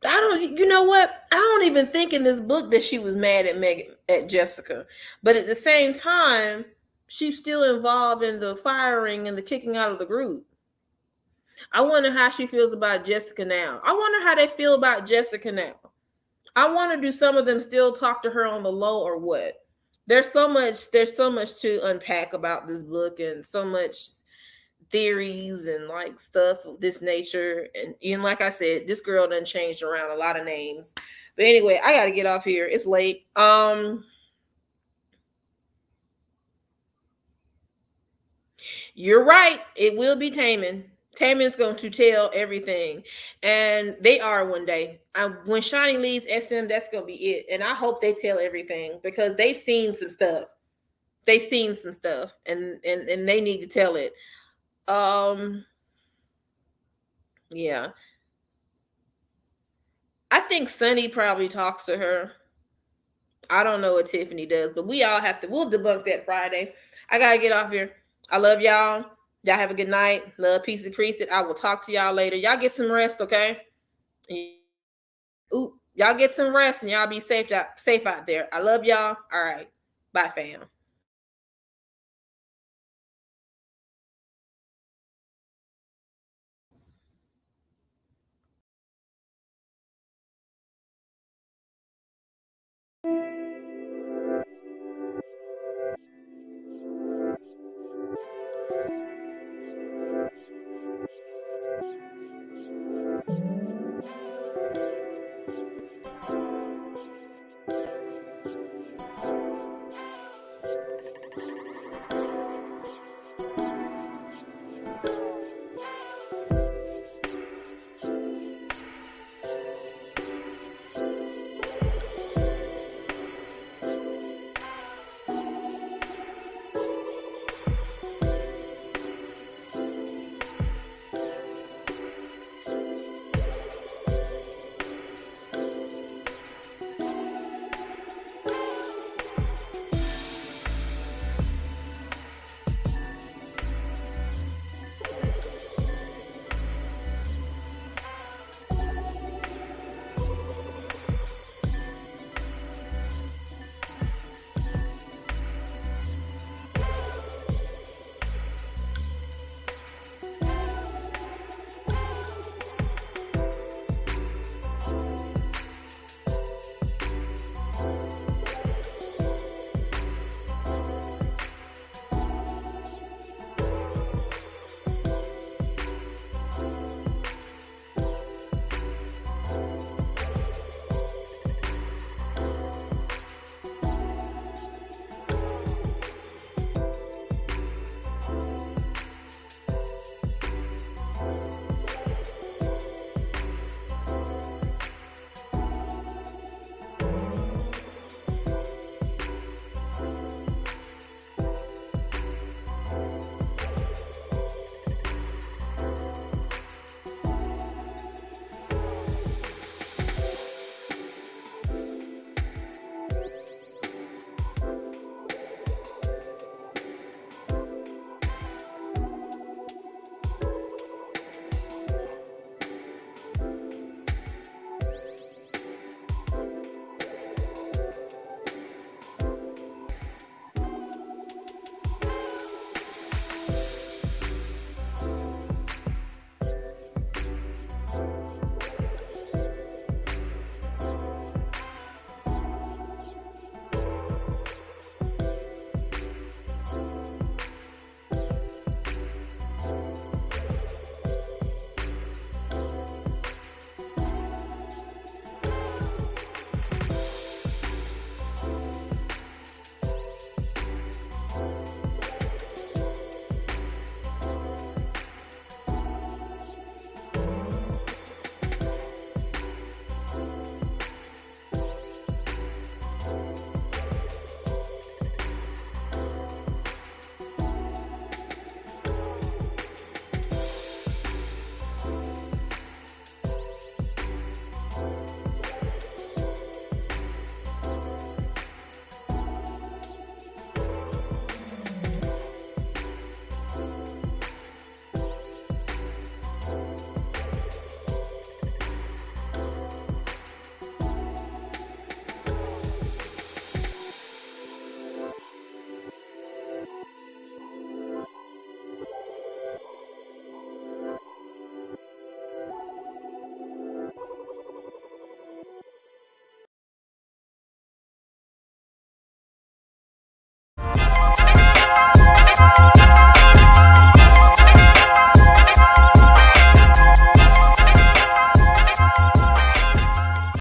you know what? I don't even think in this book that she was mad at Jessica. But at the same time, she's still involved in the firing and the kicking out of the group. I wonder how she feels about Jessica now. I wonder how they feel about Jessica now. I wonder, do some of them still talk to her on the low or what? There's so much to unpack about this book, and so much theories and like stuff of this nature. And like I said, this girl done changed around a lot of names. But anyway, I gotta get off here. It's late. You're right. It will be Taman. Taman's going to tell everything. And they are one day. When Shiny leaves SM, that's going to be it. And I hope they tell everything because they've seen some stuff. They've seen some stuff. And they need to tell it. Yeah. I think Sunny probably talks to her. I don't know what Tiffany does, but we'll debunk that Friday. I got to get off here. I love y'all. Y'all have a good night. Love, peace, and crease it. I will talk to y'all later. Y'all get some rest, okay? Y'all get some rest and y'all be safe out there. I love y'all. All right. Bye, fam.